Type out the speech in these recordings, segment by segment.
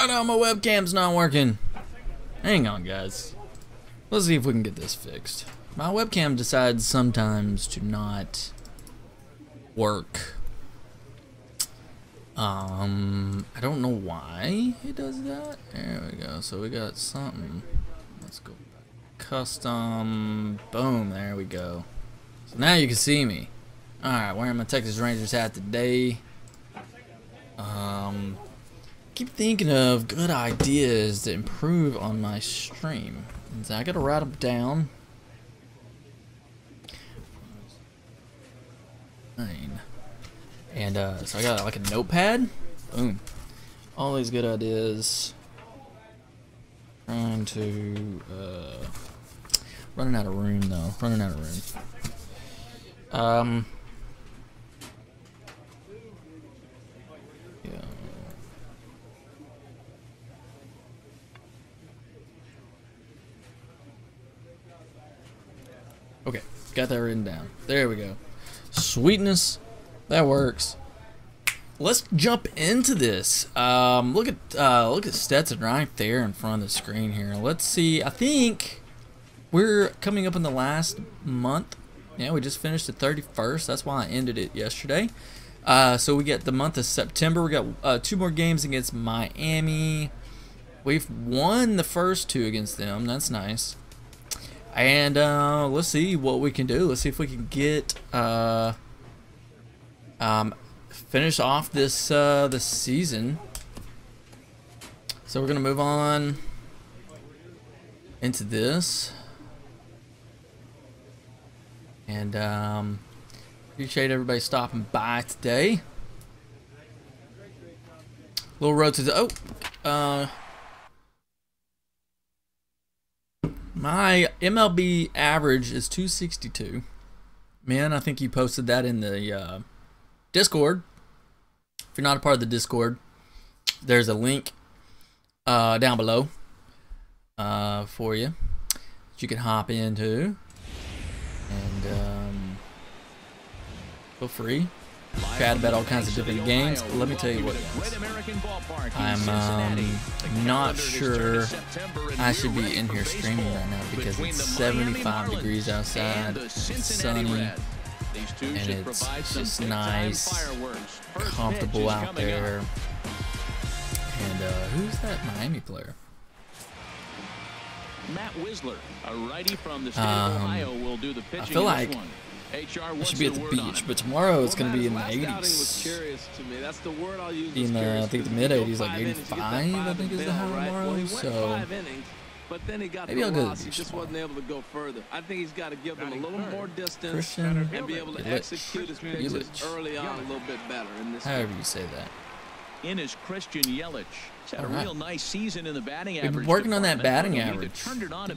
Oh no, my webcam's not working. Hang on, guys. Let's see if we can get this fixed. My webcam decides sometimes to not work. I don't know why it does that. There we go. So we got something. Let's go custom. Boom. There we go. So now you can see me. All right, wearing my Texas Rangers hat today. Keep thinking of good ideas to improve on my stream. And so I gotta write them down. And so I got like a notepad. Boom. All these good ideas. Trying to running out of room though. Running out of room. Yeah. Okay, got that written down. There we go. Sweetness. That works. Let's jump into this. Look at Stetson right there in front of the screen here. Let's see. I think we're coming up in the last month. Yeah, we just finished the 31st. That's why I ended it yesterday. So we get the month of September. We got 2 more games against Miami. We've won the first 2 against them. That's nice. And let's see what we can do. Let's see if we can get finish off this this season. So we're gonna move on into this, and appreciate everybody stopping by today. Little road to the my MLB average is 262. Man, I think you posted that in the Discord. If you're not a part of the Discord, there's a link down below for you that you can hop into and feel free. Chat about all kinds of different games. But let me tell you what, I'm not sure I should be in here streaming right now because it's 75 degrees outside, it's sunny, and it's just nice, comfortable out there. And who's that Miami player? Matt Whistler, a righty from the state of Ohio, will do the pitching. I feel like I should be at the beach, but tomorrow it's going to be in the 80s. In the, I think the mid 80s, like 85, I think is the high tomorrow. So maybe I'll go to the beach tomorrow. I think he's got to give him a little more distance Christian and be able to execute his pitches early on a little bit better. However you say that. In is Christian Yelich. He's had a real nice season in the batting average. We've been working on that batting average.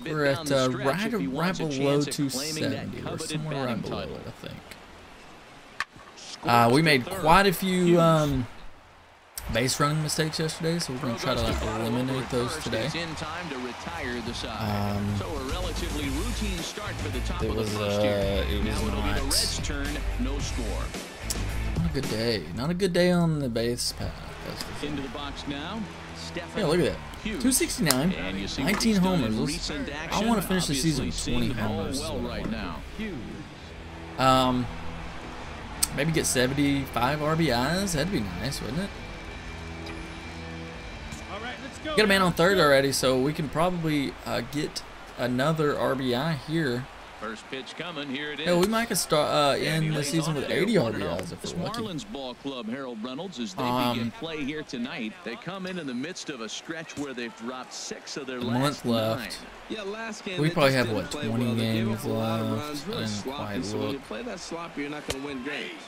We're at right below 270, or somewhere right below it, I think. We made quite a few base running mistakes yesterday, so we're going to try to like eliminate those today. It was not a good day. Not a good day on the base path. Into the box now. Yeah, look at that. 269, 19 homers. I want to finish the season with 20 homers. Maybe get 75 RBIs. That'd be nice, wouldn't it? Get a man on third already, so we can probably get another RBI here. First pitch coming, here it is. Yeah, we might start end the season with 80 RBIs if we're lucky. Marlins ball club, Harold Reynolds, as they begin play here tonight. They come in the midst of a stretch where they've dropped 6 of their last 9. Left. Yeah, last game we probably have what, 20 games left. I didn't quite look. When you play that sloppy, you're not going to win games.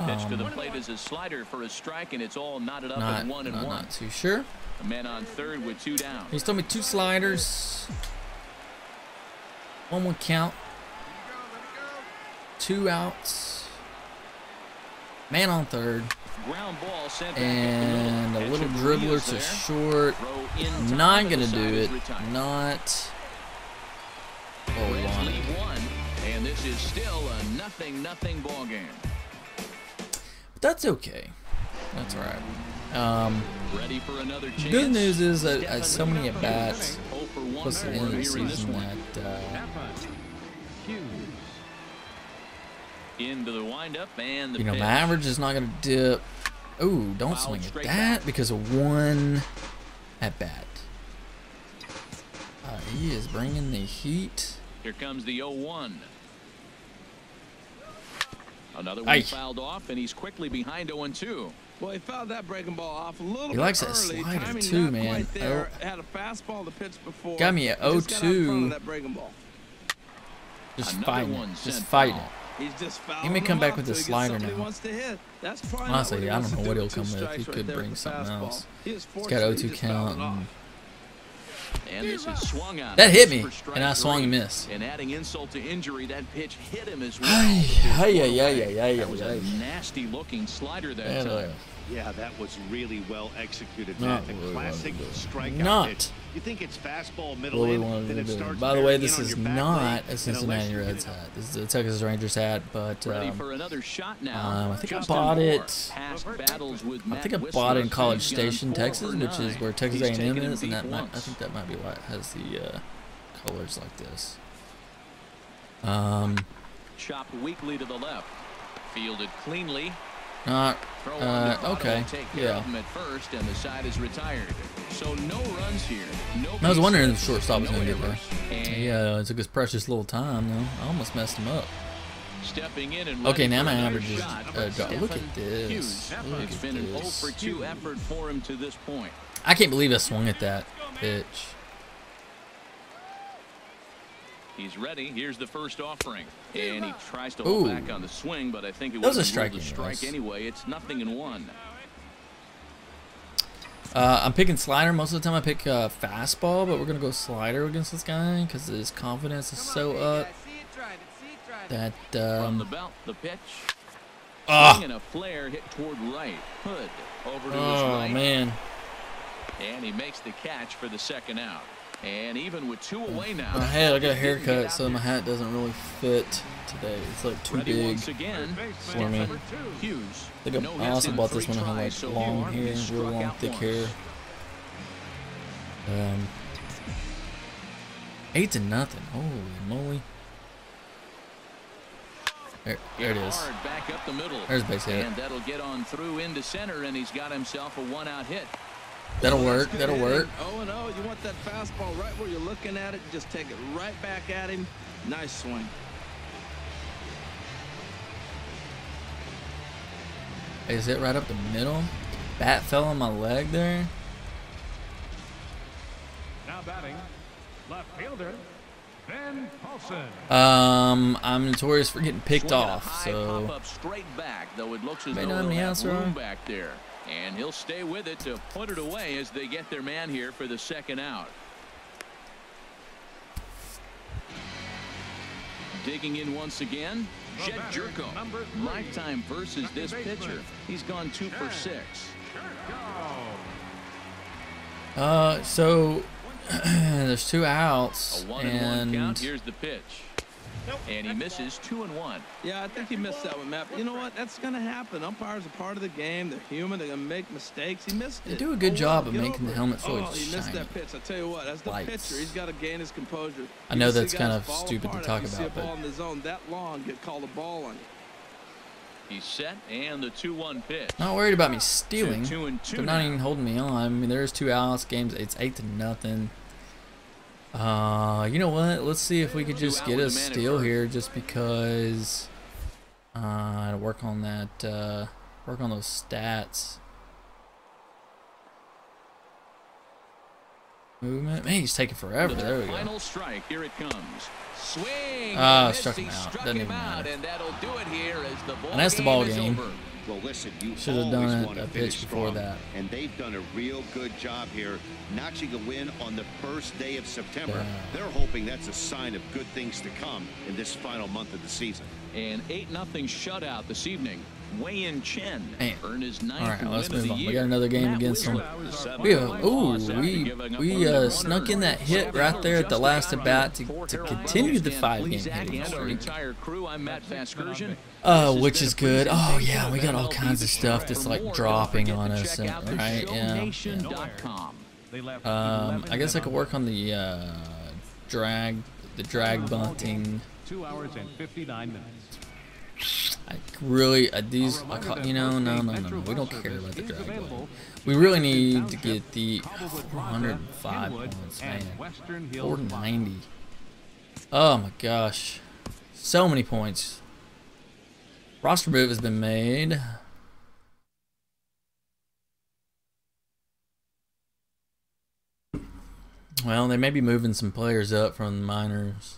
Pitch to the plate is a slider for a strike, and it's all knotted up at 1-1. Not too sure. A man on third with 2 down. He's told me 2 sliders. 1 count. 2 outs. Man on third. And a little dribbler to short. Not gonna do it. Not what we wanted. And this is still a 0-0 ball game. But that's okay. That's alright. Ready for another chance. Good news is that so many at bats plus the end of the season that into the windup and the you know pitch. my average is not gonna dip. Ooh, don't swing at that because of one at bat. He is bringing the heat. Here comes the 0-1. Another one fouled off, and he's quickly behind 0-2. Well, he fouled that breaking ball off a little bit. He likes that early. slider Timing too, not man. quite there. Had a fastball to pitch before. Got me at Just got out in front 0-2. of that breaking ball. Just Another fighting one it. Just sent fighting foul. it. He's just He may come back with the the slider now. Honestly, I don't know what he'll come with. He could bring something else. He's got 0-2 count. And this is swung on. That hit me, and I swung and missed. And adding insult to injury, that pitch hit him as well. That was a nasty-looking slider that time. Yeah, that was really well executed, Matt. A classic strikeout not pitch. You think it's fastball middle what we in, wanted then to it do. starts By the way, bearing this in on is your back not leg, a Cincinnati Reds hat. This is a Texas Rangers hat, but Ready for another shot now. I think I bought it. Past battles with I Matt think I Whistler. bought it in College He's gone Station, 4 Texas, for which is 9. where Texas He's A&M taken him is, and deep I once. think that might be why it has the colors like this. Chopped weakly to the left. Fielded cleanly. Not okay. Yeah. At first, and the side is retired. So no runs here. No. I was wondering if the shortstop was going to get there. And Yeah, it took his precious little time though. I almost messed him up. stepping in and Okay, ready now for my another average is shot. look at this. Hughes. Look It's at been an 0 this. for 2 effort for him to this point. I can't believe I swung at that pitch. He's ready. Here's the first offering, and he tries to Ooh. hold back on the swing, but I think it That was a was strike a strike anyway. It's 0-1. I'm picking slider. Most of the time I pick fastball, but we're going to go slider against this guy because his confidence is so up that From the belt, the pitch. Ah. And a flare hit toward right. Hood over to his oh right. man. And he makes the catch for the second out. And even with 2 away now. I got a haircut, so my hat doesn't really fit today. It's like too Ready big once again. for me. Hughes. I think I also bought this one. I had like long hair, real long, thick hair. 8-0. Holy moly! There it is. Hard back up the middle. There's base hit. And that'll get on through into center, and he's got himself a 1-out hit. That'll work. That'll work. 0-0. You want that fastball right where you're looking at it. Just take it right back at him. Nice swing. Is it right up the middle? Bat fell on my leg there. Now batting, left fielder, Ben Paulson. I'm notorious for getting picked Swinging a off, high so pop-up straight back, though it looks as May though not they'll be have answer. room back there. And he'll stay with it to put it away as they get their man here for the second out. Digging in once again, Jed Jerko. Lifetime versus this pitcher. He's gone 2 for 6. so there's 2 A outs, 1-1 and count. Here's the pitch. And he misses 2-1. Yeah, I think he missed that one, Matt. But you know what? That's going to happen. Umpires are part of the game. They're human. They're going to make mistakes. He missed it. they do a good job of Get making the over it. helmets really he missed shiny. that pitch. I tell you what, as the Lights. pitcher, he's got to gain his composure. I know You see that's kind guys of fall stupid to apart talk after you see about, a ball but in the zone that long, get called a ball on. He's set, and the 2-1 pitch. not worried about me stealing. 2-2 They're not now. even holding me on. I mean, there's 2 outs. Games. It's 8-0. You know what? Let's see if we could just get a steal here, just because. To work on that. Work on those stats. Movement. Man, he's taking forever. There we go. Final strike. Here it comes. Swing. Struck him He out. struck Doesn't him even out, matter. and that'll do it here as the ball And that's the ball is game. over. Well, listen, you Should have always done want a to pitch finish before strong, that. and they've done a real good job here, notching a win on the first day of September. Yeah. They're hoping that's a sign of good things to come in this final month of the season. An 8-0 shutout this evening. Wei-In Chen Man. earned his ninth All right, win let's of move the on. year. We got another game Matt against them. Wizard, We snuck in that hit right there at the last at bat to continue the 5-game hitting streak. Which is good. Oh yeah, we got all kinds of stuff that's like dropping on us, right? Yeah. I guess I could work on the drag bunting. 2 hours and 59 minutes. No, we don't care about the drag bunting. We really need to get the 405 points, man. 490. Oh my gosh, so many points. Roster move has been made. Well, they may be moving some players up from the minors.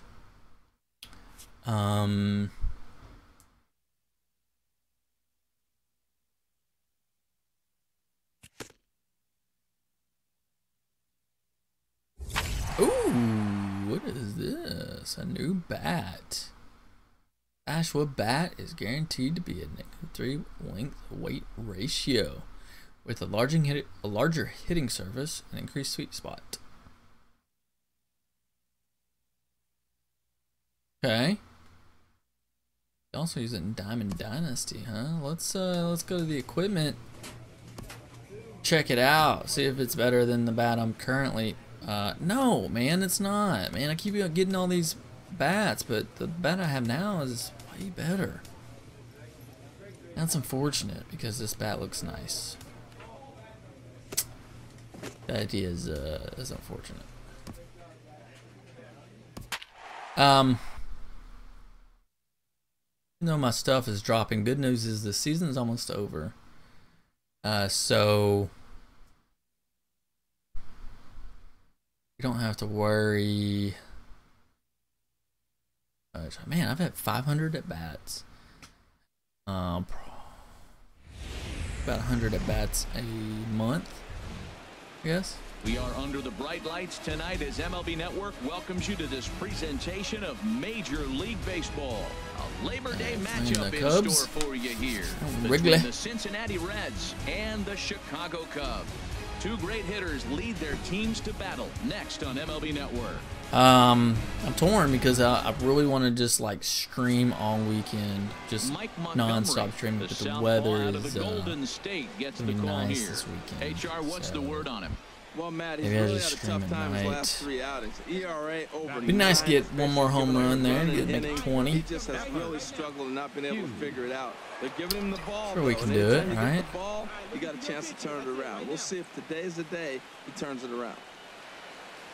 Ooh, what is this? A new bat. Ashwood bat is guaranteed to be a -3 length-weight ratio with a larger hitting surface and increased sweet spot. Okay. Also use it in Diamond Dynasty, huh? Let's go to the equipment. Check it out. See if it's better than the bat I'm currently. No, man, it's not. Man, I keep getting all these bats, but the bat I have now is way better. That's unfortunate because this bat looks nice. The idea is unfortunate. Even though my stuff is dropping, good news is the season's almost over. So you don't have to worry. Man, I've had 500 at bats. About 100 at bats a month, I guess. We are under the bright lights tonight as MLB Network welcomes you to this presentation of Major League Baseball. A Labor Day matchup in store for you here between the Cincinnati Reds and the Chicago Cubs. Two great hitters lead their teams to battle next on MLB Network. I'm torn because I really want to just like stream all weekend, just non-stop streaming, but the weather is gonna be nice this weekend. HR, what's the word on him? Well, Matt, he's really had a tough time his last 3 outings. ERA over. Be nice to get one more home run there and make it 20. He just has really struggled and not been able to figure it out. They're giving him the ball. Sure, we can do it, right? You got a chance to turn it around. We'll see if today's the day he turns it around.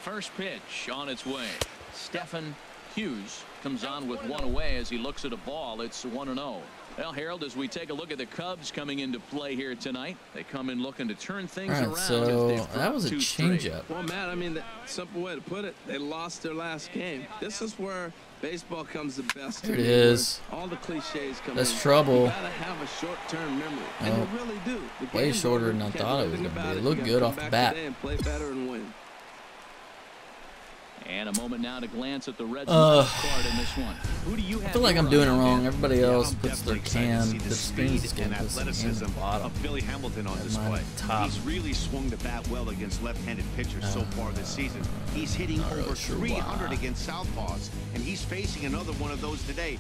First pitch on its way. Stephen Hughes comes on with one away as he looks at a ball. It's 1-0. Well, Harold, as we take a look at the Cubs coming into play here tonight, they come in looking to turn things around. So that was a changeup. Well, Matt, I mean, the simple way to put it, they lost their last game. This is where baseball comes the best. There it is. All the cliches come in. That's trouble. You gotta have a short-term memory, and you really do. Way shorter than I thought it was going to be. It looked good off the bat. And play better and win. And a moment now to glance at the Reds card in this one. Who do you have? I feel like I'm doing it wrong. Everybody else puts their spins and athleticism of Billy Hamilton on display. He's really swung the bat well against left-handed pitchers so far this season. He's hitting over 300 against southpaws, and he's facing another one of those today.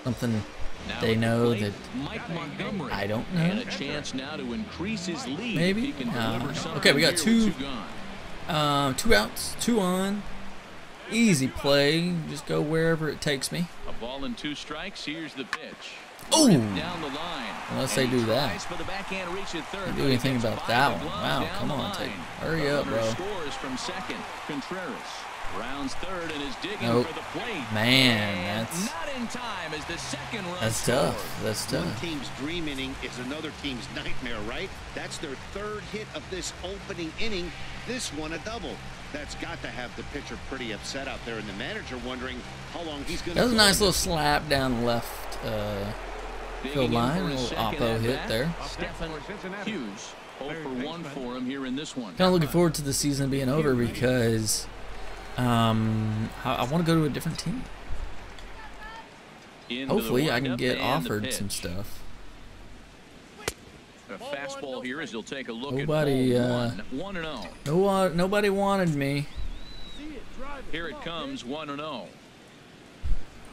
Something they know that Mike Montgomery, I don't know. And a chance now to increase his lead. Maybe. Okay, we got two outs, 2 on. Easy play. Just go wherever it takes me. A ball and 2 strikes. Here's the pitch. Oh! Down the line. Unless they do that. Can't do anything about that one. Wow, come on, hurry up, bro. Scores from second. Contreras rounds third and is digging for the plate. Man, that's not in time as the second run. That's tough. That's tough. One team's dream inning is another team's nightmare, right? That's their 3rd hit of this opening inning. This one a double. That's got to have the pitcher pretty upset out there, and the manager wondering how long he's going to. That was a nice little slap down left field line. A little oppo hit there. Stephen Hughes 0 for 1 for him here in this one. Kind of looking forward to the season being over because I want to go to a different team. Hopefully I can get offered some stuff. A fastball here as he'll take a look nobody, at 1-0. Nobody wanted me. Here it comes, 1-0.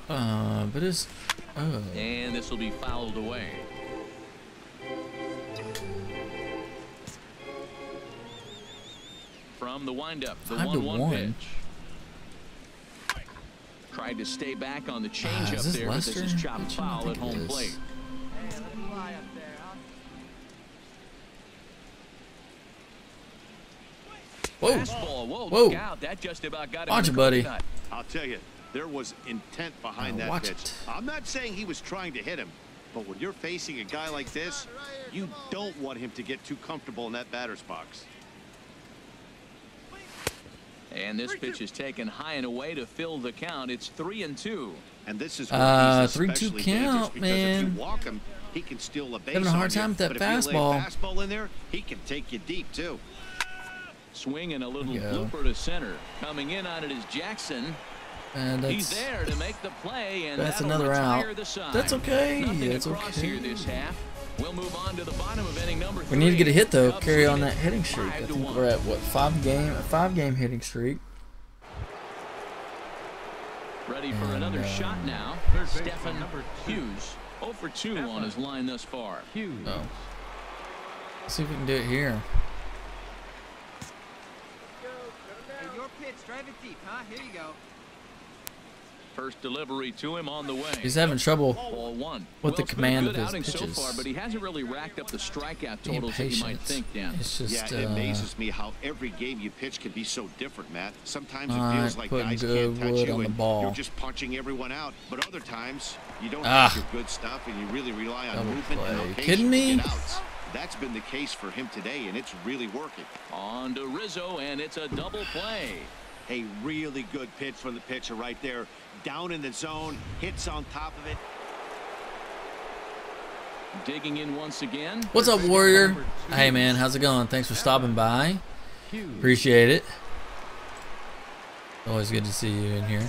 But it's and this will be fouled away. From the windup, the 1-1 pitch. Tried to stay back on the changeup there, but this is chopped foul at home plate. Whoa! Whoa! Whoa! Look out. That just about got him. Watch it, buddy. I'll tell you, there was intent behind that pitch. I'm not saying he was trying to hit him, but when you're facing a guy like this, you don't want him to get too comfortable in that batter's box. And this pitch is taken high and away to fill the count. It's 3-2. And this is where he's 3-2 count, man. If you walk him, he can steal a base. Having a hard time with that fastball. If you lay a fastball in there, he can take you deep too. Swing and a little blooper to center. Coming in on it is Jackson. And he's there to make the play, and that's another out. That's okay. That's okay. Here this half. We'll move on to the bottom of inning number 3. We need to get a hit though. Carry on that hitting streak. I think we're at what, 5-game hitting streak. Ready for another shot now. Here's Stephen Hughes. 0 for 2 on his line thus far. Let's see if we can do it here. Your pitch, drive it deep, huh? Here you go. First delivery to him on the way. He's having trouble with the command of his So pitches. far, but he hasn't really racked up the strikeout totals that you might think, Dan. It's just, it amazes me how every game you pitch can be so different, Matt. Sometimes it feels like guys can't touch you and you're just punching everyone out. But other times, you don't have your good stuff and you really rely on movement and location to get outs. That's been the case for him today, and it's really working. On to Rizzo, and it's a double play. A really good pitch from the pitcher right there. Down in the zone, hits on top of it. Digging in once again. What's up, Warrior? Hey, man, how's it going? Thanks for stopping by. Appreciate it. Always good to see you in here.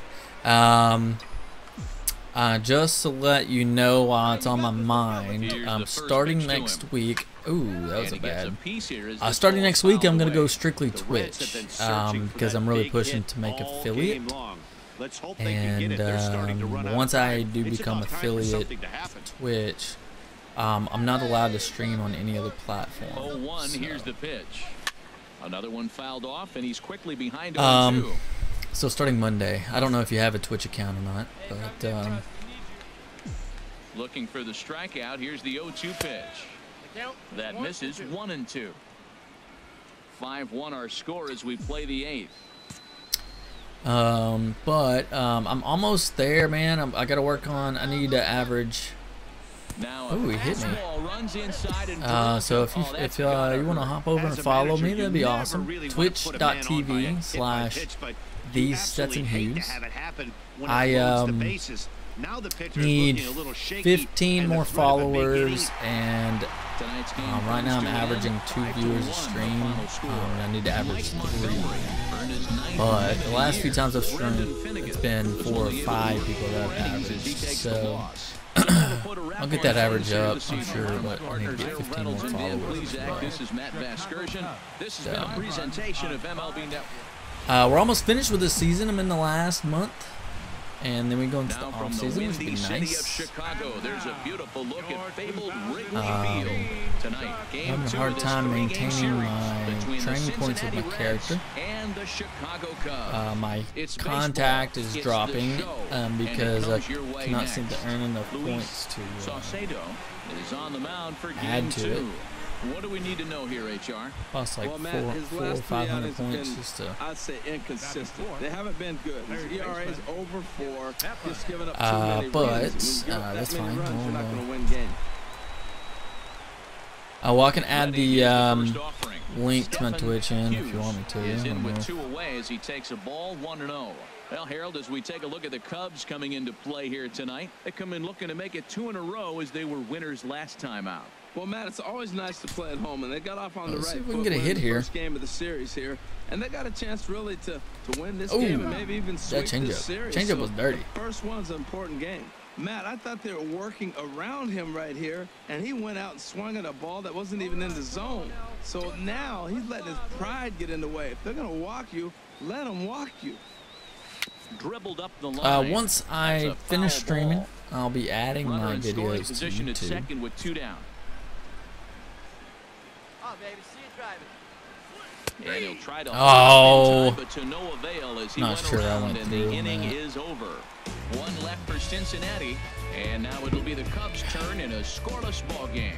Just to let you know while it's on my mind, starting next week. Ooh, that was a bad. Starting next week, I'm going to go strictly Twitch because I'm really pushing to make affiliate. And once I do become affiliate Twitch, I'm not allowed to stream on any other platform. 0-1, here's the pitch. Another one fouled off, and he's quickly behind 0-2. So starting Monday, I don't know if you have a Twitch account or not, but looking for the strikeout. Here's the 0-2 pitch. That misses. 1-2. 5-1 our score as we play the 8th. I'm almost there, man. I gotta work on. I need to average. Oh, he hit me. So if you want to hop over and follow me, that'd be awesome. Twitch.tv/TheStetsonHughes. I need 15 more followers, and right now I'm averaging 2 viewers a stream. I need to average 3. But the last few times I've streamed, it's been 4 or 5 people that I've averaged. So I'll get that average up, I'm sure, but I need to get 15 more followers. This is Matt Vasgersian. This has been a presentation of MLB Network. We're almost finished with this season. I'm in the last month. And then we go into the off season, which would be nice. Chicago, there's a beautiful look at fabled Wrigley Field tonight. I'm having a hard time maintaining my training points with my character. And the Chicago Cubs. My contact is dropping because I cannot seem to earn enough points to add to it. What do we need to know here, HR? Plus like 400 or 500 points just to. I'd say inconsistent. They haven't been good. His ERA is over 4. Just giving up too many runs. That's fine. You're not going to win games. Well, I can add the link to my Twitch in if you want me to. Is in with 2 away as he takes a ball 1-0. Well, Harold, as we take a look at the Cubs coming into play here tonight, they come in looking to make it 2 in a row as they were winners last time out. Well, Matt, it's always nice to play at home, and they got off on the right foot. See if we can get a hit here. First game of the series here, and they got a chance really to win this game and maybe even sweep this series. Changeup was dirty. The first one's an important game. Matt, I thought they were working around him right here, and he went out and swung at a ball that wasn't even in the zone. So now he's letting his pride get in the way. If they're going to walk you, let them walk you. Dribbled up the line. Once I finish streaming, I'll be adding my videos to YouTube. At second with 2 down. Oh, baby, see you driving. And he'll try to oh, but to no avail as he not went sure around, I went and through the inning that. is over. 1 left for Cincinnati, and now it'll be the Cubs' turn in a scoreless ball game.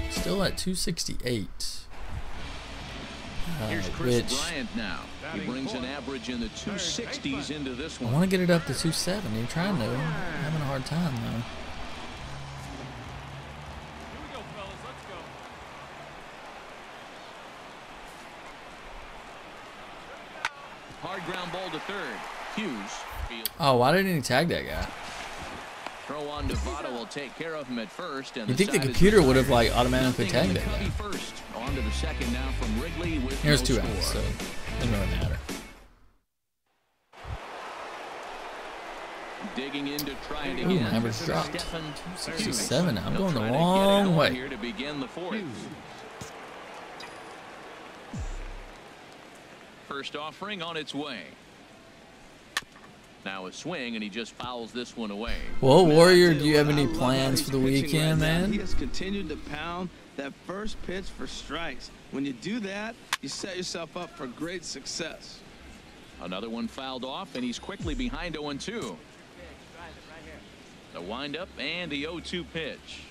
Still at 268. Here's Chris Which Bryant now. He brings an average in the 260s into this one. I want to get it up to 270. I'm trying to. I'm having a hard time though. Here we go, fellas. Let's go. Hard ground ball to third. Hughes. Oh, why didn't he tag that guy? Throw on Nevada will take care of him at first. And You think the computer would have like automatically tagged that guy? First. On to the second now from Wrigley with Here's no 2 score. outs, so it doesn't really matter. Digging in to try it Ooh, again. my average dropped. Stephen 67. I'm He'll going the try to get it wrong going way. Here to begin the 4th. First offering on its way. Now a swing, and he just fouls this one away. Well, Man, Warrior, I tell do you what, have any I love how plans he's for the pitching weekend, right now. man? He has continued to pound that first pitch for strikes. When you do that, you set yourself up for great success. Another one fouled off, and he's quickly behind 0-2. Drive it right here. The windup and the 0-2 pitch.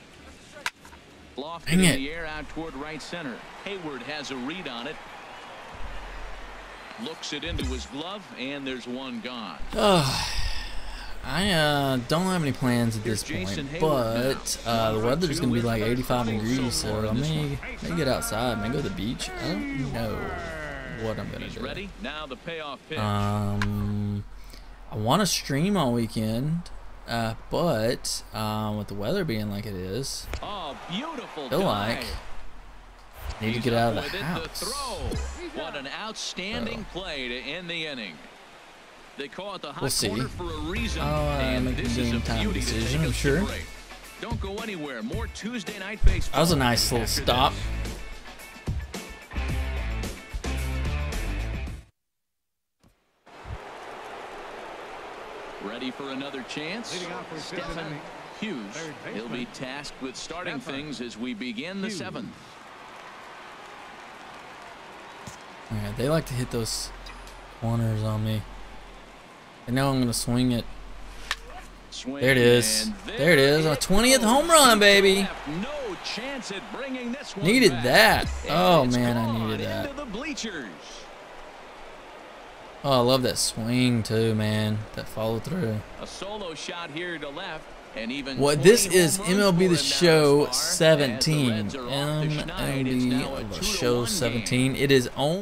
Lofted Dang in it. the air out toward right center. Hayward has a read on it. Looks it into his glove, and there's one gone. I don't have any plans at this Here's Jason point, Hayward but now. the weather's going to be like 85 degrees, so so far I in this may get outside, may go to the beach. I don't know what I'm going to He's do. ready. Now the payoff pitch. I want to stream all weekend, but with the weather being like it is, Oh, beautiful I feel like dive. need to He's get out of up the with it, house. The throw. What an outstanding play to end the inning. They call it the hot We'll see. corner for a reason, I'll and make a this is a game time beauty to decision, take I'm us to sure. break. Don't go anywhere. More Tuesday night baseball. That was a nice little after stop. this. Ready for another chance? Leading off for Stephen Cincinnati, Hughes. third He'll be baseman, tasked with starting Stephen things as we begin the Hughes. 7th. Yeah, they like to hit those corners on me. I know I'm going to swing it. Swing, There it is. and There it is. A 20th home run, baby. No chance at bringing this one Needed back. that. And Oh, it's man, I gone needed that. into the bleachers. Oh, I love that swing, too, man. That follow through. A solo shot here to left, and even What this 20 is home runs MLB for The him now Show thus far. 17. As the Reds are off the schneid, it's now a MLB The 2-1 Show game. 17. It is on.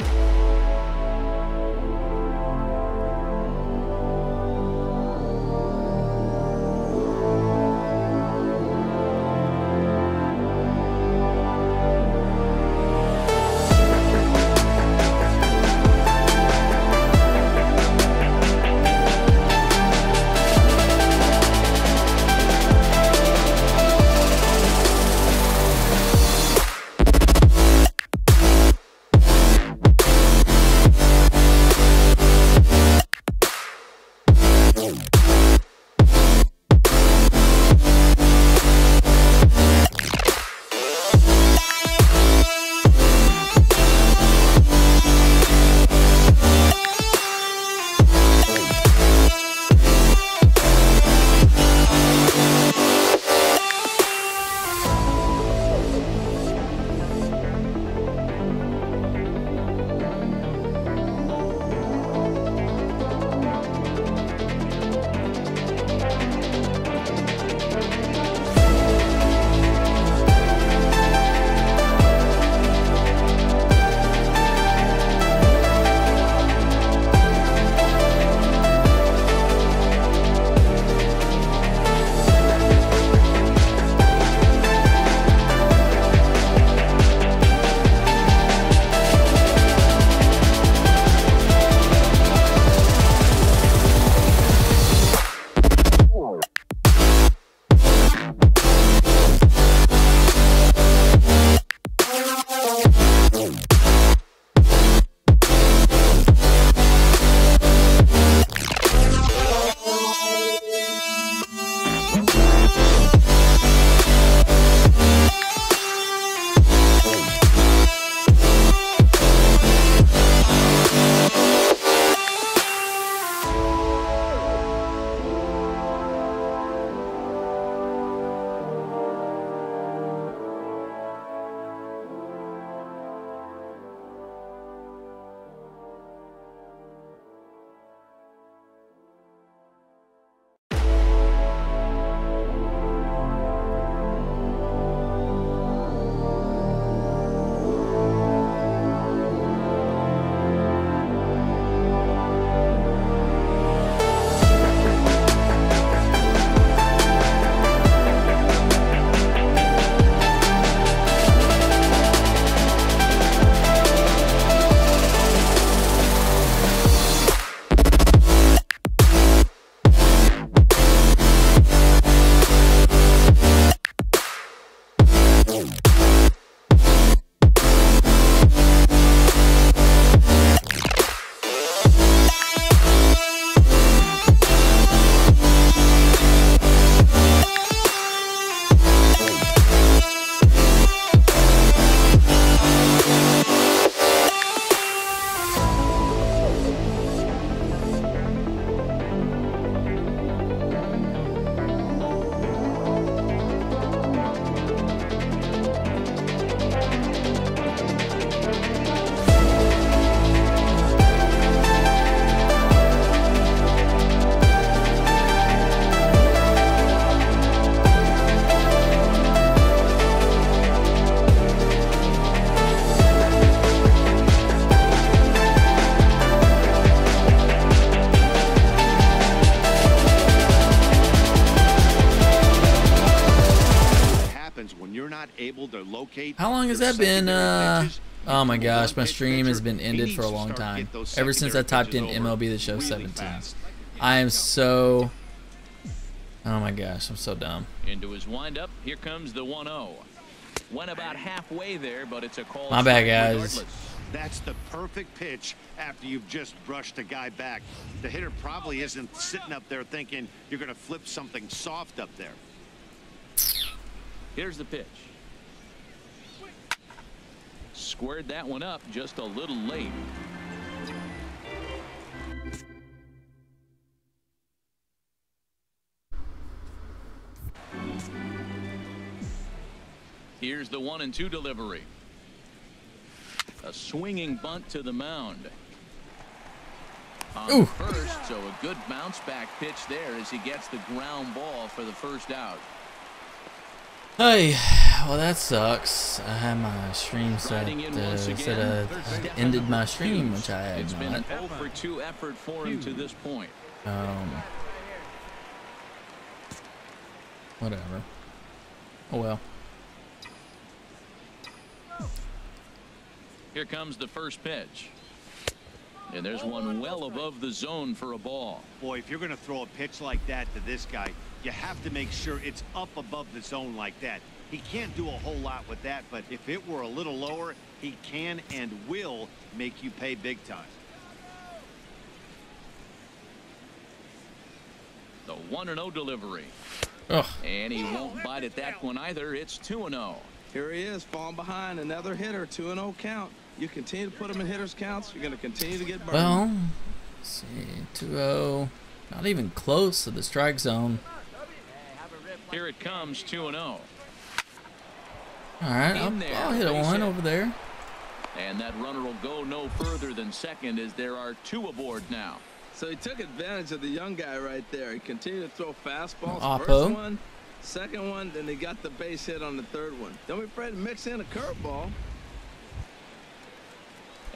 locate. How long has that been? Oh my gosh, my stream has been ended for a long time. Ever since I typed in MLB The Show 17. I am so... Oh my gosh, I'm so dumb. Into his windup, here comes the 1-0. Went about halfway there, but it's a call. My bad, guys. Regardless. That's the perfect pitch after you've just brushed a guy back. The hitter probably isn't sitting up there thinking you're going to flip something soft up there. Here's the pitch. Squared that one up just a little late. Here's the 1-2 delivery. A swinging bunt to the mound. On first, so a good bounce back pitch there as he gets the ground ball for the first out. Hey, well that sucks. I had my stream set said I ended my stream, which I had It's been not. an 0-for-2 effort for him to this point. Whatever. Oh well. Here comes the first pitch. And there's one well above the zone for a ball. Boy, if you're going to throw a pitch like that to this guy, you have to make sure it's up above the zone like that. He can't do a whole lot with that, but if it were a little lower, he can and will make you pay big time. The 1-0 delivery. Ugh. And he won't bite at that one either. It's 2-0. Here he is, falling behind another hitter, 2-0 count. You continue to put him in hitters counts, you're going to continue to get burned. Well, let's see, 2-0, not even close to the strike zone. Here it comes, 2-0. All right, I'll hit a one over there. And that runner will go no further than second as there are two aboard now. So he took advantage of the young guy right there. He continued to throw fastballs. Oppo. First one, second one, then he got the base hit on the third one. Don't be afraid to mix in a curveball.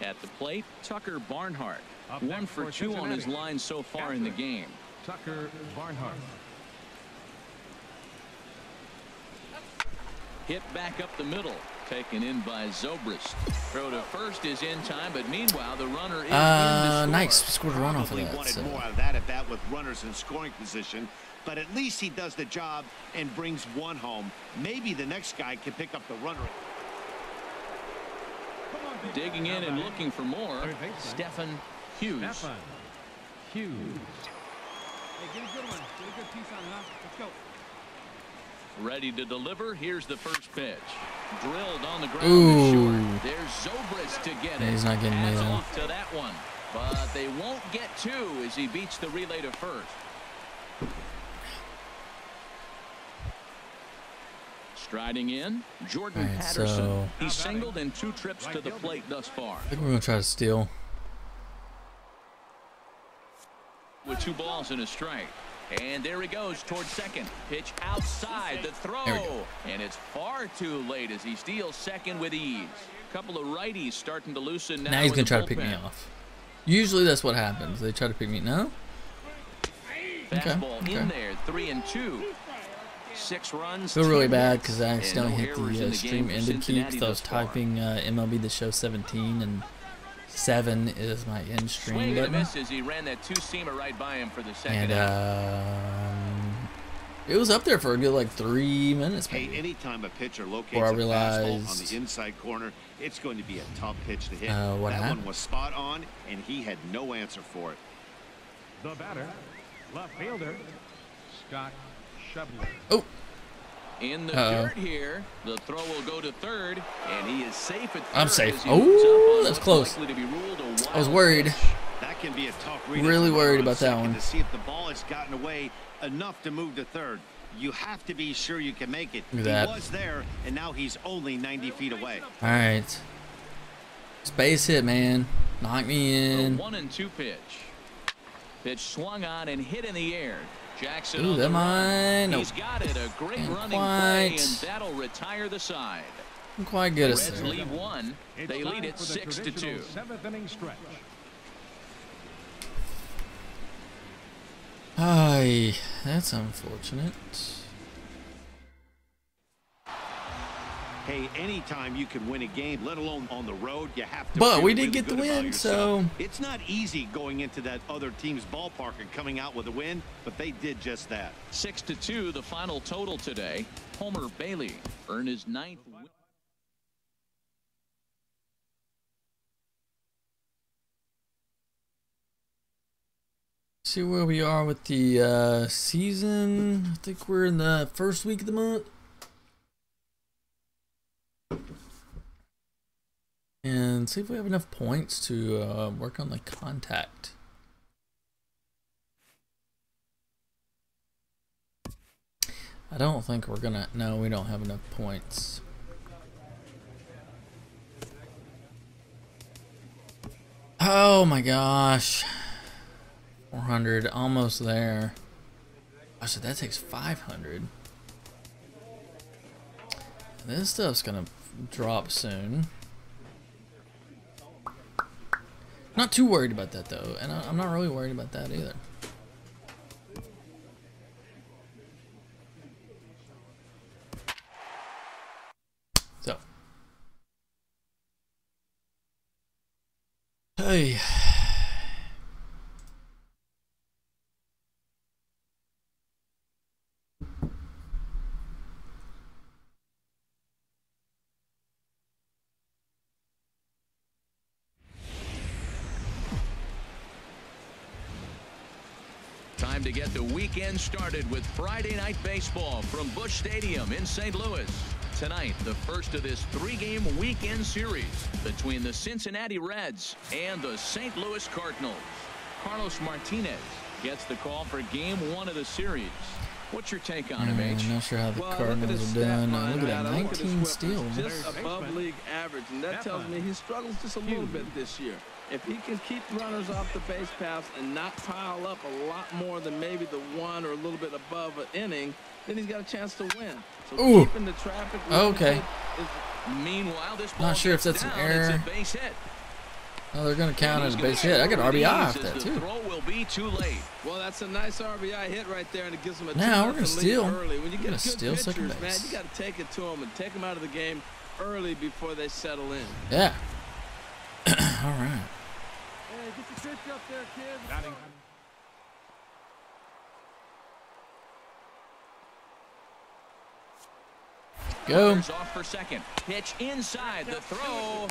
At the plate, Tucker Barnhart. 1 for 2 on his line so far in the game. Tucker Barnhart. Hit back up the middle. Taken in by Zobrist. Throw to first is in time, but meanwhile the runner is in to score. Nice. Scored a run off of Probably that. wanted So. more out of that at bat with runners in scoring position, but at least he does the job and brings one home. Maybe the next guy can pick up the runner. Digging in and looking for more. Stephen Hughes. Stephen Hughes. Hey, get a good one. Get a good piece on it, huh? Let's go. Ready to deliver. Here's the first pitch. Drilled on the ground. Ooh. There's Zobrist to get it. Yeah, he's not getting Hands me though. off to that one. But they won't get two as he beats the relay to first. Striding in, Jordan All right, Patterson. so- He's singled in 2 trips to the plate thus far. I think we're gonna try to steal. With 2 balls and a strike. And there he goes towards second. Pitch outside the throw. There we go. And it's far too late as he steals second with ease. Couple of righties starting to loosen now. Now he's in gonna the try to pick me bullpen. off. Usually that's what happens. They try to pick me. No. Fastball Okay. in there, 3-2. 6 runs. I feel really 10 bad hits, because I accidentally and no hit errors in the the stream game for ended key Cincinnati because I was thus far. typing MLB The Show 17 and 7 is my end stream Swing and a button. miss as he ran that 2-seamer right by him for the second. And it was up there for a good like 3 minutes Hey, maybe. anytime a pitcher locates Before I a fastball on realized- the inside corner, it's going to be a tough pitch to hit. What that happened? one was spot on, and he had no answer for it. The batter, left fielder, Scott Schebler. Oh, In the Uh-oh. dirt here, the throw will go to third, and he is safe at third. I'm safe. as he moves up Oh, on that's what's close. likely to be ruled a I was wild worried. pitch. That can be a tough read. Really worried on about that second one. To see if the ball has gotten away enough to move to third. You have to be sure you can make it. Look at that. He was there, and now he's only 90 feet away. all right. Space hit, man. Knock me The in. 1-2 pitch. Pitch swung on and hit in the air. Jackson Ooh, on the that run. mine. He's got it. A great Can't running play, quite. and that'll retire the side. I'm quite good at Reds it. lead 1. It's They time lead it for the 6-2. traditional 7th inning stretch. Ay, that's unfortunate. Hey, anytime you can win a game, let alone on the road, you have to. But we did get the win, so it's not easy going into that other team's ballpark and coming out with a win, but they did just that. 6-2, the final total today. Homer Bailey earned his 9th win. See where we are with the season. I think we're in the first week of the month. And see if we have enough points to work on the contact. I don't think we're gonna. No, we don't have enough points. Oh my gosh. 400, almost there. I said that takes 500. This stuff's gonna drop soon. Not too worried about that though, and I'm not really worried about that either. So, hey. Time to get the weekend started with Friday Night Baseball from Busch Stadium in St. Louis. Tonight, the first of this 3-game weekend series between the Cincinnati Reds and the St. Louis Cardinals. Carlos Martinez gets the call for Game 1 of the series. What's your take on him, H? I'm not sure how the Cardinals are doing. Look at that, 19 steals. Just above league average, and that tells me he struggles just a little bit this year. If he can keep runners off the base paths and not pile up a lot more than maybe the 1 or a little bit above an inning, then he's got a chance to win. So keeping the traffic. Okay. Meanwhile, this ball not sure if that's an error. It's a base hit. Oh, they're going to count as a base hit. I got RBI off that the too. Throw will be too late. Well, that's a nice RBI hit right there, and it gives them a now we're going to lead steal. early. When you get good steal pitchers, second base. man, you got to take it to them and take them out of the game early before they settle in. Yeah. All right. Hey, get your pitch up there, kid. Batting. Go. Off for second. Pitch inside the throw.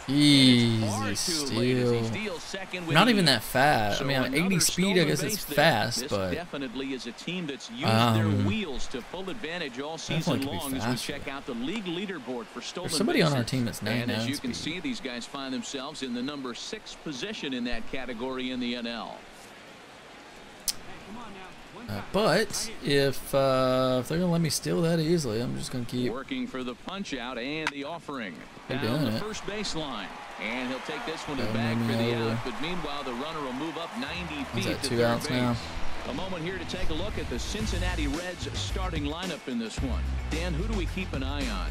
Easy steal. Not even that fast. I mean, at 80 speed, I guess it's fast, but definitely is a team that's used their wheels to full advantage all season long as we check out the league leaderboard for stolen bases. Somebody on our team that's 99 and as you speed. can see, these guys find themselves in the number 6 position in that category in the NL. But if they're gonna let me steal that easily, I'm just gonna keep working for the punch out and the offering They're down doing the it. first baseline, and he'll take this one to They'll back move for me the over. out. But meanwhile, the runner will move up 90 Is feet that to 2 third outs base. now? A moment here to take a look at the Cincinnati Reds starting lineup in this one. Dan, who do we keep an eye on?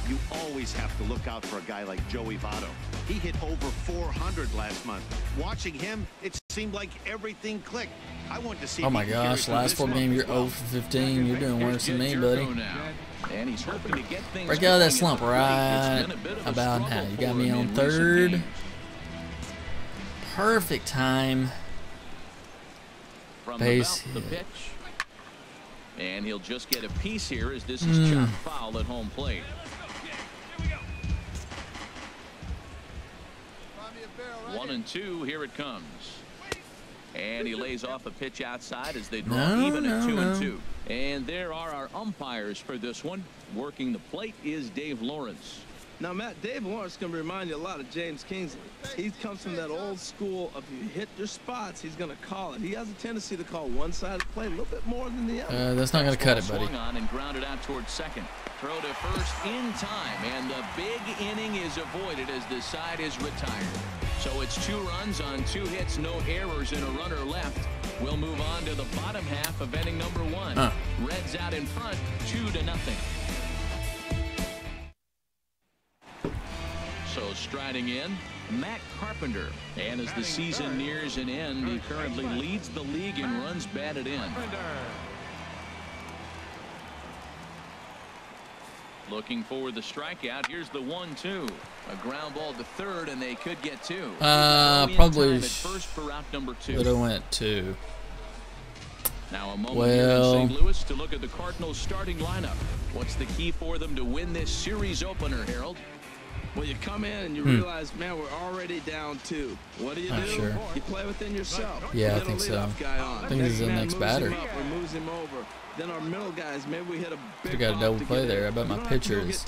You always have to look out for a guy like Joey Votto. He hit over 400 last month. Watching him, it seemed like everything clicked. I wanted to see. Oh my gosh, last 4 games you're 0 for 15. You're doing worse than me, buddy. And he's hoping to get things Break out of that going slump at the plate. right It's been a bit of a about struggle now. You for got me him on in recent third. games. Perfect time. From Base the hit. pitch. And he'll just get a piece here as this is chopped foul at home plate. 1-2, here it comes. And he lays off a pitch outside as they draw even at 2-2. And there are our umpires for this one. Working the plate is Dave Lawrence. Now, Matt, Dave Lawrence is going to remind you a lot of James Kingsley. He comes from that old school of you hit your spots, he's going to call it. He has a tendency to call one side of the play a little bit more than the other. That's not going to cut it, buddy. Swung on and grounded out towards second. Throw to first in time, and the big inning is avoided as the side is retired. So it's 2 runs on 2 hits, no errors, and a runner left. We'll move on to the bottom half of inning number 1. Reds out in front, 2-0. So striding in, Matt Carpenter. And as the season nears an end, he currently leads the league in runs batted in. Looking for the strikeout. Here's the 1-2. A ground ball to third, and they could get two. Probably at first for route number 2. would have went 2. Now a moment here in St. Louis to look at the Cardinals' starting lineup. What's the key for them to win this series opener, Harold? Well, you come in and you realize, man, we're already down 2. What do? Sure. You play within yourself. Yeah, I think so. I think this is the next batter. Moves him over. Then our middle guys, maybe we hit a big. We got a double play there. I bet my pitcher is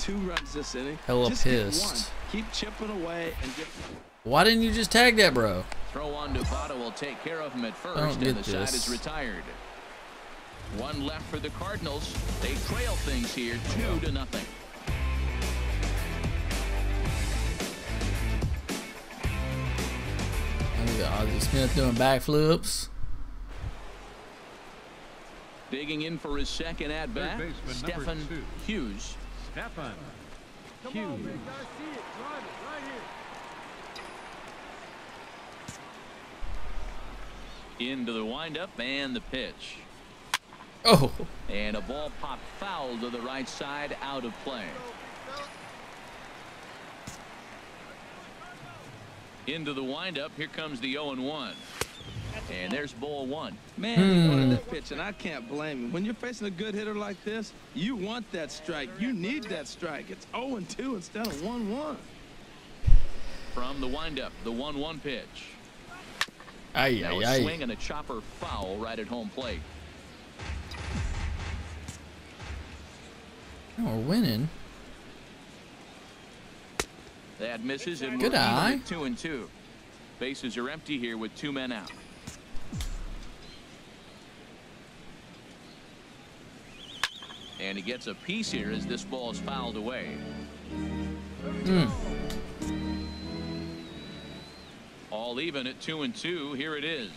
hella pissed. Keep chipping away and get. Why didn't you just tag that, bro? Throw on to Votto will take care of him at first, and the side is retired. 1 left for the Cardinals. They trail things here 2-0. Ozzie Smith doing backflips. Digging in for his second at bat, Stephen Hughes. Stephen Hughes. Into the windup and the pitch. Oh. And a ball popped foul to the right side, out of play. Into the windup. Here comes the 0-1. And there's ball 1. Man, he wanted that pitch, and I can't blame him. When you're facing a good hitter like this, you want that strike. You need that strike. It's 0-2 instead of 1-1. From the windup, the 1-1 pitch. Now a swing and a chopper foul right at home plate. We're winning. That misses, and good eye. 2-2. Bases are empty here with 2 men out. And he gets a piece here as this ball is fouled away. All even at 2-2. Here it is.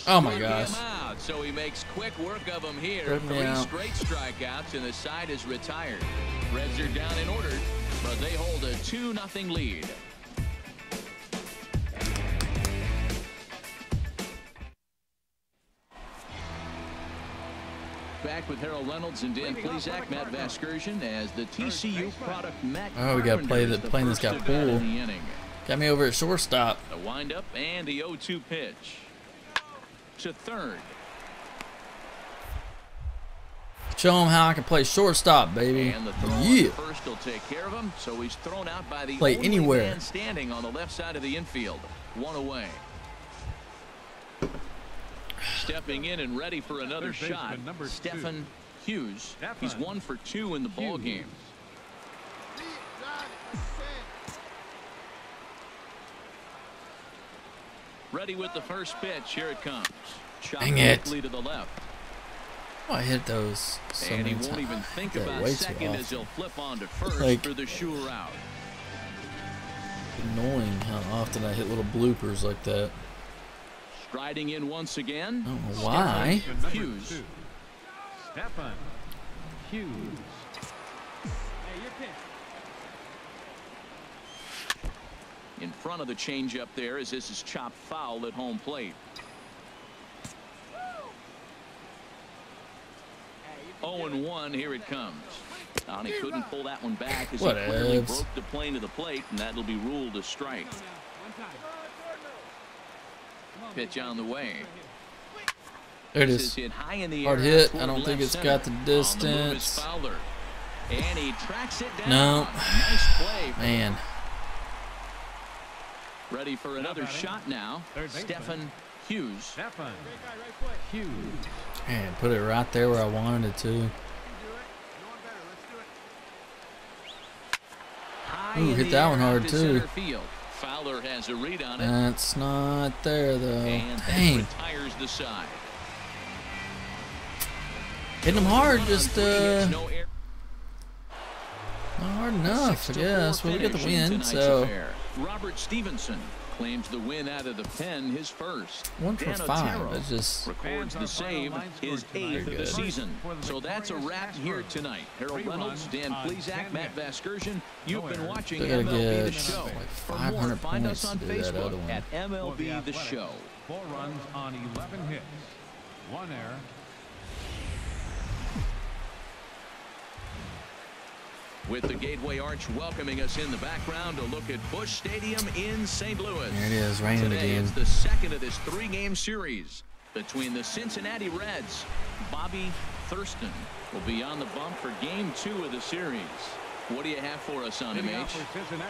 Oh my gosh. So he makes quick work of him here. 3 straight strikeouts, and the side is retired. Reds are down in order, but they hold a 2-0 lead. Back with Harold Reynolds and Dan Plesac, Matt Vasgersian, as the TCU product Matt. Oh, we got to play playing this guy pool. Got me over at shortstop. The windup and the 0-2 pitch to third. Show him how I can play shortstop, baby. And the throw first will take care of him, so he's thrown out by the play anywhere. Man standing on the left side of the infield. 1 away. Stepping in and ready for another shot, Stephen Hughes. He's 1 for 2 in the ball game. Ready with the first pitch. Here it comes. Shot quickly to the left. Oh, I hit those so and many he won't times. even think about second as he'll flip on to first for the sure out. Annoying how often I hit little bloopers like that. Striding in once again. I don't know why. Hughes. Stephen Hughes. In front of the changeup there as this is chopped foul at home plate. 0-1, here it comes. And he couldn't pull that one back as he clearly broke the plane to the plate, and that'll be ruled a strike. Pitch on the way. There it is. Hit high in the hard air hit. I don't think it's got the distance. And he tracks it down. No. Nice play. Man. Ready for another shot now. Stephen Hughes. Stephen Hughes. Man, put it right there where I wanted it to. Ooh, hit that one hard too. Fowler has a read on it. That's not there though. And dang. Retires the side. Hitting them hard, just not hard enough, I guess. Well, we got the win, so. Robert Stevenson claims the win out of the pen, his first. 1 for 5. It's just records the save, his 8th of the season. So that's a wrap here tonight. Harold Reynolds, Dan Plesac, Matt Vasgersian. You've been watching MLB The Show. Like For more, find us on Facebook at MLB The Show. 4 runs on 11 hits, 1 error. With the Gateway Arch welcoming us in the background, a look at Busch Stadium in St. Louis. There it is, raining Today again. is the second of this 3-game series between the Cincinnati Reds. Bobby Thurston will be on the bump for Game 2 of the series. What do you have for us on him, H?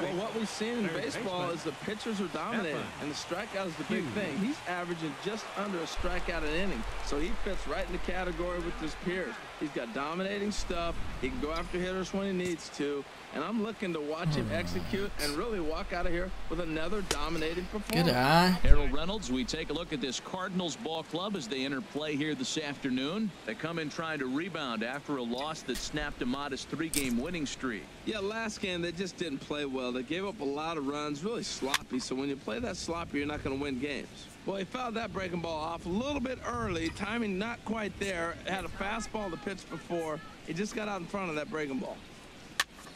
Well, what we've seen in baseball is the pitchers are dominating, and the strikeout is the big thing. He's averaging just under a strikeout an inning, so he fits right in the category with his peers. He's got dominating stuff. He can go after hitters when he needs to, and I'm looking to watch him execute and really walk out of here with another dominating performance. Good eye. Harold Reynolds, we take a look at this Cardinals ball club as they enter play here this afternoon. They come in trying to rebound after a loss that snapped a modest 3-game winning streak. Yeah, last game they just didn't play well. They gave up a lot of runs, really sloppy. So when you play that sloppy, you're not going to win games. Well, he fouled that breaking ball off a little bit early. Timing not quite there. Had a fastball to pitch before. He just got out in front of that breaking ball.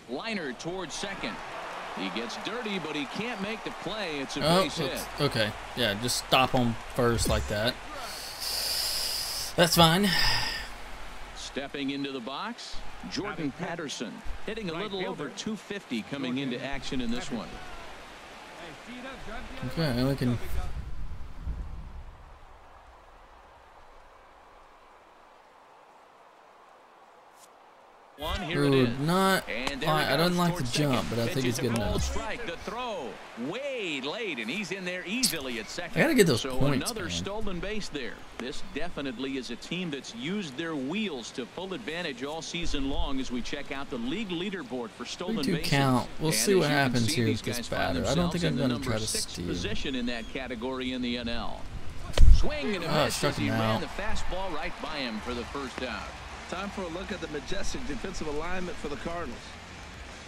Liner towards second. He gets dirty, but he can't make the play. It's a base hit. Okay. Yeah, just stop him first like that. That's fine. Stepping into the box, Jordan Patterson, hitting a little over 250 coming into action in this one. Okay, we can. Here it is. Not. I don't like the jump, but I think it's good enough. Strike, the throw, way late, and he's in there easily at second. I gotta get those so points, another man. stolen base there. This definitely is a team that's used their wheels to full advantage all season long as we check out the league leaderboard for stolen 3-2 bases. count. We'll and see what as you can happens see, here these with this guys find batter. I don't think I'm themselves going in to the try to number 6 steal. position in that category in the NL. Swing and a miss struck as he him ran out. the fastball right by him for the first out. Time for a look at the majestic defensive alignment for the Cardinals.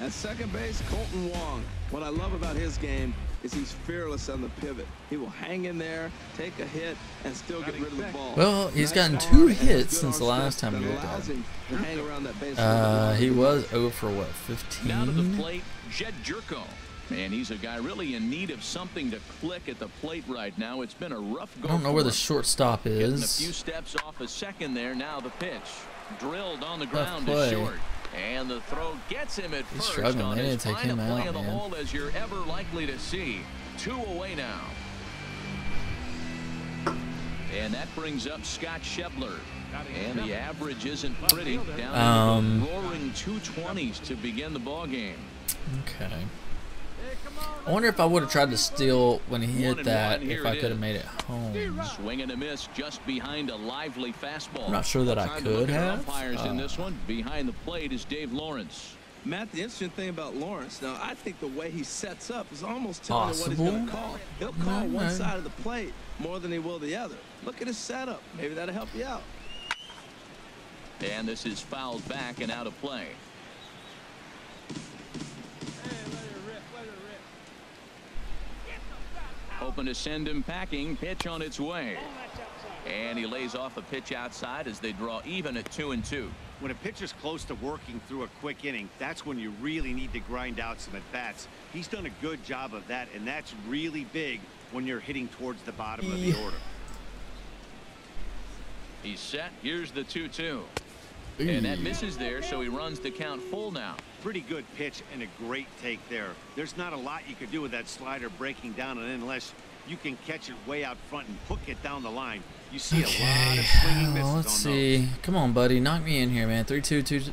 At second base, Colton Wong. What I love about his game is he's fearless on the pivot. He will hang in there, take a hit, and still get rid of the ball. Well, he's gotten Nice 2 arm hits and since the good last time arm we strength looked that at allows him. him to hang around that base. He was 0 for what, 15? Now to the plate, Jed Jerko. Man, he's a guy really in need of something to click at the plate right now. It's been a rough go. I don't know where the shortstop Getting a is. few steps off a second there. Now the pitch. Drilled on the ground play. to short. And the throw gets him at He's first struggling. on They as didn't take fine a him play out, in the man. hole as you're ever likely to see. 2 away now. And that brings up Scott Schebler. And the average isn't pretty. Down to the roaring 220s to begin the ball game. Okay. I wonder if I would have tried to steal when he hit that, if I could have made it home. Swing and a miss just behind a lively fastball. I'm not sure that I Time to look could at our have. umpires in this one. Behind the plate is Dave Lawrence. Matt, the interesting thing about Lawrence, now I think the way he sets up is almost telling you what he's going to call. He'll call one side of the plate more than he will the other. Look at his setup. Maybe that'll help you out. And this is fouled back and out of play. Hoping to send him packing. Pitch on its way. And he lays off a pitch outside as they draw even at 2-2. When a pitcher's close to working through a quick inning, that's when you really need to grind out some at-bats. He's done a good job of that, and that's really big when you're hitting towards the bottom of the order. He's set. Here's the 2-2. And that misses there, so he runs the count full now. Pretty good pitch and a great take there. There's not a lot you could do with that slider breaking down, and unless you can catch it way out front and hook it down the line, you see a lot of swinging misses let's on see. those. Come on, buddy. Knock me in here, man. 3-2.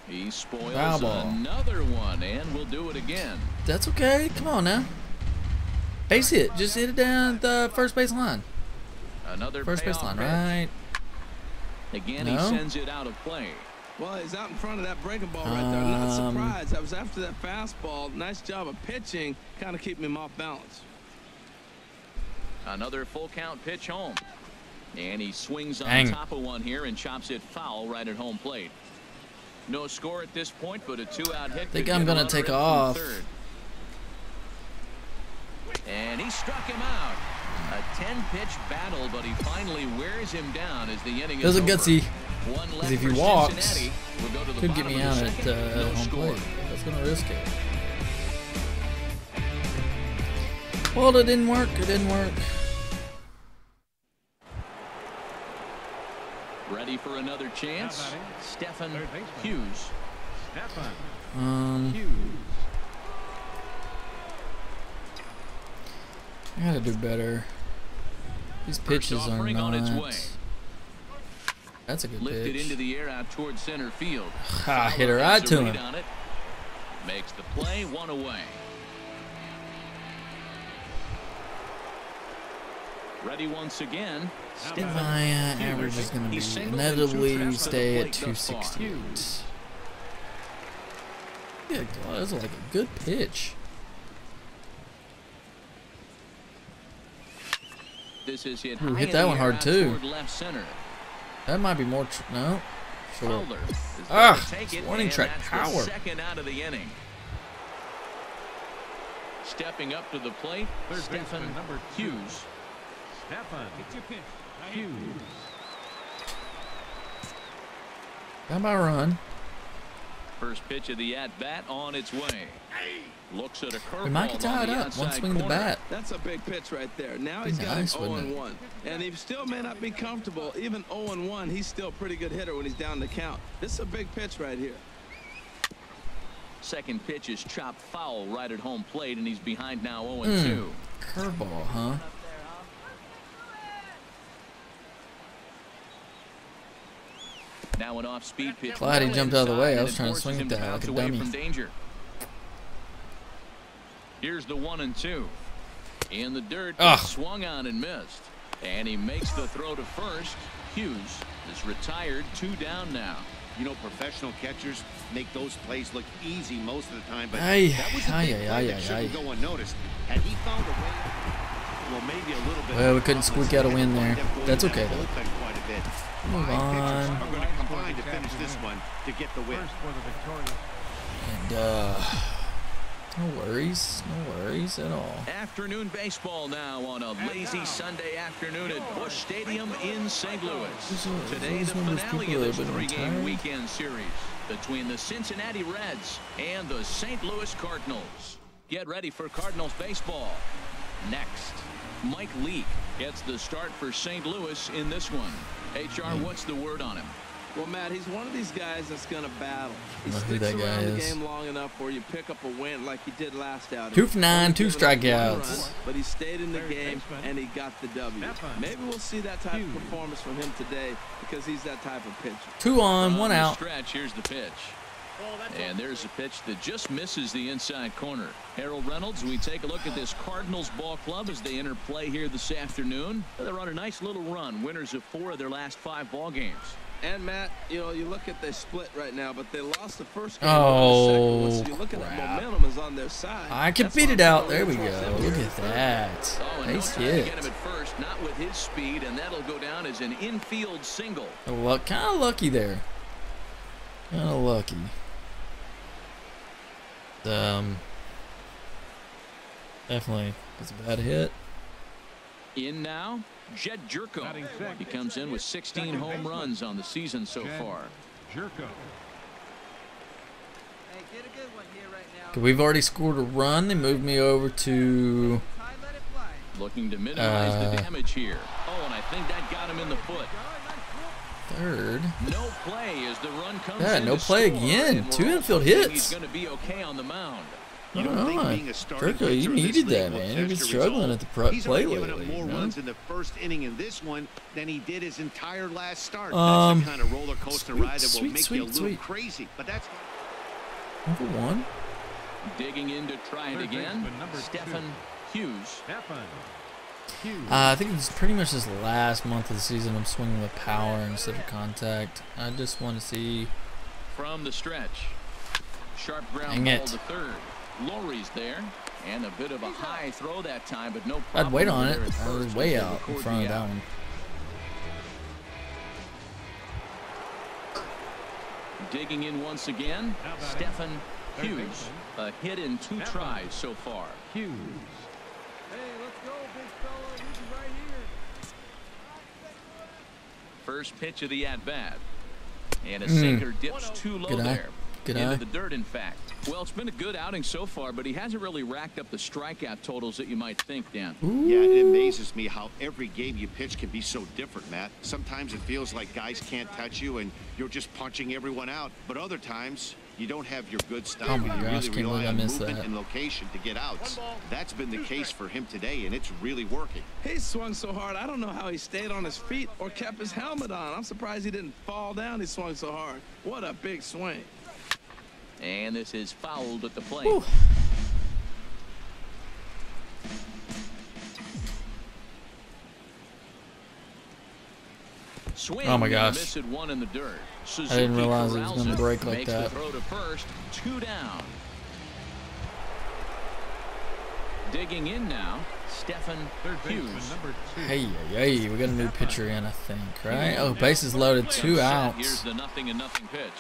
He spoils Foul ball. another one, and we'll do it again. That's okay. Come on now. Base hit. Just hit it down the first base line. Another First base payoff line, pitch. right? Again, No? he sends it out of play. Well, he's out in front of that breaking ball right there. Not surprised. I was after that fastball. Nice job of pitching, kind of keeping him off balance. Another full count pitch home. And he swings on Dang. top of one here and chops it foul right at home plate. No score at this point, but a 2-out hit. I think could I'm get a going runner to take in from off. third. And he struck him out. A 10-pitch battle, but he finally wears him down as the inning It was is a over. gutsy. One left Because if he for walks, Cincinnati. We'll go to the could get bottom me of out the at second. No home score. plate. That's going to risk it. Well, it didn't work. It didn't work. Ready for another chance. Stephen Hughes. I gotta do better. These pitches are not. That's a good Lifted pitch. into the air out towards center field. Ha, hit her right to him. Makes the play, 1 away. Ready once again. My average is going to be inevitably stay at 268. Yeah, that's like a good pitch. This is hit, hit that one hard too. Left center. That might be more. No. Short. Warning track power. Second out of the inning. Stepping up to the plate, Stephen Hughes. Hughes. Got my run. First pitch of the at-bat on its way. Looks at a curveball. We might get tied up. One swing of the bat. That's a big pitch right there. Now he's got an 0-1. And he still may not be comfortable. Even 0-1, he's still a pretty good hitter when he's down the count. This is a big pitch right here. Second pitch is chopped foul right at home plate, and he's behind now 0-2. Curveball, huh? Now an off-speed pitch. Glad he jumped out of the way. I was trying to swing at that like a dummy. From danger. Here's the 1-2. In the dirt, swung on and missed. And he makes the throw to first. Hughes is retired, 2 down now. You know, professional catchers make those plays look easy most of the time, but that was a big play that shouldn't go unnoticed. Had he found a way, well, maybe a little bit. Well, we couldn't squeak out a win there. That's okay though. Move on. Are going to combine to finish this one to get the win. And no worries at all. Afternoon baseball now on a lazy Sunday afternoon at Busch Stadium in St. Louis. Today, the finale of this 3-game weekend series between the Cincinnati Reds and the St. Louis Cardinals. Get ready for Cardinals baseball. Next, Mike Leake gets the start for St. Louis in this one. HR, what's the word on him? Well, Matt, he's one of these guys that's going to battle. He who sticks that guy around the is. game long enough where you pick up a win like he did last outing. 2 for 9, 2 strikeouts. But he stayed in the game and he got the W. Maybe we'll see that type of performance from him today because he's that type of pitcher. 2 on, 1 out. Stretch, here's the pitch. And there's a pitch that just misses the inside corner. Harold Reynolds, we take a look at this Cardinals ball club as they enter play here this afternoon. They're on a nice little run, winners of 4 of their last 5 ball games. And Matt, you know, you look at they split right now, but they lost the first game. Oh, so you look at that momentum is on their side. I can beat it out. There we go. Look at that. Nice hit. Get him at first, not with his speed, and that'll go down as an infield single. Well, kind of lucky there. Kind of lucky. Definitely was a bad hit. In now, Jed Jerko. He comes in with 16 home runs on the season so far. Jerko. Hey, get a good one here right now. We've already scored a run. They moved me over to looking to minimize the damage here. Oh, and I think that got him in the foot. Third. No play as the run comes in. No play again. 2 infield hits. He's going to be okay on the mound. You don't think being a starting Jerko, you needed that, man. You've been struggling at the plate lately. He's given up more runs in the first inning in this one than he did his entire last start. That's the kind of roller coaster ride that will make you a little crazy. But that's number 1. Digging in to try it again. Stephen Hughes. I think it's pretty much this last month of the season I'm swinging with power instead of contact. I just want to see. From the stretch. Sharp ground ball to third. Lowry's there. And a bit of a high throw that time, but no problem. I'd wait on it. I was way out in front of that one. Digging in once again. Stephen Hughes. A hit in 2 tries so far. Hughes. Hey, let's go, big fella. He's right here. First pitch of the at-bat. And a sinker dips too low there. Into the dirt, in fact. Well, it's been a good outing so far, but he hasn't really racked up the strikeout totals that you might think, Dan. Yeah, it amazes me how every game you pitch can be so different, Matt. Sometimes it feels like guys can't touch you and you're just punching everyone out. But other times, You don't have your good stuff. Oh my gosh, you really can't rely believe I on missed movement that. and location to get outs. That's been the case for him today, and it's really working. He swung so hard, I don't know how he stayed on his feet or kept his helmet on. I'm surprised he didn't fall down. He swung so hard. What a big swing. And this is fouled at the plate. Whew. Swing, Oh my gosh. miss at one in the dirt. I didn't realize it was going to break like makes that. the throw to first, 2 down. Digging in now, Stephen Hughes. Hey, hey, we got a new pitcher in, I think, right? Oh, bases loaded, 2 outs. Here's the 0-0 pitch.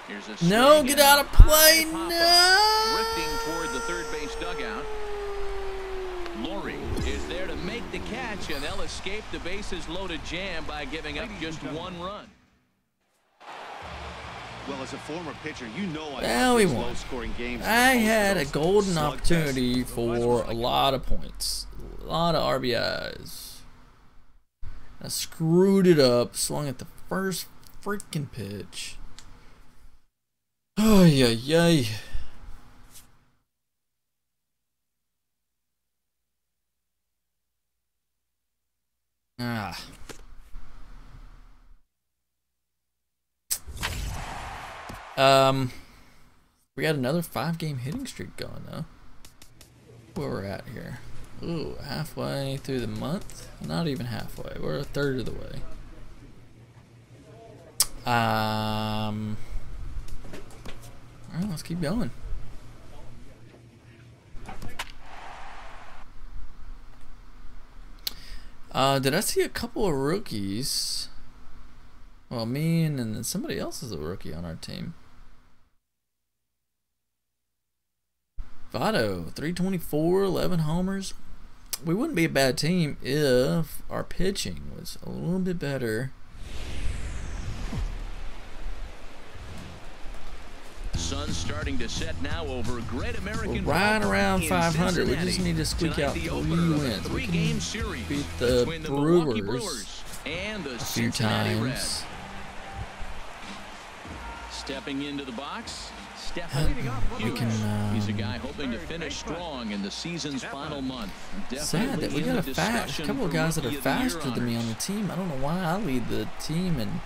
Here's a No, swing get and out a of play, high pop-up. no! Drifting toward the third base dugout. Laurie is there to make the catch, and they'll escape the bases loaded jam by giving up just 1 run. Well, as a former pitcher, you know Well, we won. low-scoring games. I had a golden slugfest. opportunity for a lot of points, a lot of RBIs. I screwed it up, swung at the first freaking pitch. Oh, yeah, yeah. Ah. We got another 5-game hitting streak going though. Where we're at here? Ooh, halfway through the month? Not even halfway. We're a third of the way. All right, let's keep going. Did I see a couple of rookies? Well, me and then somebody else is a rookie on our team. Votto, 324, 11 homers. We wouldn't be a bad team if our pitching was a little bit better. Sun's starting to set now over Great American. We're right Ballpark around in 500. We just Cincinnati. need to squeak Tonight, out the 3 opener of a wins. We three-game can series beat the between the Milwaukee Brewers and the a few Cincinnati times. Reds. Stepping into the box, Stephen We Hughes. can, He's a guy hoping to finish strong in the season's final month. sad that we got a couple of guys that are faster than me on the team. I don't know why I lead the team, and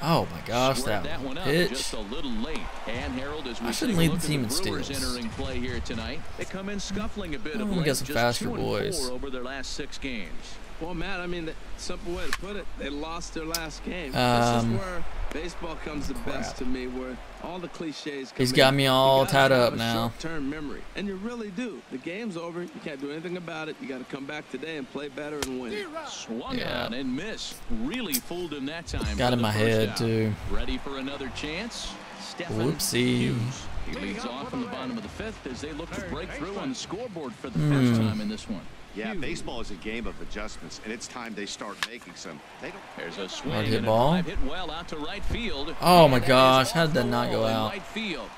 oh my gosh, that one up pitch. just a little late. And Harold, as we I shouldn't take lead a the look at team in Brewers steals. entering play here tonight. They come in scuffling a bit of we late, got some just faster 2-4 boys. over their last 6 games. Well, Matt, I mean, the simple way to put it, they lost their last game. This is where baseball comes the best to me, where all the cliches come He's got in. me all You gotta tied have up a now. Short-term memory, and you really do. The game's over. You can't do anything about it. You got to come back today and play better and win. Swung on and missed. Really fooled him that time. Got for in the my first head out. too. Ready for another chance? Stephen Whoopsie. Hughes. He leads off in the bottom of the 5th as they look to break through on the scoreboard for the first time in this one. Yeah, baseball is a game of adjustments, and it's time they start making some. They don't. There's a swing Hard hit and a ball. drive hit well out to right field. Oh my And that gosh, is how did that off the not go wall in out? Right field.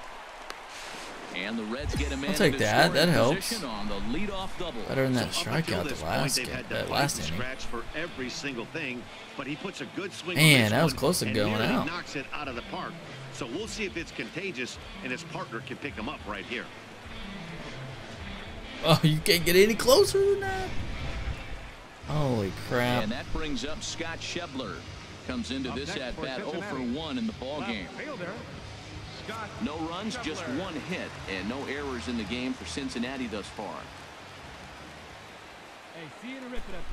And the Reds get a man I'll take into that. scoring That helps. position on the leadoff double. Better than that So up until strikeout this the point, last they've game, had to that fight last from inning. scratch for every single thing, but he puts a good swing on Man, this that was one close to and going nearly out. knocks it out of the park. So we'll see if it's contagious and his partner can pick him up right here. Oh, you can't get any closer than that. Holy crap. And that brings up Scott Schebler. Comes into this at-bat 0 for 1 in the ballgame. No runs, just 1 hit, and no errors in the game for Cincinnati thus far. Hey, see you to rip it up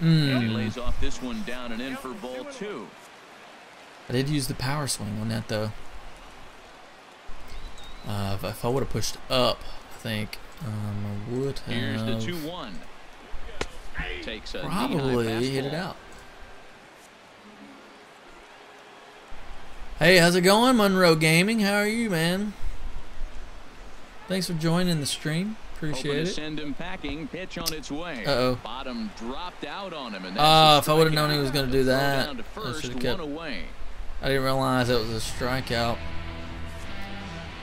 there. And he lays off this one down and in for ball 2. I did use the power swing on that though. If I would have pushed up, I think I would have Here's the 2-1. Takes a probably hit it out. Hey, how's it going, Monroe Gaming? How are you, man? Thanks for joining the stream. Appreciate it. Send him packing. Pitch on its way. Uh-oh. Bottom dropped out on him. And that's If I would have known he was going to do Throw that, down to I first, should have kept. 1 away. I didn't realize that was a strikeout.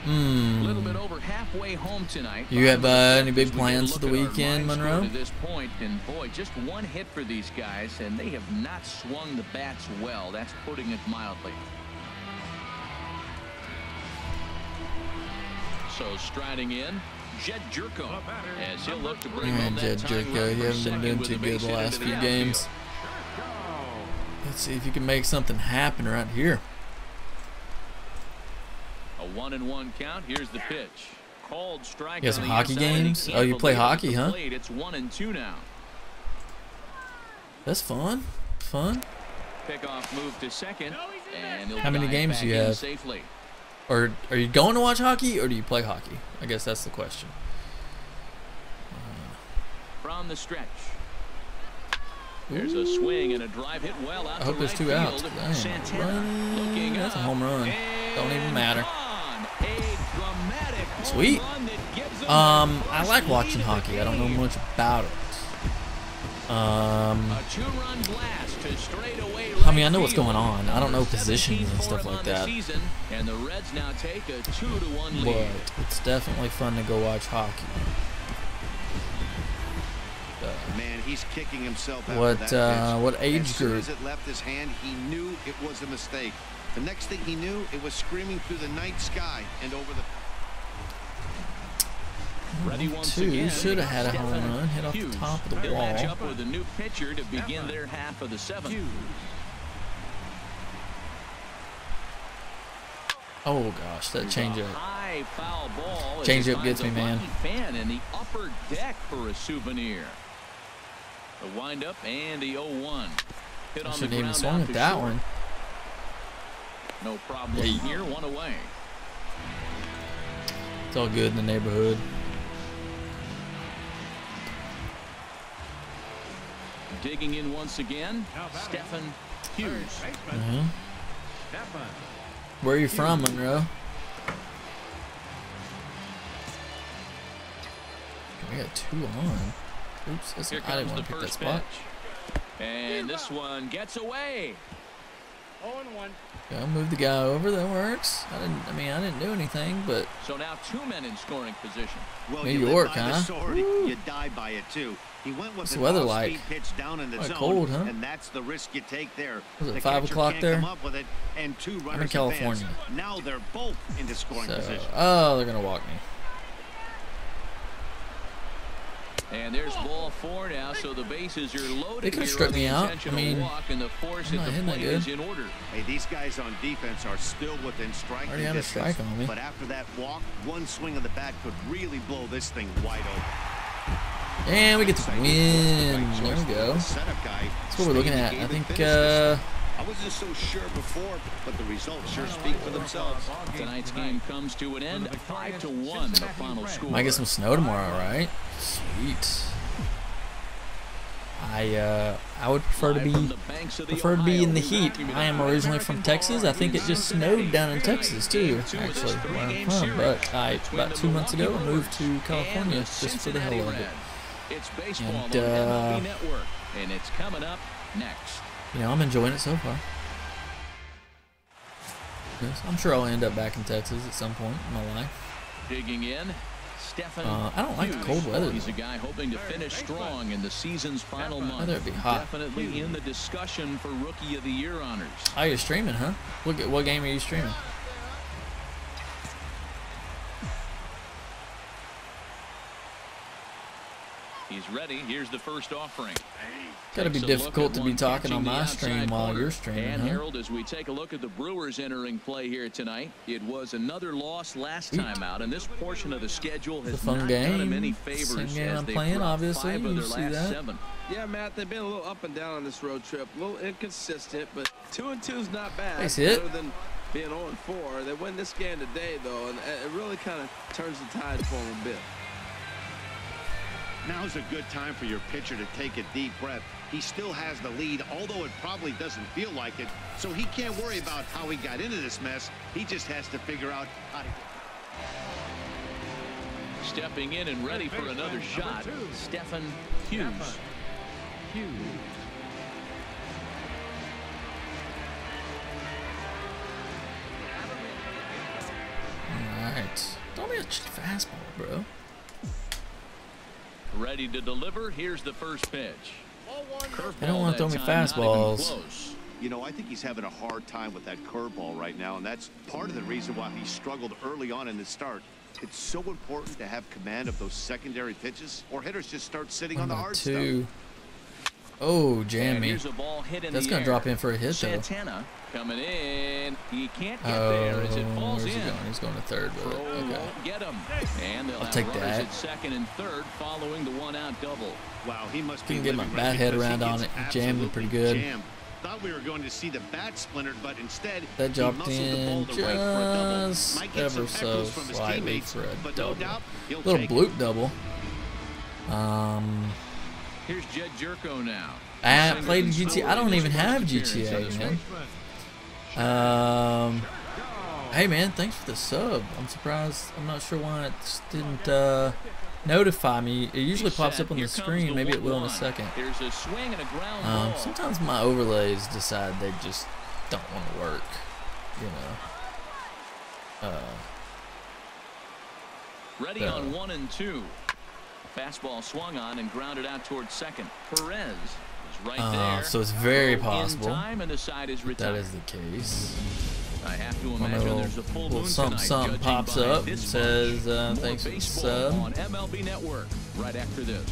A little bit over halfway home tonight. You have any big As we plans for get a the look at our weekend, line score Monroe? To this point, and boy, just 1 hit for these guys, and they have not swung the bats well. That's putting it mildly. So striding in, Jed Jerko, as he'll look to bring home that Jed tying Jerko, run you for haven't been second doing with too the good base the hit last into few the games. outfield. Let's see if you can make something happen right here. A 1-1 count. Here's the pitch. Called strike. You got some on the hockey inside, and he games? can't Oh, you play believe it at hockey, the huh? plate. It's 1-2 now. That's fun. Fun. Pickoff move to second. And he'll How many dive games back do you in have? safely. Or are you going to watch hockey, or do you play hockey? I guess that's the question. From the stretch. There's a swing and a drive hit well out I hope to there's right 2 field. outs. Damn, Santana looking that's a up, home run. Don't even matter. gone. A dramatic home Sweet. run that gives them I their like first watching lead of the hockey. I don't know game. much about it. A 2-run blast to straightaway I mean, I know what's right going on. I don't know field. positions and 17 stuff for him like on the that. season, and the Reds now take a 2-1 But lead. it's definitely fun to go watch hockey. Man, he's kicking himself after What that pitch. what age As soon group? as it left his hand, he knew it was a mistake. The next thing he knew, it was screaming through the night sky and over the... Ready once Two again. should have had a home Stephen run, hit off the Hughes. top of the They'll match wall. up with a new pitcher to begin their half of the 7th. Oh gosh, that changeup. High foul ball. Changeup gets me, man. Fan in the upper deck for a souvenir. The windup and the 0-1. Hit I on the shouldn't even ground swung out at to that short. one. No problem Hey. here. 1 away. It's all good in the neighborhood. Digging in once again, Stephen Hughes. Where are you from, Monroe? We got 2 on. Oops, that's, Here I didn't comes want the to pick that first spot. pitch. And this one gets away. 0-1. Go move the guy over. That works. I didn't do anything, but So now 2 men in scoring position. Well, New you live York, by the huh? sword, you die by it too. He went with What's an the weather off-speed like? pitch down in the Kinda zone, cold, huh? and that's the risk you take there. Was it The 5 catcher o'clock can't there? come up with it, and 2 runners advance. California. Now they're both into scoring so position. oh, they're gonna walk me. And there's ball 4 now, so the bases are loaded. They could've here struck on the me out. intentional I mean, walk, and the force I'm at not the hitting that plate good. is in order. Hey, these guys on defense are still within striking Already had a distance. strike on me. But after that walk, one swing of the bat could really blow this thing wide open. And we get the win. There we go. The setup guy That's what we're looking stayed at. in the I game and think finished this. I wasn't so sure before, but the results sure speak for themselves. Tonight's game comes to an end. 5-1, the final score. might get some snow tomorrow, right? Sweet. I would prefer to Live from be the banks of the in the Ohio, heat. I am originally from Texas. I think it just snowed down in Texas too, actually, where I'm from. But about 2 months ago, I moved to California just for the hell of it. It's baseball And, on MLB Network, and it's coming up next. You know, I'm enjoying it so far. Yes, I'm sure I'll end up back in Texas at some point in my life. Digging in, Stephen I don't like the Hughes. cold weather, He's a though. guy hoping to finish strong in the season's final month. Rather it be hot. Definitely in the discussion for Rookie of the Year honors. Oh, you're streaming, huh? What game are you streaming? He's ready. Here's the first offering. Gotta be Takes a look difficult at to be one talking on catching the my stream outside while corner. you're streaming, And huh? Harold, as we take a look at the Brewers entering play here tonight, it was another loss last time out, and this portion of the schedule has It's a fun not done them game. any Same favors game as I'm they've playing, dropped obviously. 5 of You their see last that? 7. Yeah, Matt, they've been a little up and down on this road trip. A little inconsistent, but 2-2 is not bad. That's it. Better than being 0-4. They win this game today, though, and it really kind of turns the tide for them a bit. Now's a good time for your pitcher to take a deep breath. He still has the lead, although it probably doesn't feel like it. So he can't worry about how he got into this mess. He just has to figure out how to... Stepping in and ready for another shot, Stephen Hughes. Alright. Throw me a fastball, bro. Ready to deliver. Here's the first pitch. They don't want to throw me fastballs. You know, I think he's having a hard time with that curveball right now, and that's part of the reason why he struggled early on in the start. It's so important to have command of those secondary pitches, or hitters just start sitting on the hard stuff. Oh, jam me. That's going to drop in for a hit, though. Santana coming in. He can't get there as it falls in. He's going to third with it. Okay. Get him. And they'll I'll have take runners that. at second and third following the one-out double. Wow, he must be get my bat head around on it. Jammed it pretty good. Thought we were going to see the bat splintered, but instead that dropped in just ever so slightly for a double. Little bloop double. Here's Jed Jerko now. I played GTA. I don't even have GTA, man. Hey, man, thanks for the sub. I'm surprised. I'm not sure why it didn't notify me. It usually pops up on the screen. Maybe it will in a second. There's a swing and a ground ball. Sometimes my overlays decide they just don't want to work, you know. Ready on 1 and 2. Fastball swung on and grounded out towards second. Perez is right there. So it's very possible and the side is that is the case. I have to imagine there's a full moon something pops up and says thanks for the sub on MLB Network right after this.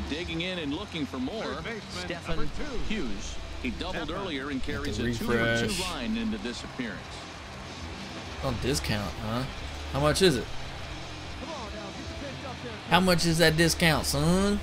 Digging in and looking for more, Stephen Hughes. He doubled earlier and carries a 2-2 line into this appearance. On discount, huh? How much is it? How much is that discount, son?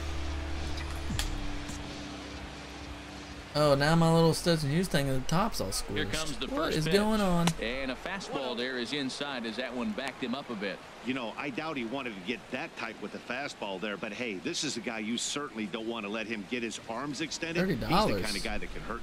Oh, now my little Stetson Hughes thing at the top's all squished. Here comes the what first is pitch. Going on? And a fastball there is inside as that one backed him up a bit. You know, I doubt he wanted to get that tight with the fastball there, but hey, this is a guy you certainly don't want to let him get his arms extended. $30. He's the kind of guy that can hurt.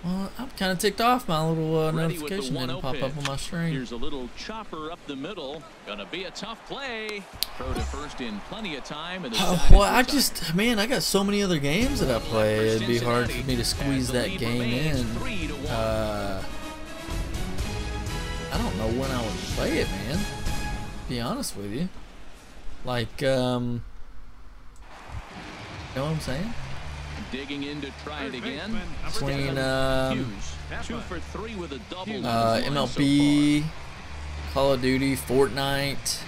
Well, I'm kind of ticked off. My little notification didn't pop up on my screen. Here's a little chopper up the middle. Gonna be a tough play. Throw to first in plenty of time. And well, I got so many other games that I play. It'd be hard for me to squeeze that game in. I don't know when I would play it, man. Be honest with you. Like, you know what I'm saying? Digging in to try it again. Between 2 for 3 with a double. MLB, Call of Duty, Fortnite.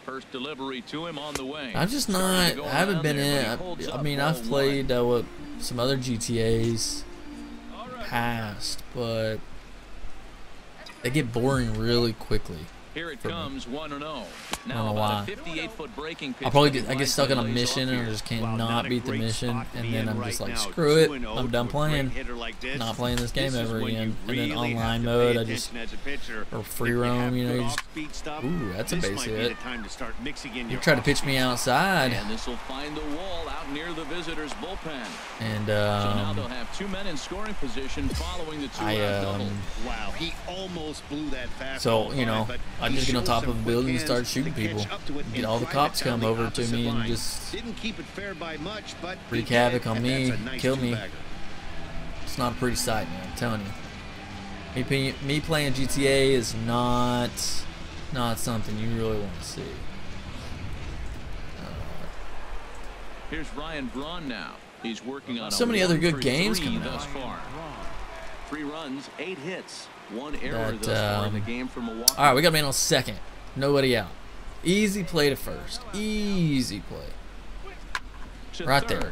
First delivery to him on the way. I'm just not. I haven't been in. I mean, I've played some other GTAs past, but they get boring really quickly. Here it comes, 1-0. Now about a 58-foot breaking pitch. I'll probably I get stuck on a mission and I just cannot beat the mission, and then I'm just like, screw it, I'm done playing. Not playing this game ever again. And then online mode, I just or free roam, you know. You just, ooh, that's a base hit. You try to pitch me outside. And this will find the wall out near the visitors' bullpen. And so now they'll have 2 men in scoring position following the 2-out double. Wow, he almost blew that fastball. So you know. I just get on top of a building and start shooting people. Get all the cops come over to me and just wreak havoc on me, kill me. It's not a pretty sight, man. I'm telling you. Me playing GTA is not something you really want to see. Here's Ryan Braun now. He's working on so many other good games coming thus out. far. 3 runs, 8 hits. 1 error thus far in the game for Milwaukee. All right, we got a man on second. Nobody out. Easy play to first. Easy play. Right there.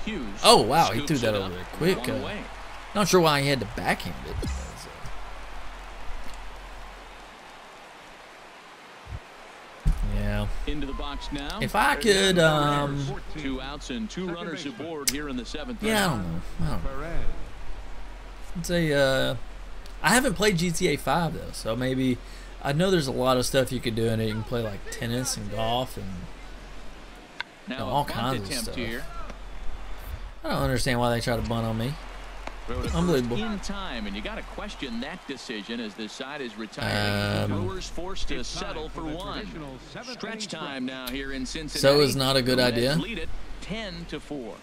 Hughes oh, wow. He threw that over there quick. Not sure why he had to backhand it. Yeah. Into the box now. If I could 2 outs and 2 runners aboard here in the 7th. Yeah, I don't know. It's a I haven't played GTA 5 though, so maybe I know there's a lot of stuff you could do in it. You can play like tennis and golf and now all kinds of stuff. Here. I don't understand why they try to bunt on me. Unbelievable. In time, and you got to question that decision as the side is retiring. Brewers forced to settle for 1. Stretch time now here in Cincinnati. So is not a good idea. Lead it 10-4.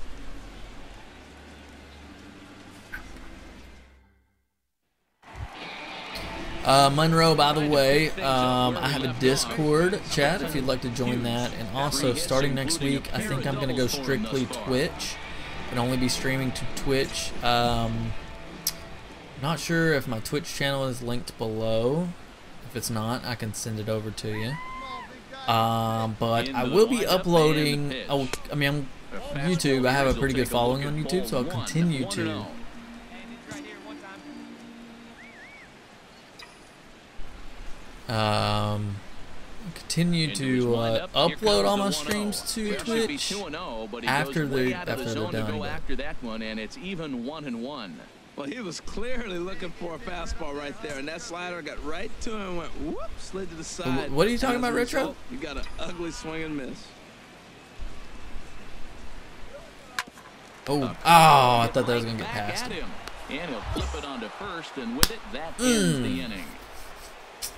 Monroe, by the way, I have a Discord chat if you'd like to join that. And also, starting next week, I think I'm going to go strictly Twitch and only be streaming to Twitch. Not sure if my Twitch channel is linked below. If it's not, I can send it over to you. But I will be uploading. Oh, I mean, I'm YouTube. I have a pretty good following on YouTube, so I'll continue to. Continue to upload all my streams to Twitch after they're done. After that one, and it's even 1-1. Well, he was clearly looking for a fastball right there, and that slider got right to him and went whoop, slid to the side. What are you talking about, Retro? You got an ugly swing and miss. Oh, I thought that was going to get past him. And he'll flip it onto first, and with it, that ends the inning.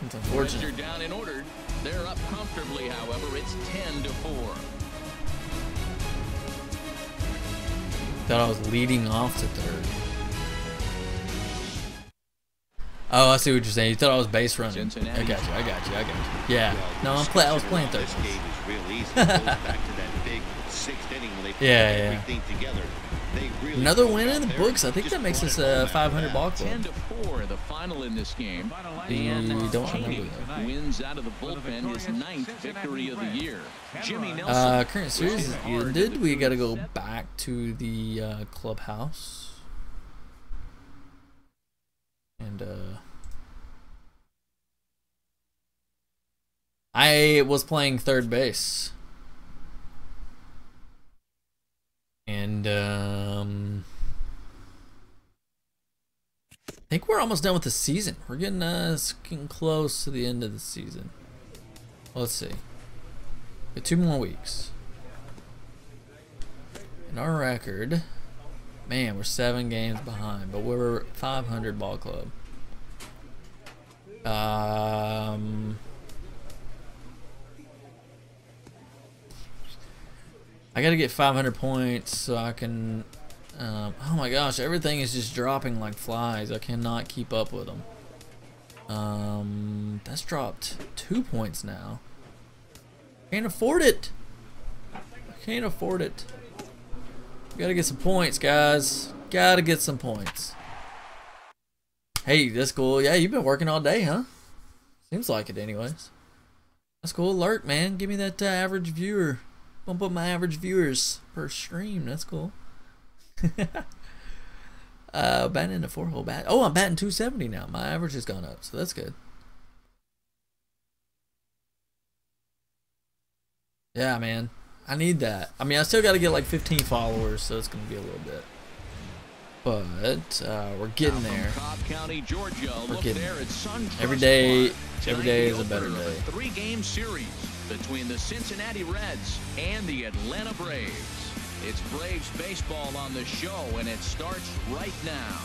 It's unfortunate. They're down and ordered. They're up comfortably, however. It's 10-4. Thought I was leading off to third. Oh, I see what you're saying. You thought I was base running. I got you. Yeah. No, I was playing third. Yeah. Another win in the books. I think that makes us a 500 ball club. 10-4, the final in this game. You don't remember that. Wins out of the bullpen, his 9th victory of the year. Jimmy Nelson. Current series is ended. We got to go back to the clubhouse. And I was playing third base. And I think we're almost done with the season. We're getting close to the end of the season. Let's see. Got 2 more weeks. And our record, man, we're 7 games behind, but we're 500 ball club. I gotta get 500 points so I can. Oh my gosh, everything is just dropping like flies. I cannot keep up with them. That's dropped 2 points now. Can't afford it. I can't afford it. Gotta get some points, guys. Gotta get some points. Hey, that's cool. Yeah, you've been working all day, huh? Seems like it, anyways. That's cool. Alert, man. Give me that average viewer. Bump up my average viewers per stream. That's cool. Batting in a 4-hole bat. Oh, I'm batting 270 now. My average has gone up, so that's good. Yeah, man. I need that. I mean, I still got to get like 15 followers, so it's going to be a little bit. But we're getting there. We're getting there. Every day is a better day. 3-game series between the Cincinnati Reds and the Atlanta Braves. It's Braves baseball on the show, and it starts right now.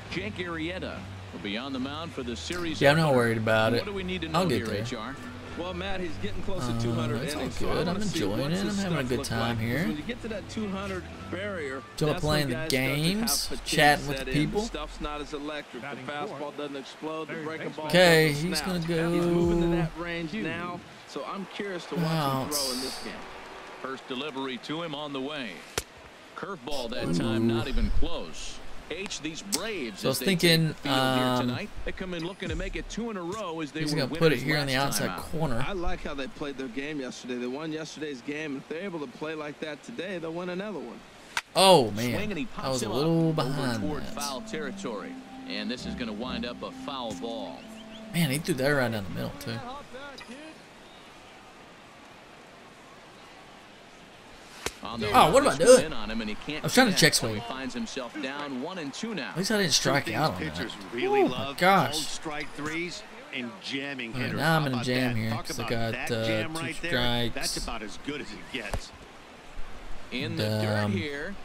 Jake Arrieta will be on the mound for the series. Yeah, I'm not worried about it. What do we need to know I'll get here, there. HR? Well, Matt, he's getting close to 200 it's all innings. good. I'm enjoying it. I'm having a good time here. When you get to that 200 barrier, still playing the games, chatting with the people. The stuff's not as electric. The fastball doesn't explode. The breaking ball. Okay, he's gonna go. He's moving to that range now, so I'm curious to watch him throw in this game. First delivery to him on the way. Curveball that time, not even close. These Braves, so I was thinking, tonight, they come in looking to make it 2 in a row as they he's going to put it here on the outside corner. I like how they played their game yesterday. They won yesterday's game. If they're able to play like that today, they'll win another one. Oh, man. I was a little behind toward foul territory, and this is going to wind up a foul ball. Man, he threw that right down the middle, too. Oh, what am I doing? I was trying to check swing. He finds himself down 1-2 now. At least I didn't strike out on that. Really oh my gosh. Strike threes and jamming right, hitters. now I'm in a jam here because I got 2 right strikes. That's about as good as it gets. In the dirt here.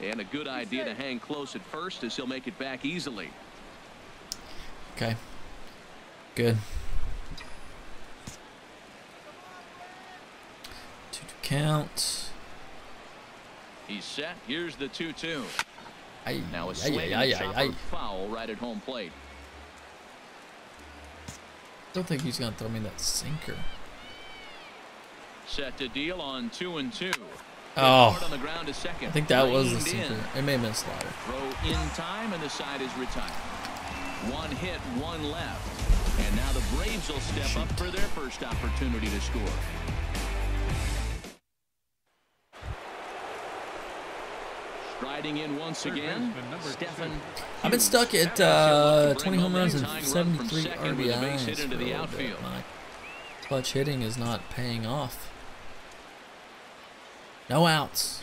And a good idea to hang close at first as he'll make it back easily. Okay. Good. 2 to count. He's set. Here's the 2-2. Ay, Now a ay, swing ay, and a ay, chopper ay. foul right at home plate. Don't think he's gonna throw me that sinker. Set to deal on 2-2. Oh, On the ground to second. I think that was the Reined sinker. in. It may have been a slider. Throw in time, and the side is retired. One hit, one left. And now the Braves will step up for their first opportunity to score. Striding in once again, Stephen. I've been stuck at 20 home runs and 73 RBIs into the outfield. My clutch hitting is not paying off. No outs.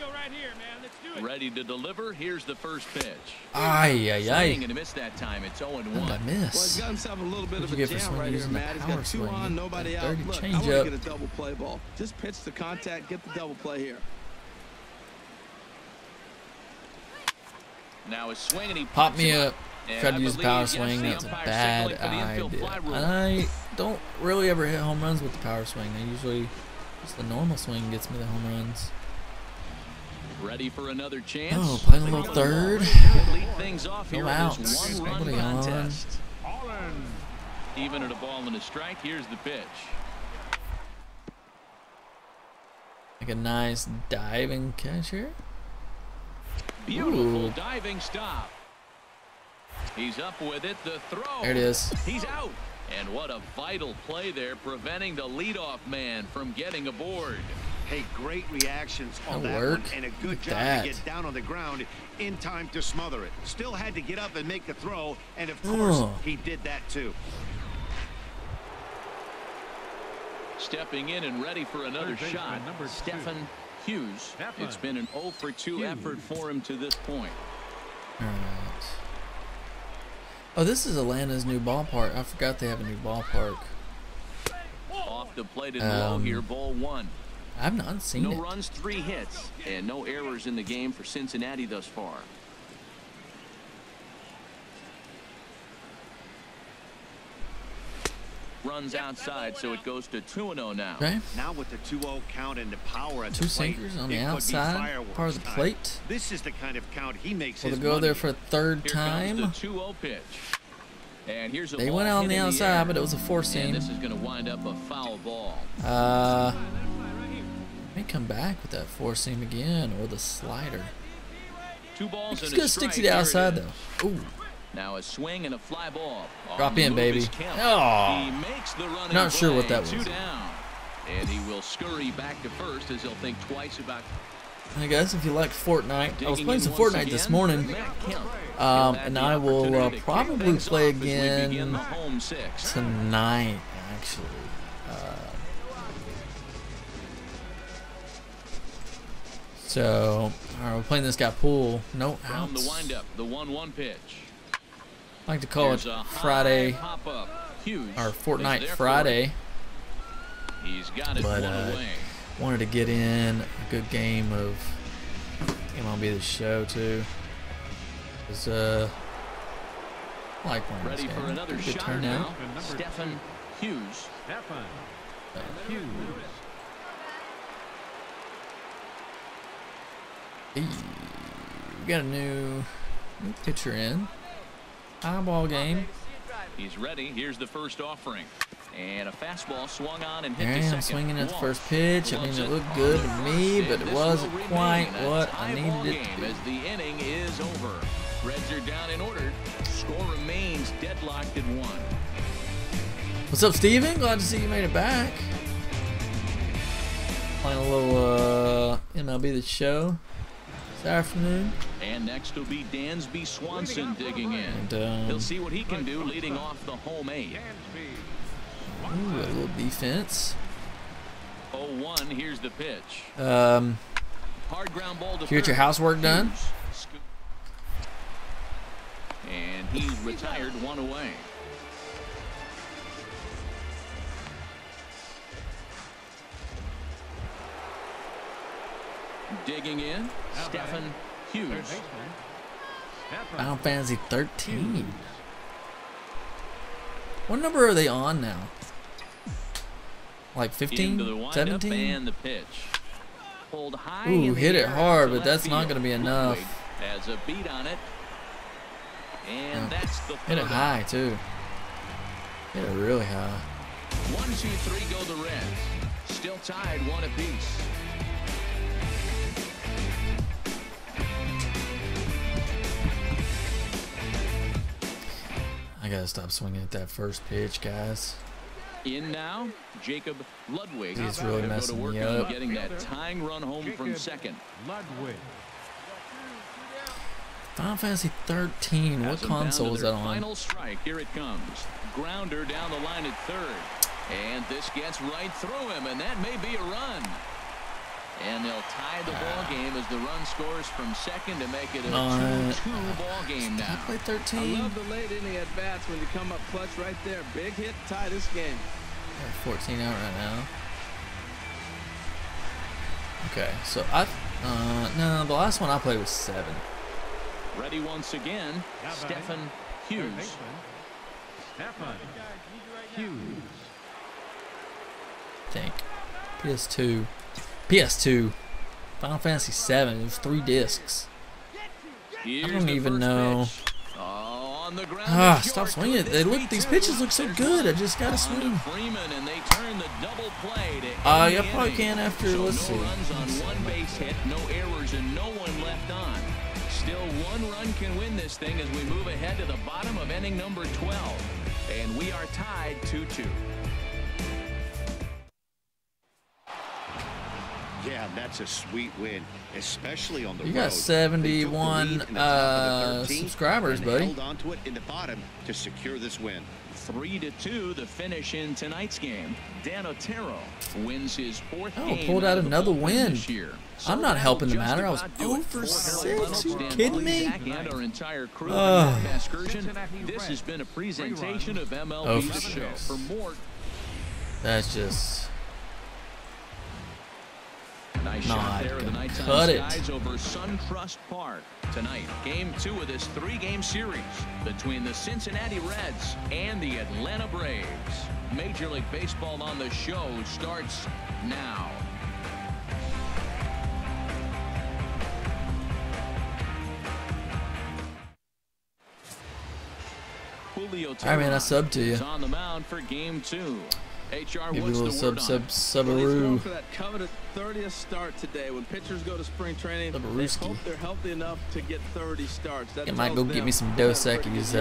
Ready to deliver. Here's the first pitch. Ay, ay, ay. Swing and a miss that time. It's 0-1. What did I Well, miss? he's got himself a little bit What'd of you a get for jam swing right here, using the Matt. He's power got two swing? on, nobody That out. dirty Look, I change want to up. get a double play ball. Just pitch the contact, get the double play here. Now a swing and he Pop me up. And Tried to I use the believe, power yes, swing. the That's a umpire bad signaling for the infield idea. fly rule. And I don't really ever hit home runs with the power swing. I usually just the normal swing gets me the home runs. Ready for another chance. Oh, playing a little third. Lead things off here No in outs. this one-run Nobody on. contest. Even at a ball and a strike. Here's the pitch. Like a nice diving catch here. Beautiful Ooh. diving stop. He's up with it. The throw. There it is. He's out. And what a vital play there, preventing the leadoff man from getting aboard. Hey, great reactions on That'll that work. one, and a Look good at job that. to get down on the ground in time to smother it. Still had to get up and make the throw, and of course, he did that too. Stepping in and ready for another shot, Stephen Hughes. It's been an 0 for 2 effort for him to this point. All right. Oh, this is Atlanta's new ballpark. I forgot they have a new ballpark. Off the plate and low here, ball one. I've not seen No it. runs, 3 hits, and no errors in the game for Cincinnati thus far. Runs outside, so it goes to 2-0 now. Okay. Now with the 2-0 count and the power at the Two plate, sinkers on the it could be outside fireworks part of the time. plate. This is the kind of count he makes Will his they go money there in. for a third Here time? comes the 2-0 pitch. And here's a They ball went out on hit the in outside, air. but it was a four And seam. this is going to wind up a foul ball. May come back with that four seam again or the slider. 2 balls He's and gonna a stick strike. to the Here it outside is. though. Ooh, Now a swing and a fly ball. Drop On the in, move baby. is Kemp. Oh. He makes the running Not sure what play. that 2 was. down. And he will scurry back to first as he'll think twice about I guess if you like Fortnite, I was digging playing in some once Fortnite this again. morning, Matt Kemp. He'll have and the I will opportunity to kick probably things play off as we begin again the home 6. tonight. Actually, so all right, we're playing this guy Pool. No From the outs. windup, the 1-1 pitch. I like to call Here's it a high Friday pop-up. Hughes or is Fortnite there for Friday. it. He's got it But, one away. Wanted to get in a good game of MLB The Show too. Cause I like playing this Ready game. for another Pretty good shot turnout. now. Stephen Hughes. Hey, we got a new pitcher in. Eyeball game. He's ready. Here's the first offering. And a fastball swung on and hit There I to am second. swinging at the Walk. first pitch. I mean, it looked good to me, but it wasn't quite what I needed it to be. As the inning is over. Reds are down in order. Score remains deadlocked at 1. What's up, Steven? Glad to see you made it back. Playing a little MLB The Show this afternoon. And next will be Dansby Swanson digging in. And, He'll see what he can do leading off the home 8. Ooh, a little defense. 0-1. Here's the pitch. Hard ground ball to Did you get your housework done? And he's retired, 1 away. Digging in, Stephen Hughes. Final Fantasy 13. What number are they on now? Like Into the 15? windup 17? and the pitch. pulled high. Ooh, hit it hard, but that's not going to be enough. As a beat on it. And that's the hit it high, too. Hit it really high. 1, 2, 3 go the Reds. Still tied 1 apiece. I gotta stop swinging at that first pitch, guys. In now, Jacob Ludwig. He's really messing me up. Getting that tying run home from second. Ludwig. Final Fantasy 13. What console is that on? Final strike. Here it comes. Grounder down the line at third. And this gets right through him, and that may be a run. And they'll tie the ball game as the run scores from second to make it a 2-2 ball game now. I play 13. I love the late inning at bats when you come up clutch right there. Big hit, tie this game. 14 out right now. Okay, so no, the last one I played was 7. Ready once again, Stephen Hughes. Stephen Hughes. I think. PS2. Final Fantasy 7. It was 3 discs. I don't even know. Stop swinging it. These pitches look so good. I just gotta swing. Yeah, probably can after. Let's see. One base hit, no errors, and no one left on. Still 1 run can win this thing as we move ahead to the bottom of inning number 12. And we are tied 2-2. Yeah, that's a sweet win, especially on the road. You got 71 subscribers, buddy. Held on to it in the bottom to secure this win. 3-2, the finish in tonight's game. Dan Otero wins his 4th game. Pulled out another win. This year. I'm not helping the matter. I was 0 for 6. You kidding me? And our entire crew excursion. This has been a presentation of MLB The Show. For more, that's just nice shot there of the nighttime skies over SunTrust Park. Tonight, game 2 of this 3-game series between the Cincinnati Reds and the Atlanta Braves. Major League Baseball on the Show starts now. Julio Alright, man, I subbed to you. On the mound for game 2. HR, maybe a little subaroo. For that coveted 30th start today, when pitchers go to spring training, they hope they're healthy enough to get 30 starts. I might go get me some Dos Equis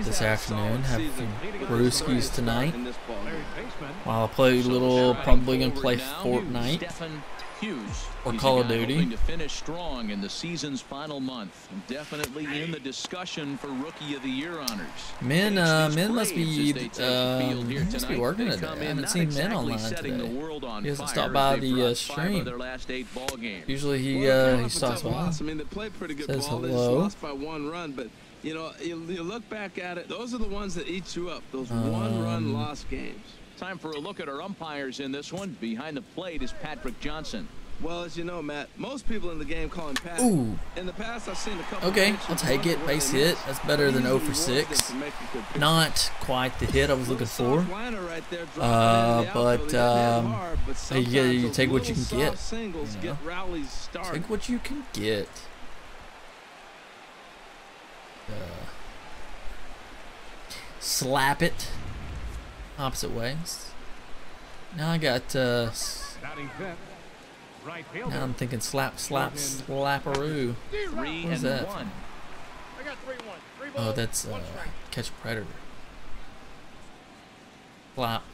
this afternoon. Have a few brewskis tonight. While I play a little, probably gonna play Fortnite or Call of Duty. To finish strong in the season's final month, definitely in the discussion for Rookie of the Year honors. Men must be working today. I haven't seen Men online today. He hasn't stopped by the stream. Usually he stops by. I mean, they play pretty good Says ball. They hello. lost by 1 run, but you know, you look back at it. Those are the ones that eat you up. Those 1-run loss games. Time for a look at our umpires in this one. Behind the plate is Patrick Johnson. Well, as you know, Matt, most people in the game call him Pat. Ooh. In the past, I've seen a couple. Okay, I'll take it. Base hit. That's better than 0 for 6. Not quite the hit I was looking for. But you take what you can get. You know? Take what you can get. Slap it. Opposite ways. Now I got. Now I'm thinking slapperoo. What is that? Oh, that's Catch a Predator.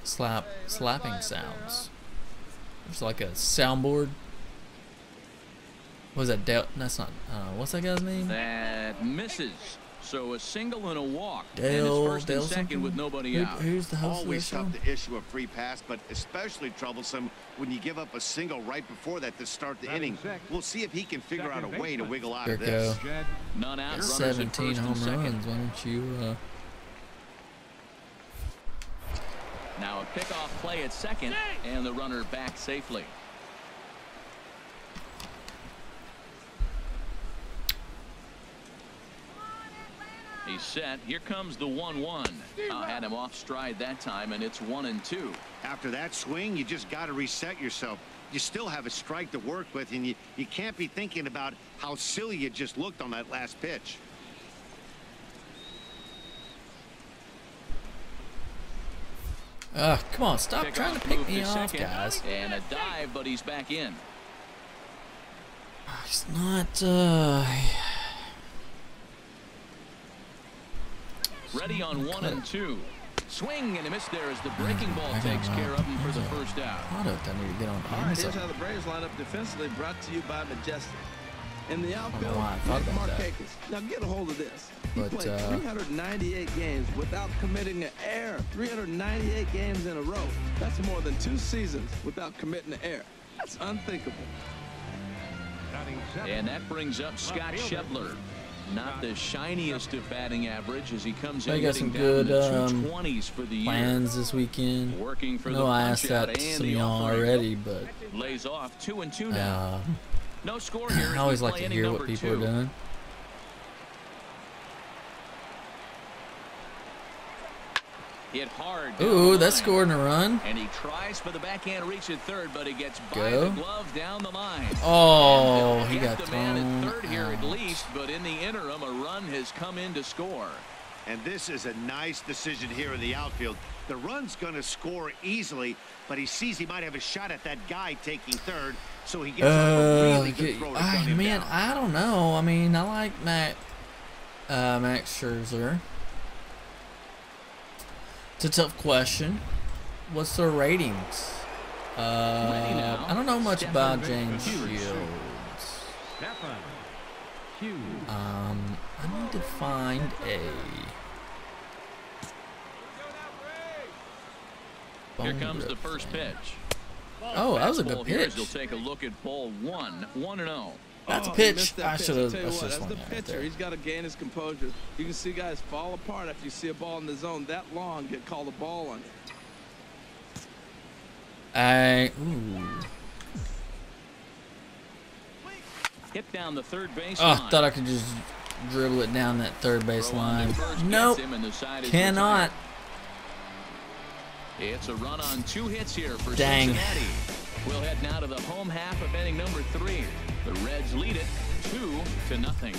Slapping sounds. There's like a soundboard. What is that? That's not. What's that guy's name? That misses. So a single and a walk. Dale, and it's first and second with nobody out. Who's the host Always of tough to issue a free pass, but especially troublesome when you give up a single right before that to start the inning. We'll see if he can figure out a way to wiggle out of this. None out. 17 home runs. Why don't you? Now a pickoff play at second, and the runner back safely. He's set. Here comes the 1-1. Had him off stride that time, and it's 1-2. After that swing, you just got to reset yourself. you still have a strike to work with, and you can't be thinking about how silly you just looked on that last pitch. Come on, stop trying to pick me off, guys. And a dive, but he's back in. He's not, Ready on 1 and 2. Swing and a miss there as the breaking ball takes care of him for the first out. I need to get on. All right, here's how the Braves line up defensively, brought to you by Majestic. In the outfield, now get a hold of this. He played 398 games without committing an error. 398 games in a row. That's more than 2 seasons without committing an error. That's unthinkable. And that brings up Scott Schebler. Not the shiniest of batting average as he comes in. They got some good 220s for the plans this weekend. Working for no, I asked that to some of y'all already, but lays off 2 and 2 now. No score here. I always like to hear what people are doing. Hit hard. Ooh, that's scoring a run. And he tries for the backhand reach at third, but he gets by the glove down the line. Oh, he got the thrown man at third here out. at least, but in the interim, a run has come in to score. And this is a nice decision here in the outfield. The run's going to score easily, but he sees he might have a shot at that guy taking third, so he gets a really good throw to gun him down. I don't know. I mean, I like Max Scherzer. It's a tough question. What's their ratings? I don't know much about James Shields. I need to find a. Here comes the first pitch. Oh, that was a good pitch. He'll take a look at ball 1, 1-0. That's a pitch. I should have. That's the pitcher. He's got to gain his composure. You can see guys fall apart after you see a ball in the zone that long get called a ball on it. Hit down the third base line. line. Thought I could just dribble it down that third base line. Nope. Cannot. It's a run on 2 hits here for Dang. Cincinnati. We'll head now to the home half of inning number 3. The Reds lead it 2-0.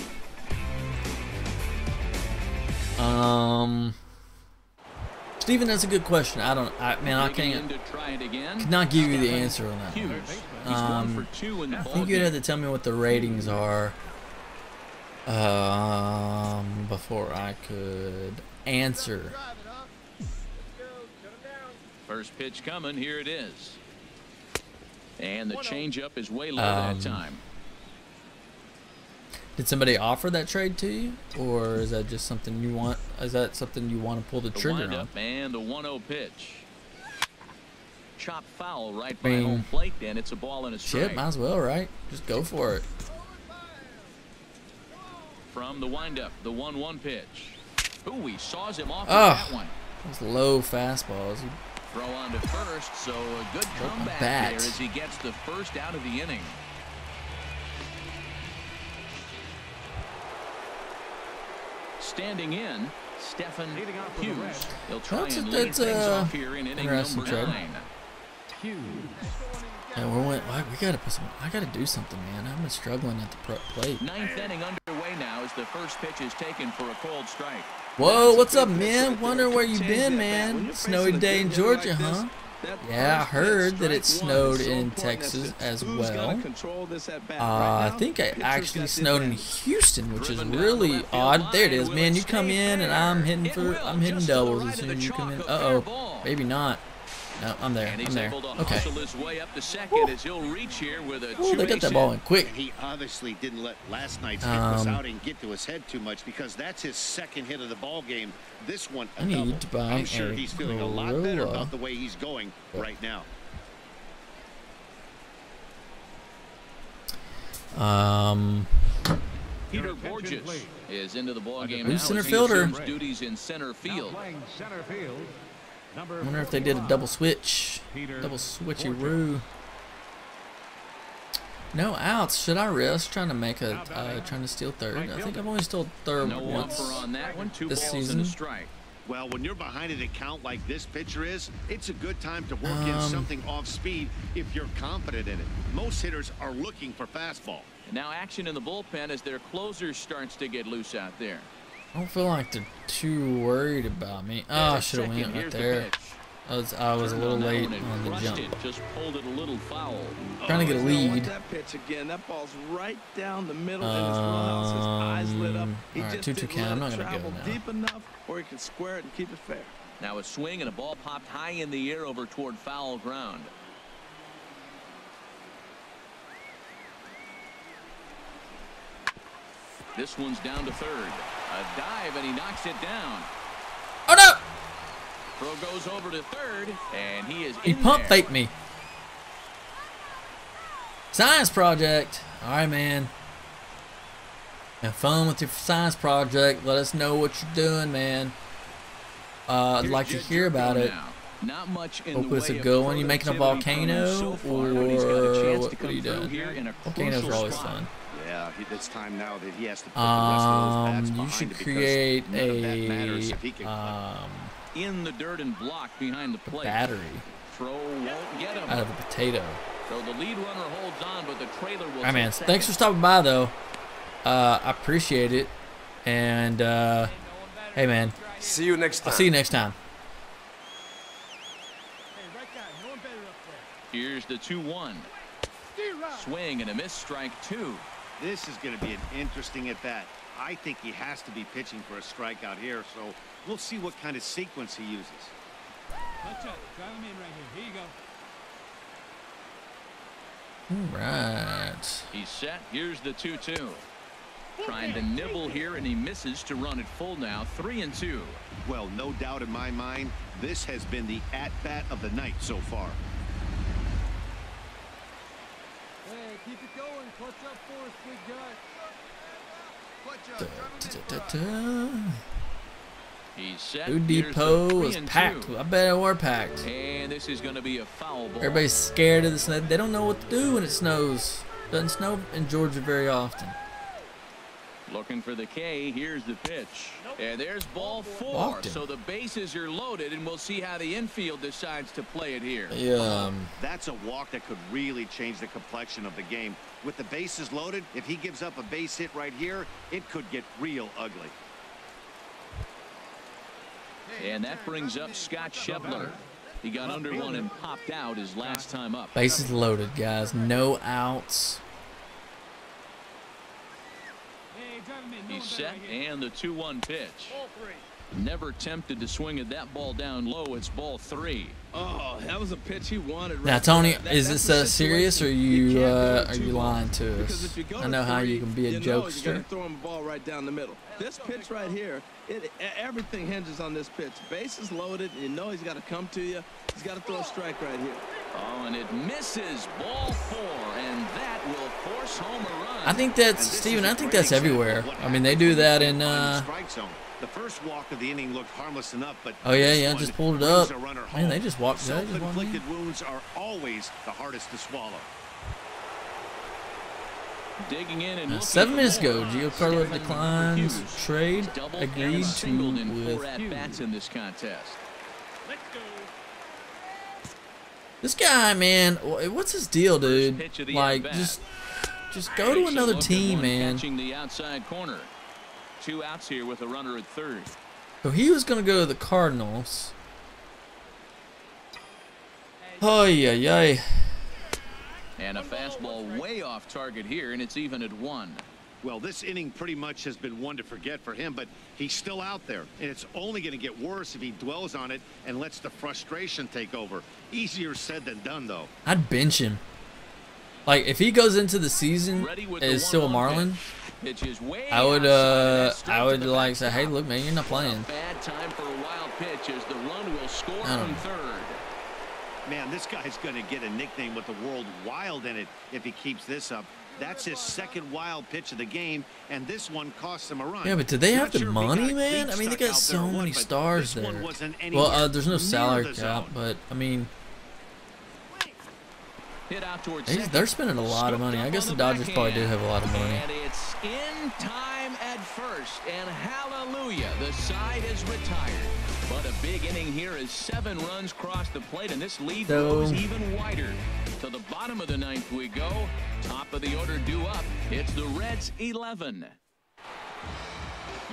Steven, that's a good question. I cannot give you the answer on that one. I think you'd have to tell me what the ratings are before I could answer. First pitch coming. Here it is. And the changeup is way low that time. Did somebody offer that trade to you, or is that just something you want? Is that something you want to pull the trigger on? And the 1-0 pitch. Chop foul right by home plate, and it's a ball and a strike. Shit, might as well, right? Just go for it. From the windup, the 1-1 pitch. Ooh, he saws him off with that one. Those low fastballs. Throw on to first, so a good comeback there as he gets the first out of the inning. Standing in, Stephen Hughes. He'll try and lead things off here in inning number 9. Yeah, we gotta put some. I gotta do something, man. I've been struggling at the plate. 9th inning underway now as the first pitch is taken for a cold strike. Whoa, what's up, man? Wonder where you been, man? Snowy day in Georgia, huh? Yeah, I heard that it snowed in Texas as well. I think it actually snowed in Houston, which is really odd. There it is, man. You come in and I'm hitting doubles as soon as you come in. Uh-oh, maybe not. No, I'm there. I'm there. Okay. Ooh, they got that ball in quick. He obviously didn't let last night's hit outing get to his head too much, because that's his second hit of the ball game. This one, a double. I'm sure he's feeling a lot better about the way he's going right now. Peter Borges is into the ball game now. Who's center fielder? Duties in center field. I wonder if they did a double switch. Double switcheroo. No outs. Should I risk trying to make a trying to steal third? I think I've only stole third once on that one. 2 this balls season. And a strike. Well, when you're behind an account like this pitcher is, it's a good time to work in something off speed if you're confident in it. Most hitters are looking for fastball. And now action in the bullpen as their closer starts to get loose out there. I don't feel like they're too worried about me. Oh, I should have went right there. I was a little late on the jump. Just pulled it a little foul. Trying to get a lead. That pitch again. That ball's right down the middle, and his runouts, his eyes lit up. He all right, just 2-2 didn't count. I'm not let it gonna go travel now. deep enough, or he can square it and keep it fair. Now a swing and a ball popped high in the air over toward foul ground. This one's down to third. A dive, and he knocks it down. Oh no! Throw goes over to third, and he is He in pump there. faked me. Science project. All right, man. Have fun with your science project. Let us know what you're doing, man. I'd like to hear about it. Not much in Hope the it's a way of good one. You making a productivity from him volcano, so far, but he's got a chance or to what are you come through doing? here in a Volcanoes crucial are always spot. fun. Yeah, it's time now that he has to put the rest of those bats You behind should it, because create none of that matters if he a can In the dirt and block behind the plate. battery Throw won't get him. out of a potato. So the lead runner holds on, but the trailer will. All right, man. take Thanks for second. stopping by, though. I appreciate it. And hey, man. See you next time. I'll see you next time. Here's the 2-1. Swing and a miss, strike two. This is going to be an interesting at bat. I think he has to be pitching for a strikeout here, so we'll see what kind of sequence he uses. Watch out. Drive him in right here. Here you go. All right. He's set. Here's the 2-2. Trying to nibble here, and he misses to run it full now. 3-2. Well, no doubt in my mind, this has been the at-bat of the night so far. Hey, keep it going. Clutch up for us, big guy. Clutch up. He's set. Food Here's the Depot is 3-2. packed. I bet it were packed. And this is going to be a foul ball. Everybody's scared of the snow. They don't know what to do when it snows. Doesn't snow in Georgia very often. Looking for the K. Here's the pitch. And there's ball four. Walked him. So the bases are loaded, and we'll see how the infield decides to play it here. Yeah. That's a walk that could really change the complexion of the game. With the bases loaded, if he gives up a base hit right here, it could get real ugly. And that brings up Scott Schebler. He got under one and popped out his last time up. Bases loaded, guys. No outs. He's set, and the 2-1 pitch. Never tempted to swing at that ball down low. It's ball three. Oh, that was a pitch he wanted. Right Now, Tony, there. is That's this the serious, or situation. are can't you go too lying long, to because us? if you go I to know how you three, can be a you know you're jokester. gonna throw him a ball right down the middle. This pitch right here, everything hinges on this pitch. Base is loaded. You know he's got to come to you. He's got to throw a strike right here. Oh, and it misses. Ball four, and that will force home a run. I think that's, Steven, I think that's everywhere. I mean, they do that in, Strike zone. The first walk of the inning looked harmless enough, but oh, yeah, this yeah, one just pulled it brings up. a runner Man, home. they just walked. Self-inflicted wounds are always the hardest to swallow. Digging in and 7 minutes looking ago, for Gio more. Carlo Stephen declines Hughes. trade. Doubled Agreed and to singled in 4 with at-bats in this contest. this guy, man. What's his deal, dude? pitch of the Like, at-bat. just go to Takes a another look at team, one man. catching the outside corner. 2 outs here with a runner at third. So he was gonna go to the Cardinals. Oh yeah. And a fastball way off target here, and it's even at 1. Well, this inning pretty much has been one to forget for him, but he's still out there, and it's only going to get worse if he dwells on it and lets the frustration take over. Easier said than done, though. I'd bench him. Like, if he goes into the season Ready with as the still a 1-1 Marlin, pitch. Pitch is way I would outside. I would Straight to the like say, hey, backstop. look, man, you're not playing. Bad time for a wild pitch as the run will score I don't from know. third. Man, this guy's going to get a nickname with the world wild in it if he keeps this up. That's his second wild pitch of the game, and this one costs him a run. Yeah, but do they Not have the sure if he got money, a man? cleat I mean, they stuck got out so there or many what, but stars this one there. wasn't Well, anywhere there's no near salary the cap, zone. but I mean, Hit out towards they're spending a lot of money. I guess the Dodgers probably do have a lot of money. And it's in time at first, and hallelujah, the side is retired. But a big inning here as 7 runs cross the plate, and this lead grows even wider. To the bottom of the 9th we go. Top of the order due up. It's the Reds 11.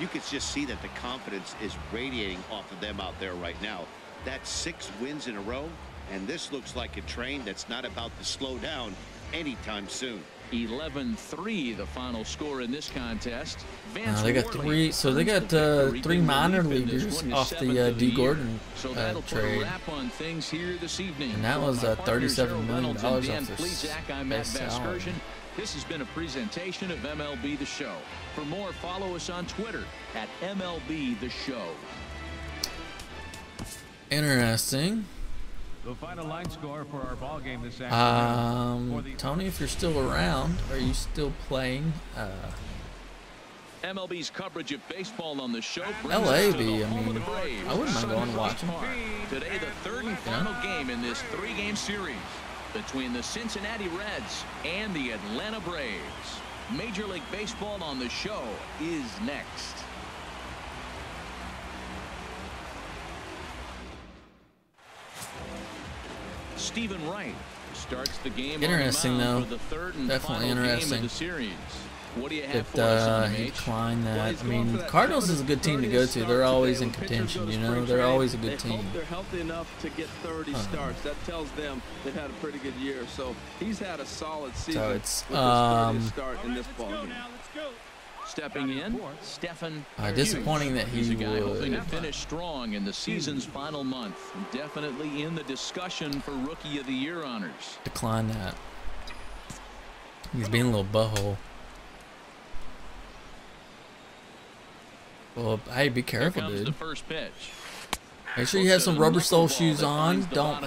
You could just see that the confidence is radiating off of them out there right now. That's 6 wins in a row, and this looks like a train that's not about to slow down anytime soon. 11-3 the final score in this contest. They got 3, so they got 3 minor leaguers off the D. Gordon trade. And that was $37 million off this base salary. This has been a presentation of MLB The Show. For more, follow us on Twitter at MLB The Show. Interesting. The final line score for our ball game this afternoon. Tony, if you're still around, are you still playing? MLB's coverage of baseball on the show. LAB, I mean, I wouldn't mind going and watching. Today, the 3rd and final game in this 3-game series between the Cincinnati Reds and the Atlanta Braves. Major League Baseball on the show is next. Stephen Wright starts the game. Interesting, though. For the 3rd and Definitely final interesting. Game of the series. What do you have for That us, he declined that. I mean, Cardinals is a good team to go to. They're always in contention, you know. They're always a good team. They're healthy enough to get 30 starts. That tells them they've had a pretty good year. So he's had a solid season. So it's with his 30th start in this ballgame. Stepping in, Stephen. disappointing that He's he a guy hoping to would finish strong in the season's final month. Definitely in the discussion for Rookie of the Year honors. decline that. He's being a little butthole. Well, hey, be careful, Here comes dude. the first pitch. Make sure you have some rubber sole shoes on. Don't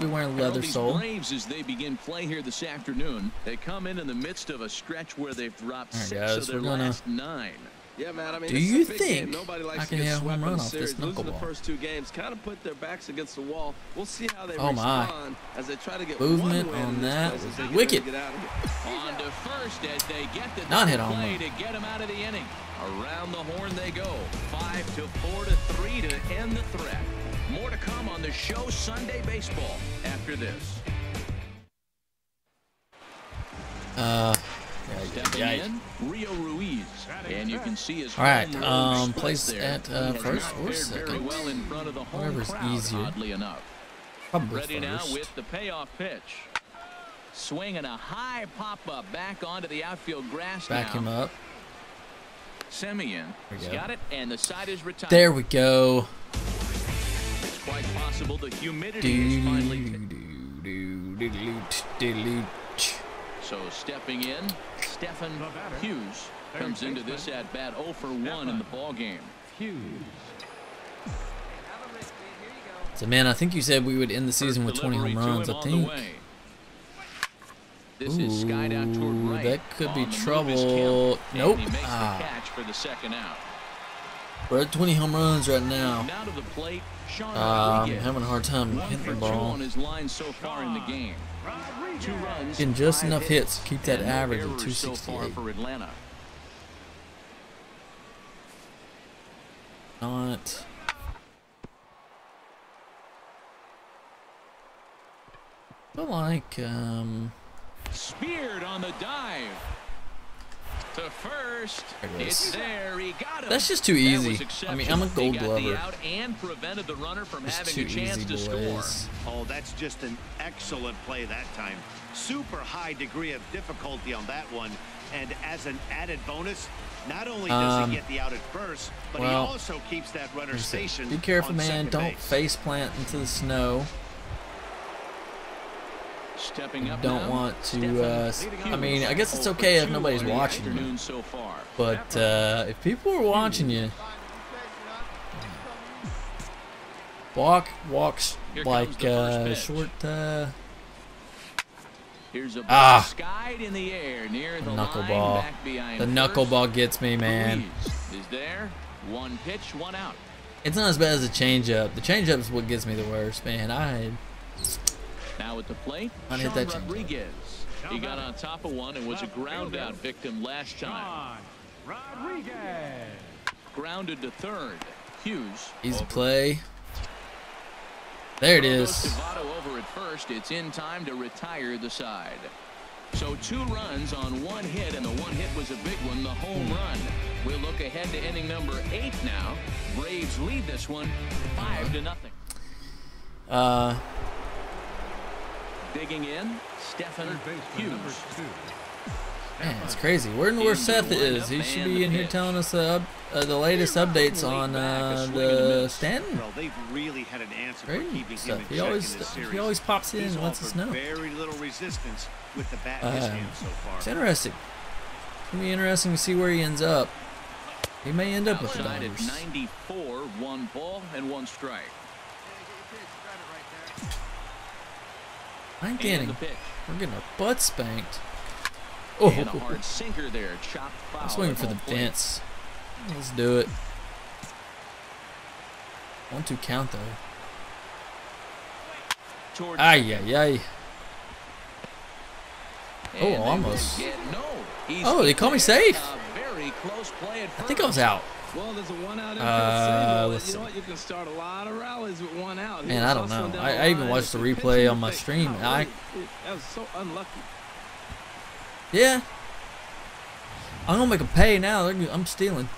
be wearing leather sole. Braves, as they begin play here this afternoon, they come in the midst of a stretch where they've dropped 6 of their last 9. Yeah, man. I mean, Do you think I can hit a home run off this Losing the knuckleball? first 2 games kind of put their backs against the wall. We'll see how they Oh my! respond as they try to get Movement one win on in that this was place as they wicked. get out of here. On to first as they get the Not hit double home play run. to get him out of the inning. Around the horn they go. 5-4-3 to end the threat. More to come on the show Sunday Baseball after this. Stepping in, Rio Ruiz, and you can see his All right, home run place there. at He has first not or fared very second. well in front of the home Whatever's crowd, easier. oddly enough. Probably Ready now first. with the payoff pitch. Swinging a high pop-up back onto the outfield grass Back now. him up. Semien has got it, and the side is retired. There we go. It's quite possible the humidity is finally... So stepping in, Stephen Hughes comes into this at-bat 0 for 1 in the ballgame. Hughes. So, man, I think you said we would end the season with 20 home runs, I think. This is skied out toward Ooh, right. that could be On the move is trouble. Kemp, and Nope. he makes the catch for the second out. We're at 20 home runs right now. Now to the plate, Sean I'm Rodriguez. having a hard time 1 hitting for the 2 ball. on his line so far in the game. 2 runs, Getting just 5 enough hits to keep that and no average at errors so far 268. for Atlanta. Not. I feel like, Speared on the dive. To first. There it is. It's there. He got him. That's just too That easy. was I mean, I'm a Gold He got Glover. the out and prevented the runner from It's having too a chance easy, to score. boys. Oh, that's just an excellent play that time. Super high degree of difficulty on that one. And as an added bonus, not only does he get the out at first, but he well, also keeps that runner stationed. Be careful, on man. second Don't base. face plant into the snow. Stepping up Don't now, want Stephen to, I mean, I guess it's Hughes. okay if 0 for 2 nobody's on the watching you. afternoon so far. But if people are watching you, walks Here like comes the first pitch. short Here's a Ah. skied in the air near the knuckleball. line back behind The first. knuckleball gets me, man. Ruiz is there. 1 pitch, 1 out. It's not as bad as the changeup. The changeup is what gets me the worst, man. Now at the plate, I hit Sean that changeup. Rodriguez. He got on top of one and was a ground out victim last time. Sean Rodriguez. Grounded to third. Hughes. Easy play. There it is. Votto over at first. It's in time to retire the side. So 2 runs on 1 hit, and the 1 hit was a big one, the home run. We'll look ahead to inning number 8 now. Braves lead this one 5-0. Digging in, Stephen Hughes. Man, it's crazy. Where Seth is. He should be in here telling us the latest updates on the Stanton. Well, they've really had an answer for keeping him in check in this He always pops in and lets us know. Very little resistance with the bat in his hand so far. It's interesting. It's gonna be interesting to see where he ends up. He may end up with the Dodgers. 94, 1 ball and 1 strike. 9th inning. We're getting our butt spanked. Oh, and a hard sinker there, chopped foul. I'm swinging for the fence. Let's do it. 1-2 count though. Ay, ay, ay. Oh, almost. Oh, they call me safe. I think I was out. Well, there's a 1 out infield let's you know what? You can start a lot of rallies with 1 out. Man, I don't know. I even watched the replay on my stream. That was so unlucky. Yeah. I'm gonna make them pay now. I'm stealing.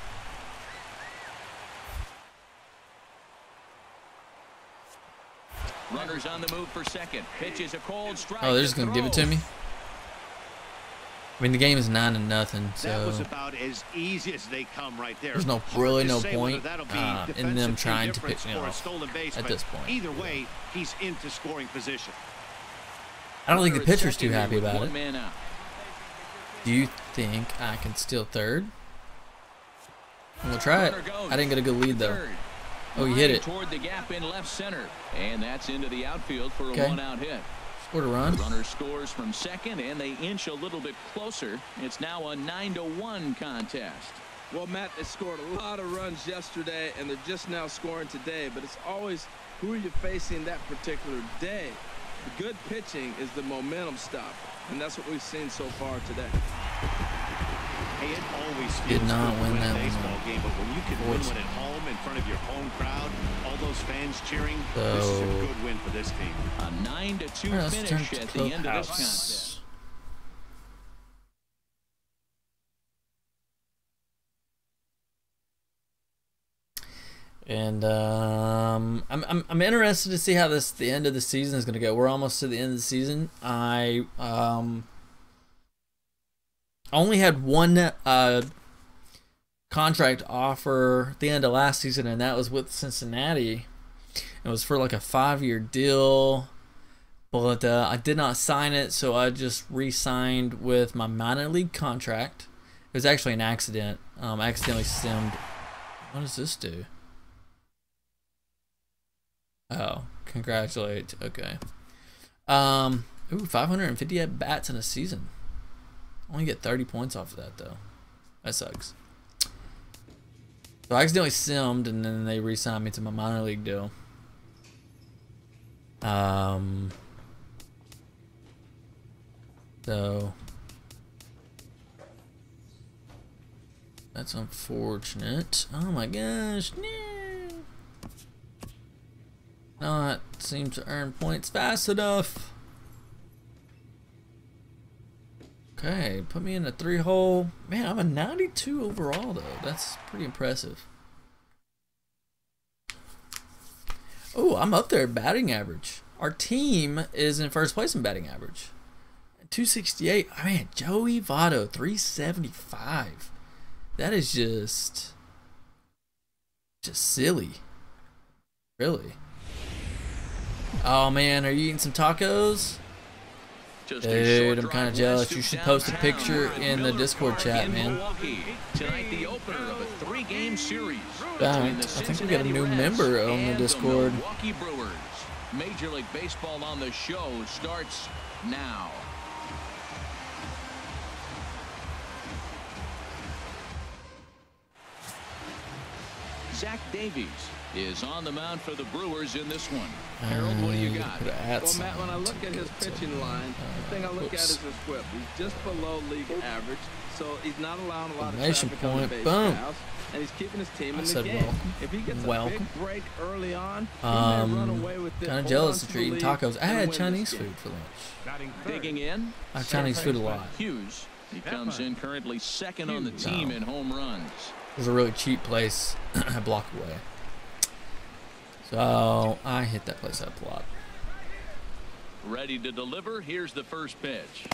Runners on the move for second. Pitch is a cold strike. Oh, they're just gonna give it to me. I mean, the game is 9-0, so that was about as easy as they come right there. There's really no point in them trying to pick me off at this point. Either way, he's into scoring position. I don't think the pitcher's too happy about it. Do you think I can steal third? We'll try it. I didn't get a good lead though. Oh, he hit it. Toward the gap in left center, and that's into the outfield for a 1-out hit. Scored a run. Runner scores from second, and they inch a little bit closer. It's now a 9-1 contest. Well, Matt, they scored a lot of runs yesterday, and they're just now scoring today. But it's always who are you facing that particular day. The good pitching is the momentum stopper, and that's what we've seen so far today. Hey, it always feels did not good win to that baseball one. game, but when you can win one at home in front of your home crowd, all those fans cheering, this is a good win for this team. A 9-2 finish at the end of this contest. And I'm interested to see how the end of the season is going to go. We're almost to the end of the season. I only had one contract offer at the end of last season, and that was with Cincinnati. It was for like a 5-year deal, but I did not sign it, so I just re-signed with my minor league contract. It was actually an accident. I accidentally simmed. What does this do? Oh, congratulate. Okay. Ooh, 550 at bats in a season. Only get 30 points off of that though. That sucks. So I accidentally simmed, and then they re-signed me to my minor league deal. So that's unfortunate. Oh my gosh, no. Not seem to earn points fast enough. Okay, put me in a 3-hole. Man, I'm a 92 overall though. That's pretty impressive. Oh, I'm up there at batting average. Our team is in first place in batting average. 268. I mean, Joey Votto, 375. That is just silly. Really. Oh man, are you eating some tacos? Dude, I'm kind of jealous. You should post a picture in the Discord chat, man. Tonight, the opener of a 3-game series. I think we got a new member on the Discord. Milwaukee Brewers. Major League Baseball on the show starts now. Zach Davies is on the mound for the Brewers in this one. Harold, what do you got? Well, Matt, when I look at his pitching line, the thing I look at is his whip. He's just below league average, so he's not allowing a lot of traffic on the base paths, and he's keeping his team in the game. If he gets a big break early on, he may run away with this. Kind of jealous that you're eating tacos. I had Chinese food for lunch. Digging in. I have Chinese food a lot. Hughes. He comes in currently second on the team in home runs. It was a really cheap place a block away. So I hit that place up a lot. Ready to deliver. Here's the first pitch.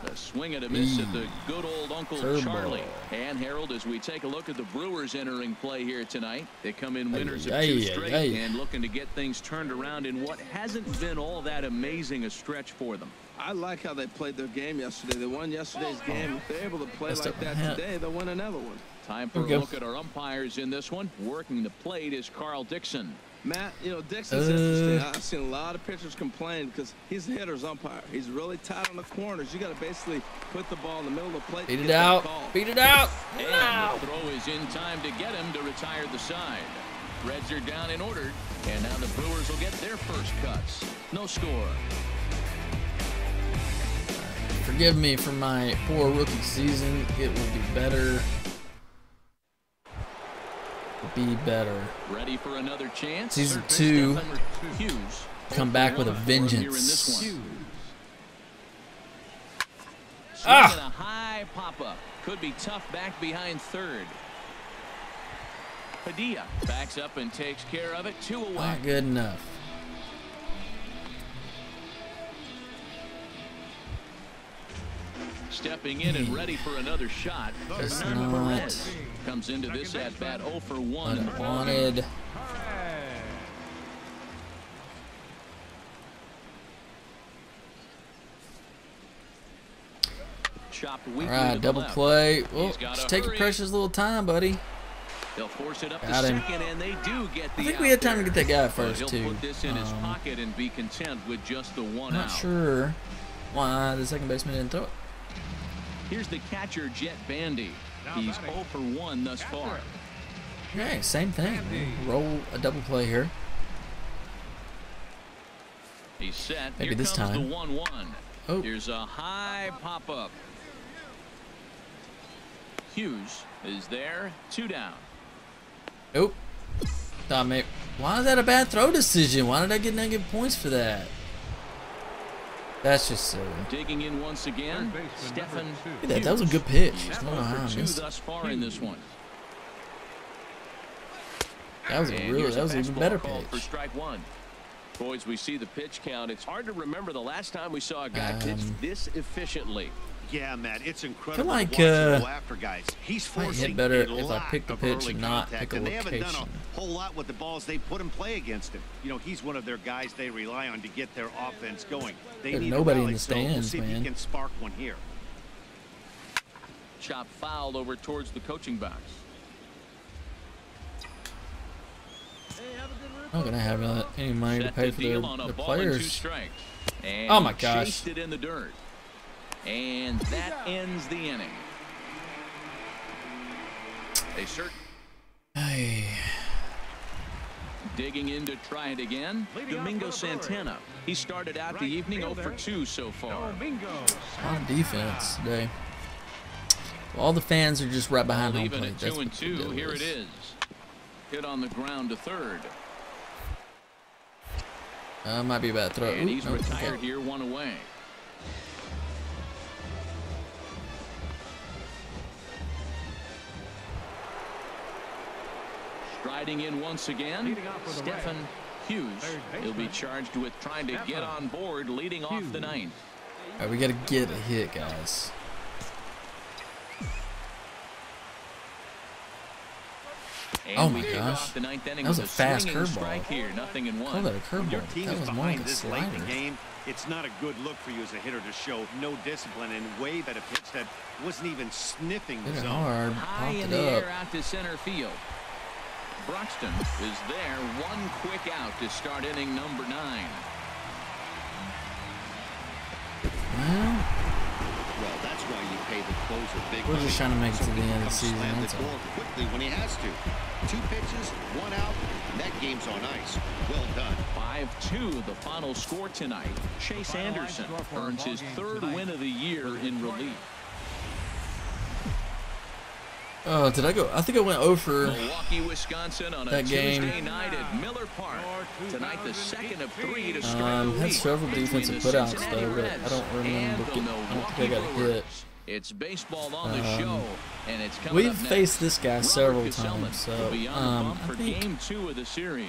A swing and a miss at the good old Uncle Charlie. And Harold, as we take a look at the Brewers entering play here tonight, they come in winners of 2 straight and looking to get things turned around in what hasn't been all that amazing a stretch for them. I like how they played their game yesterday. They won yesterday's game. If they're able to play like that today, they'll win another one. Time for a look at our umpires in this one. Working the plate is Carl Dixon. Matt, you know, Dixon's interesting. I've seen a lot of pitchers complain because he's the hitter's umpire. He's really tight on the corners. You got to basically put the ball in the middle of the plate. Beat it out. Beat it out. And the throw is in time to get him to retire the side. Reds are down in order, and now the Brewers will get their first cuts. No score. Forgive me for my poor rookie season. It will be better. Be better. Ready for another chance. Season 2. Come back with a vengeance. Ah! A high pop-up. Could be tough back behind third. Padilla backs up and takes care of it. 2 away. Not good enough. Stepping in and ready for another shot. Not comes into this at bat 0 for 1. Unwanted. All right, double play. Oh, just take your precious little time, buddy. They'll force it up Got him. second, and they do get the I think we had time to get that guy first, he'll too. Put this in his pocket and be content with just the one Not out. sure why the second baseman didn't throw it. Here's the catcher, Jet Bandy. He's 0 for 1 thus far. Hey, same thing. Roll a double play here. He's set. Maybe Here this comes time. The 1-1. Oh. Here's a high pop-up. Hughes is there. 2 down. Nope. Thought maybe. Why is that a bad throw decision? Why did I get negative points for that? That's just silly. Digging in once again. Stephen. That was a good pitch. I don't know how I Two missed it. thus far in this one. That was an even better pitch. For strike 1. Boys, we see the pitch count. It's hard to remember the last time we saw a guy pitch this efficiently. Yeah, Matt, it's incredible. I feel like, to go after guys. He's might forcing hit better a if I lot pick the of pitch early and not contact, pick a and they haven't done location. a whole lot with the balls they put in play against him. You know, he's one of their guys they rely on to get their offense going. They There's need nobody a in rally, the so we'll stands, see if man. he can spark one here. Chop fouled over towards the coaching box. I'm not gonna have any money to pay for the players. And oh my gosh! Chased it in the dirt, and that ends the inning. They Hey. Digging in to try it again. Domingo Santana. He started out the evening 0 for 2 so far. On defense today. Well, all the fans are just right behind home Even plate. at That's 2 and what 2. the deal Here it is. Hit on the ground to third. Might be a bad throw. And he's Ooh, no, retired okay. here, 1 away. Striding in once again, Stephen Hughes. He'll be charged with trying to get on board, leading off the ninth. All right, we got to get a hit, guys. And oh my gosh, the ninth inning that was a with fast swinging curveball. strike here, nothing in one. Call that a When your curveball. team That is was more like behind a this late in slider. the game, it's not a good look for you as a hitter to show no discipline and wave at a pitch that wasn't even sniffing the Hit it zone. hard, High popped in it the up. air out to center field. Broxton is there, 1 quick out to start inning number 9. Well, Well, that's why you pay the closer big We're just trying to make it to the end of the Come season. slam the That's all. door quickly when he has to. 2 pitches, 1 out, and that game's on ice. Well done. 5-2, the final score tonight. Chase Anderson earns his 3rd win of the year in relief. Oh, did I go? I think I went over Milwaukee, Wisconsin on a that game. Tuesday night at Miller Park. Tonight, the 2nd of 3 to start the Had week several defensive between the putouts Cincinnati though, but Reds I don't remember. and the I don't Milwaukee think I got hit. Brewers. It's baseball on the show, and it's coming We've up next. faced this guy Robert several Gesellman times, so will be on the bump I for think game 2 of the series.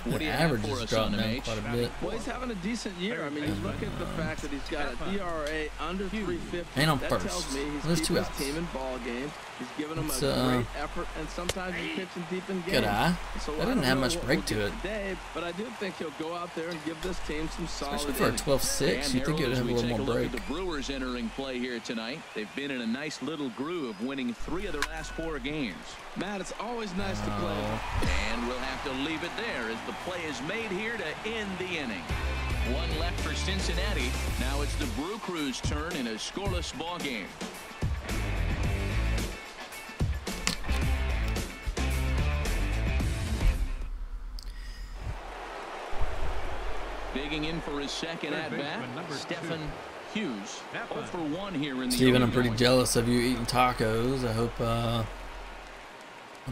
What do the you have average for is us dropping on down MH? quite a bit. Well, he's having a decent year. I mean, you look at the fact that he's got a ERA under 350. And on that first. tells me he's There's 2 keeping his outs. team in ball games. He's giving them It's, a great effort, and sometimes he's pitching deep in games. Good eye. So That I didn't don't have know much what break we'll to get it. today, but I do think he'll go out there and give this team some solid Especially for a innings. 12-6, you think it would have a little more break. The Brewers entering play here tonight. They've been in a nice little groove, winning 3 of their last 4 games. Matt, it's always nice to play. And we'll have to leave it there as the play is made here to end the inning. 1 left for Cincinnati. Now it's the Brew Crew's turn in a scoreless ball game. Digging in for his second at-bat, Stephen Hughes. 0 for 1 here in the Steven, I'm early pretty going. jealous of you eating tacos. I hope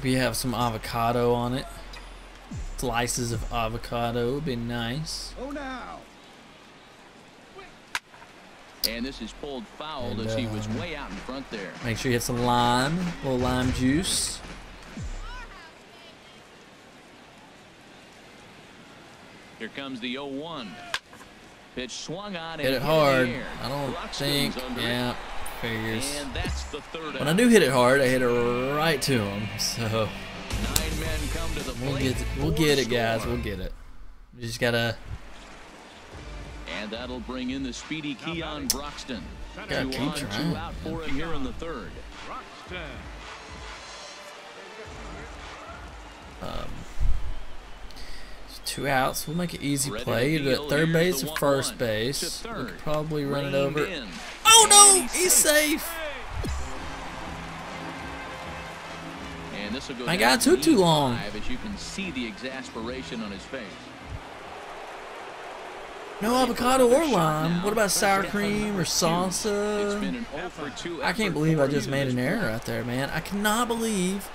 you have some avocado on it. Slices of avocado would be nice. Oh, now. And this is pulled foul And, as he was way out in front there. Make sure you get some lime, a little lime juice. Here comes the 0-1. Pitch swung on Hit and it hard. in the air. I don't Buxton's think. under it. Yeah, figures. And that's the 3rd When I out. do hit it hard, I hit it right to him. So 9 men come to the plate. we'll get it, guys. We'll get it. We just gotta. And that'll bring in the speedy Keon Broxton. Gotta 2 keep on, trying. 2 out for him here in the 3rd. It's 2 outs. We'll make an easy Ready play. to Either deal. at third Here's base the or first 1-1 base. to We third. could probably run it Reined over. in. Oh no! And He's safe. And this will go My down guy to took too E5 long. As you can see the exasperation on his face. No avocado or lime. What about sour cream or It's salsa? been an 0 for 2 I can't effort believe I for just you made this an error quarter. right there, man. I cannot believe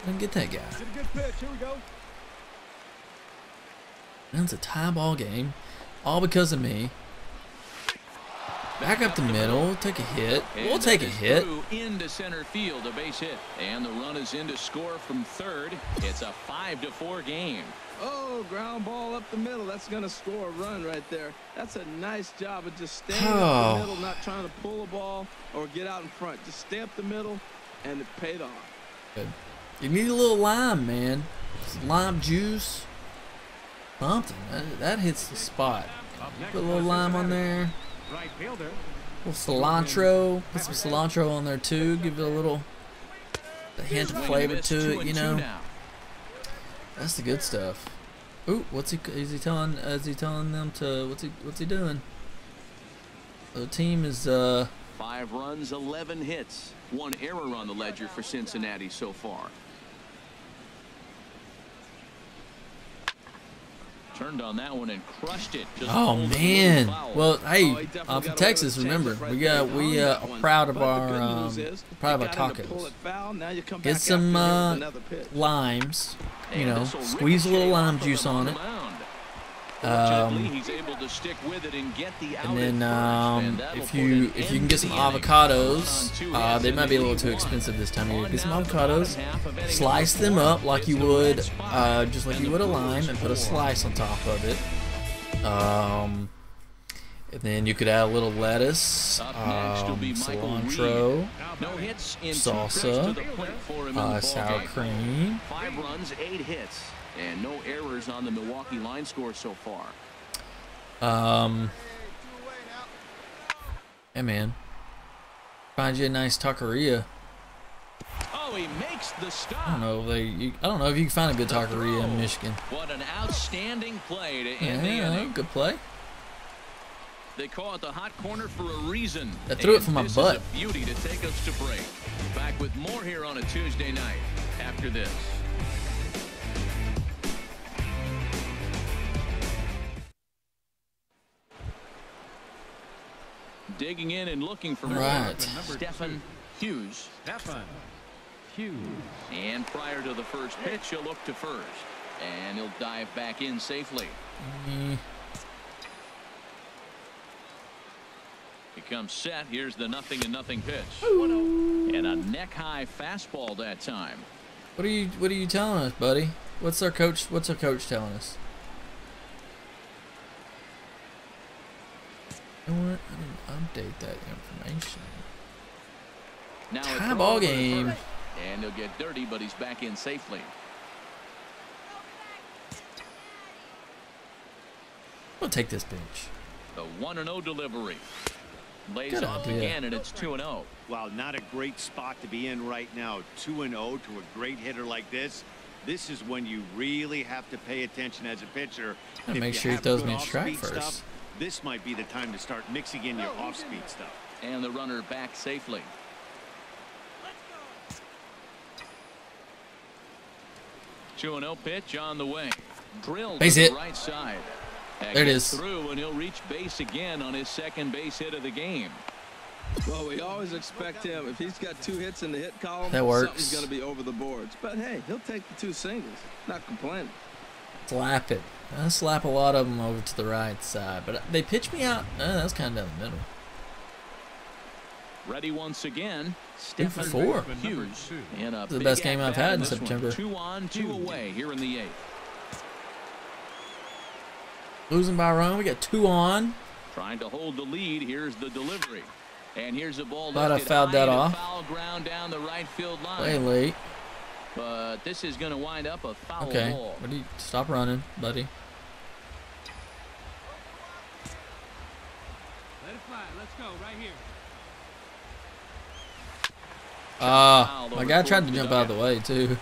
I didn't get that guy. Did a good pitch. Here we go. And it's a tie ball game, all because of me. Back up the middle, take a hit. We'll And take a that is hit. through into center field, a base hit. And the run is in to score from 3rd. It's a 5-4 game. Oh, ground ball up the middle. That's going to score a run right there. That's a nice job of just staying up Oh. the middle, not trying to pull a ball or get out in front. Just stay up the middle, and it paid off. Good. You need a little lime, man. Some lime juice. Something. That hits the spot. Put a little lime on there. Right fielder. A little cilantro. Put some cilantro on there too. Give it a hint of Swing and a flavor miss, to 2 it, you and 2 know. now. That's the good stuff. Ooh, is he telling them to what's he doing? The team is 5 runs, 11 hits. 1 error on the ledger for Cincinnati so far. Turned on that one and crushed it. Just oh pulled it a man. little foul. Well, hey, Oh, he definitely I'm from got Texas. away with a Remember, changeup right we there. are Found that proud of one. But our the good news is, proud of you our got him to pull tacos. it foul. Now you come Get back some after with another pitch. limes. You And know, this'll squeeze a little ricochet lime off of juice him on the it. mound. Fortunately, Um, he's able to stick with it and get the out And at then first, and that'll if put you an can end get to some the inning. avocados, On 2 they hits might be a in little too inning expensive this time of year. one. Get some On down the avocados, bottom half of inning slice number them 4. up like It's you the would, Reds 5, just like and you the would a Brewers lime, and put a 4. slice on top of it. And then you could add a little lettuce, Up next will be Michael cilantro, No hits in 2 salsa, trips to the plate for him in the sour ballgame. cream. 5 runs, 8 hits, and no errors on the Milwaukee line score so far. Hey man, find you a nice taqueria. Oh, he makes the stop. I don't know if you can find a good taqueria in Michigan. What an outstanding play to end the Yeah, inning. good play. They call it the hot corner for a reason. I threw it from my butt. This is a beauty to take us to break. Back with more here on a Tuesday night after this. Digging in and looking for Stephen Hughes. Stephen Hughes. And prior to the first pitch, he'll look to first. And he'll dive back in safely. He comes set. Here's the 0-0 pitch. And a neck-high fastball that time. What are you telling us, buddy? What's our coach telling us? You know what? I didn't update that information. Now tie ball game. And he'll get dirty, but he's back in safely. We'll take this pitch. The 1-0 delivery. Lays Good off idea. again, and it's 2-0. Wow, not a great spot to be in right now. 2-0 to a great hitter like this. This is when you really have to pay attention as a pitcher. And make sure he throws me a strike first. This might be the time to start mixing in your off-speed stuff. And the runner back safely. Let's go. 2-0 pitch on the way. Drilled Base to hit. the right side. That there it gets is. Through, and he'll reach base again on his second base hit of the game. Well, we always expect him, if he's got 2 hits in the hit column, that works. Something's going to be over the boards. But hey, he'll take the 2 singles. Not complaining. Slap it. I slap a lot of them over to the right side, but they pitch me out. That's kind of down the middle. Ready once again. 2 for 4. Hughes. And a The best game I've had in September. 2 on, 2 away here in the 8th. Losing by a run. We got 2 on. Trying to hold the lead. Here's the delivery. And here's a ball Thought I lifted fouled that high to off. foul ground down the right field line. Way late. But this is going to wind up a foul Okay. ball. What do you stop running, buddy? Let it fly. Let's go right here. My guy tried to jump out of the way too.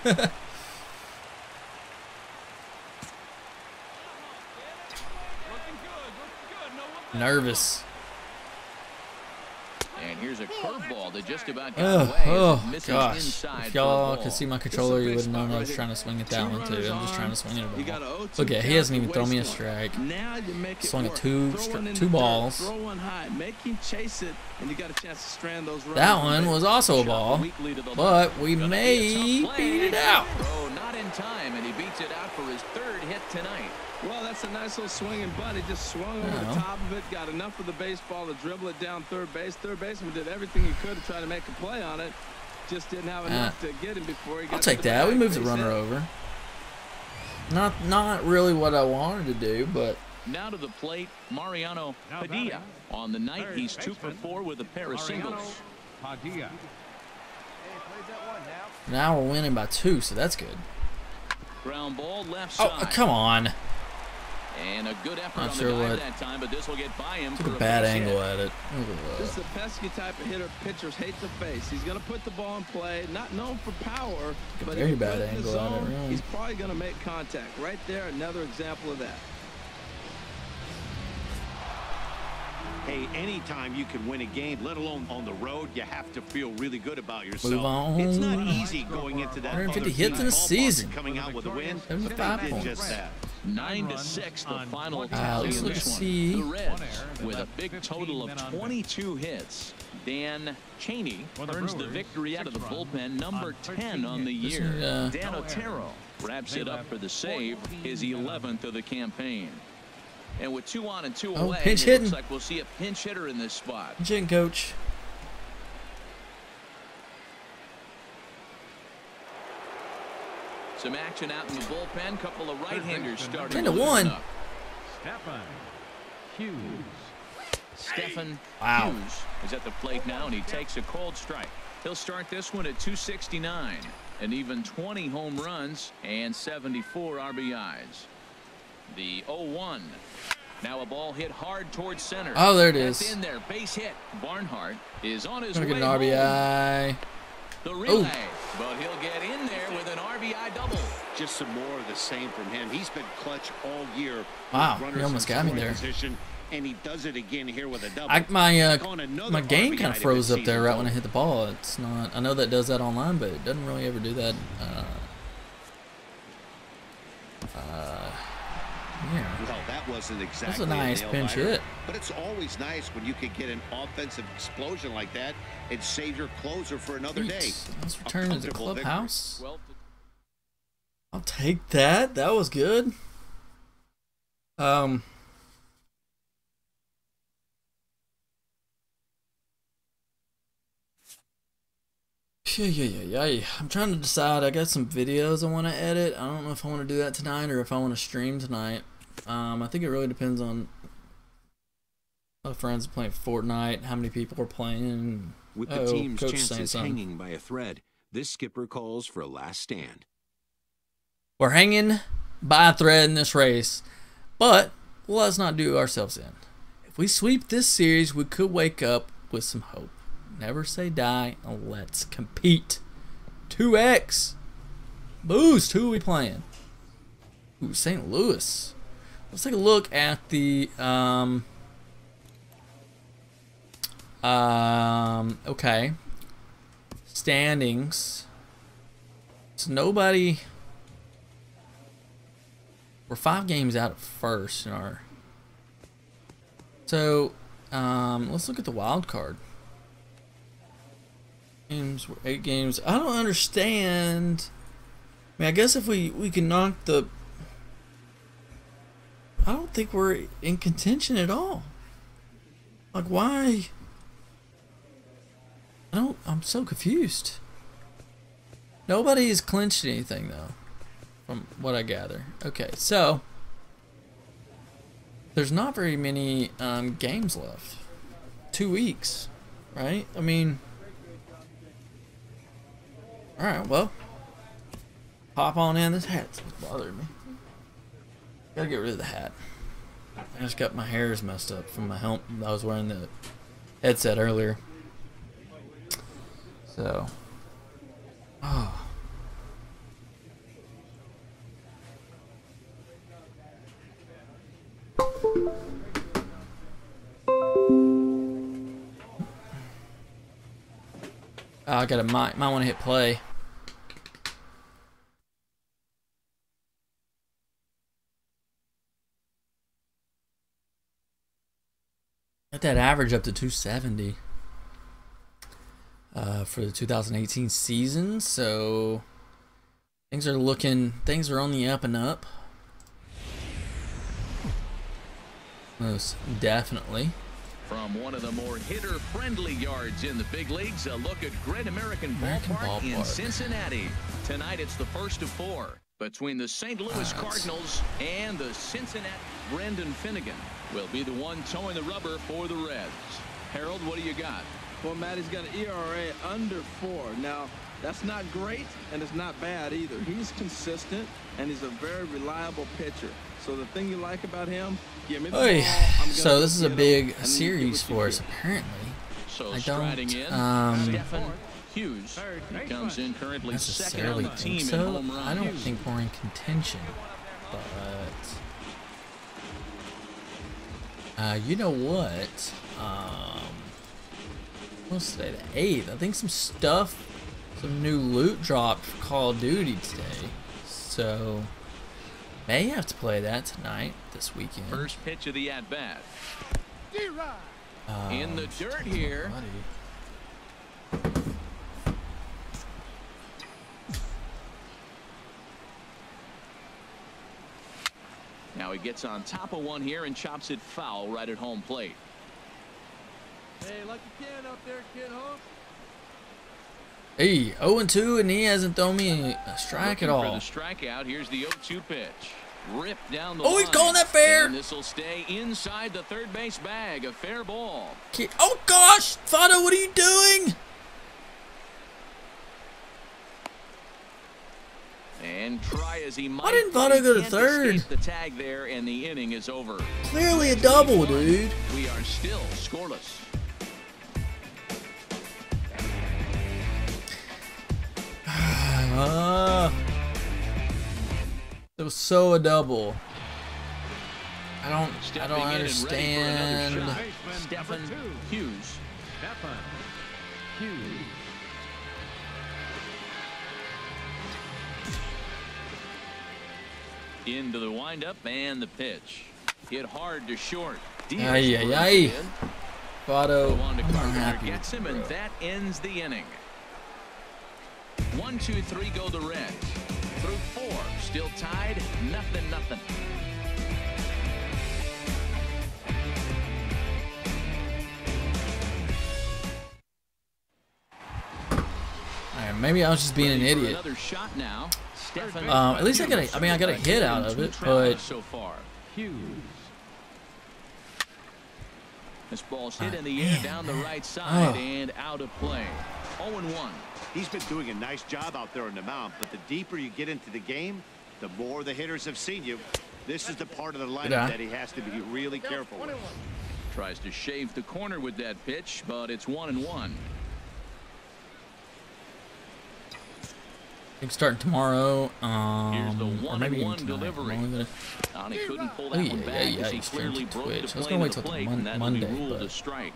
Nervous. And here's a curveball that just about got away. Oh Misses gosh. inside If for a y'all ball. could see my controller, you would have known I was trying to swing at that one too. I'm just trying to swing it You at got a a ball. 0-2 Look at, he count hasn't at even thrown me a waste point. strike. Now you make it Swung at work. 2 Throw one in two the balls. dirt, throw one high. Make him chase it, and you got a chance to strand those runners. That one was also a ball, Weakly to the but left. we Gonna be a may tough play. beat it out. Oh, not in time, and he beats it out for his 3rd hit tonight. Well, that's a nice little swinging butt. He just swung over the top of it, got enough of the baseball to dribble it down third base. Third baseman did everything he could to try to make a play on it. Just didn't have enough to get him before he got I'll to take the that. We bag. moved the Base runner hit. over. Not really what I wanted to do, but Now to the plate, Mariano Now Padilla. batting. On the night, Third he's 2 for baseman, 4 with a pair of singles. Padilla. now we're winning by 2, so that's good. Ground ball left Oh, side. come on. And a good effort Not on sure the dive what- that time, but this will get by him Took for a bad base hit. angle at it. This is the pesky type of hitter pitchers hate to face. He's going to put the ball in play, not known for power, but very if you bad put it in the angle at it, zone, really. he's probably going to make contact. Right there, another example of that. Hey, anytime you can win a game, let alone on the road, you have to feel really good about yourself. Move on. It's not easy going into that 150 other hits in a team's ballpark season. and coming out with a win. 75 They did points. just that. 9-6, the final let's tally in look this to one. see. The Reds, One error, with a left big 15 total men of on base. 22 hits. Dan Cheney For the earns the Brewers, victory out of the 6 runs bullpen, number on 10 on the This year. is, Dan no Otero wraps They it up left for the save, his 14 men on 11th of the campaign. And with 2 on and 2 Oh, away, pinch it hitting. looks like we'll see a pinch hitter in this spot. Chin coach. Some action out in the bullpen. Couple of right-handers starting. 10 to to loosen 1. up. Stephen Hughes. Stephen Wow. Hughes is at the plate now, and he takes a cold strike. He'll start this one at 269, and even 20 home runs and 74 RBIs. The 0-1. Now a ball hit hard towards center. Oh, there it That's is. in there. Base hit. Barnhart is on his Gonna way get an home. RBI. The relay, but he'll get in there with an RBI double. Just some more of the same from him. He's been clutch all year. with Wow, he runners almost in got me scoring there. Position. and he does it again here with a double. My game kind of froze up there right when I hit the ball. It's not. I know that does that online, but it doesn't really ever do that. Yeah. Well, that wasn't exactly That's a nice pinch hit. But it's always nice when you can get an offensive explosion like that and save your closer for another day. Let's return to the clubhouse. I'll take that. That was good. Yeah. I'm trying to decide. I got some videos I want to edit. I don't know if I want to do that tonight or if I want to stream tonight. I think it really depends on my friends playing Fortnite, how many people are playing. With the team's chances hanging by a thread, this skipper calls for a last stand. We're hanging by a thread in this race, but let's not do ourselves in. If we sweep this series, we could wake up with some hope. Never say die, and let's compete. 2x. Boost. Who are we playing? Ooh, St. Louis. Let's take a look at the okay, standings. So nobody. We're 5 games out of first in our. So let's look at the wild card. Games, we're 8 games. I don't understand. I mean, I guess if we can knock the. I don't think we're in contention at all. Like, why? I'm so confused. Nobody has clinched anything though, from what I gather. Okay, so there's not very many games left. 2 weeks, right? I mean. Alright, well, hop on in. This hat's bothering me. Gotta get rid of the hat. I just got my hairs messed up from my helmet. I was wearing the headset earlier. So, oh. I gotta might want to hit play. Got that average up to 270 for the 2018 season, so things are on the up and up. Most definitely. From one of the more hitter-friendly yards in the big leagues, a look at Great American Ballpark in Cincinnati. Tonight it's the first of 4 between the St. Louis Cardinals and the Cincinnati. Brendan Finnegan will be the one towing the rubber for the Reds. Harold, what do you got? Well, Matt, he's got an ERA under 4. Now, that's not great, and it's not bad either. He's consistent, and he's a very reliable pitcher. So the thing you like about him, give me the ball. So this is a big series for us, apparently. So I striding don't Stephen Hughes. He comes in currently second on the team in home run. I don't think we're in contention, but you know what? What's today? The 8th. I think some new loot dropped for Call of Duty today. So may have to play that tonight, this weekend. First pitch of the at-bat. In the dirt here. Now he gets on top of one here and chops it foul right at home plate. Hey, like you can up there, kid, huh? Hey, 0-2, and he hasn't thrown me a strike at all. For the strikeout, here's the 0-2 pitch. Ripped down the line. He's calling that fair. And this will stay inside the third base bag. A fair ball. Oh gosh, Fado, what are you doing? And try as he might. Why didn't Votto go to third? The tag there, and the inning is over. Clearly a double, dude. We are still scoreless. It was so a double. I don't understand. Stephen Hughes. Into the windup and the pitch. Hit hard to short. Ay. Votto, gets him, and that ends the inning. 1, 2, 3 go the Reds. Through 4, still tied, 0-0. Maybe I was just being an idiot. Another shot now. At least I got a hit out of it, but so far. This ball's hit in the air down the right side and out of play. 0-1. He's been doing a nice job out there on the mound, but the deeper you get into the game, the more the hitters have seen you. This is the part of the lineup that he has to be really careful with. Tries to shave the corner with that pitch, but it's 1-1. I think starting tomorrow. Here's the 1-1 delivery. He couldn't pull that one back because he clearly broke the plane of the plate, and that would be ruled a strike.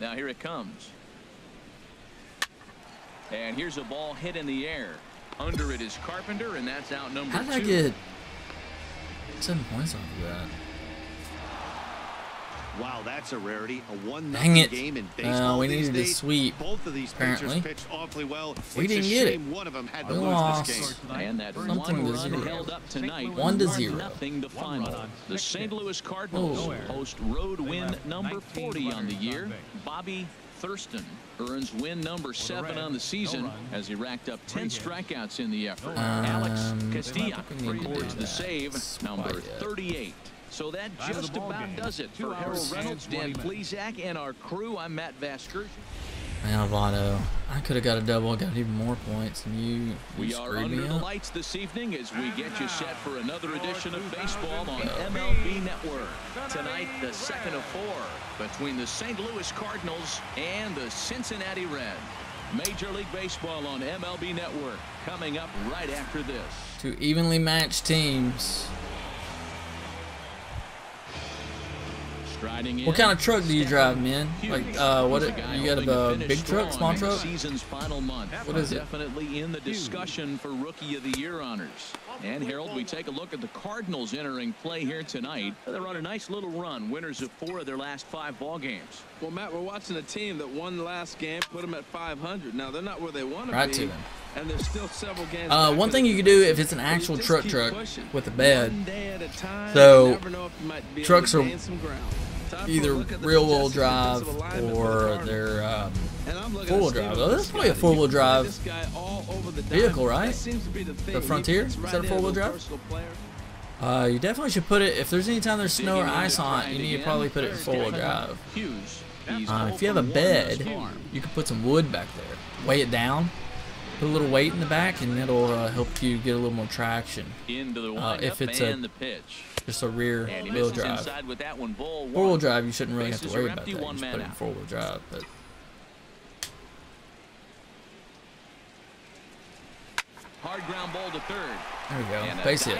Now here it comes. And here's a ball hit in the air. Under it is Carpenter, and that's out number 2. How did I get 7 points off of that? Wow, that's a rarity. A 1-0 game in baseball. We needed to sweep. Both of these pitchers pitched awfully well. We didn't get it. One of them had to we lose lost. this game. And that Something to 1-run 0. held up tonight. 1-0. Nothing the final. The St. Louis Cardinals post road win number 40 on the year. Bobby Thurston earns win number 7 on the season as he racked up 10 strikeouts in the effort. Alex Castilla records the save, number 38. So that just about does it for Harold Reynolds, Dan Plesac, and our crew. I'm Matt Vasgersian. Man, Votto, I could have got a double, got even more points, and you We are screwed under me the up. lights this evening as we get you set for another edition of baseball on MLB Network. Tonight, the second of 4 between the St. Louis Cardinals and the Cincinnati Reds. Major League Baseball on MLB Network coming up right after this. 2 evenly matched teams. What kind of truck do you drive, man? Like, what? You got a big truck, small truck? Season's final month. What is it? Definitely in the discussion for Rookie of the Year honors. And Harold, we take a look at the Cardinals entering play here tonight. They're on a nice little run, winners of 4 of their last 5 ball games. Well, Matt, we're watching a team that won the last game, put them at 500. Now they're not where they want Right to to be. them. And there's still several games. One thing you can do if it's an actual truck with a bed. So trucks are either rear-wheel drive or they're four-wheel drive. Oh, that's probably a four-wheel drive vehicle, right? The Frontier? Is that a four-wheel drive? You definitely should put it, if there's any time there's snow or ice on it, you need to probably put it in four-wheel drive. If you have a bed, you can put some wood back there. Weigh it down. Put a little weight in the back, and it'll help you get a little more traction. If it's just a rear wheel drive. Four-wheel drive, you shouldn't really have to worry about that. You just put it in four-wheel drive. But hard ground ball to third. There we go. Base hit.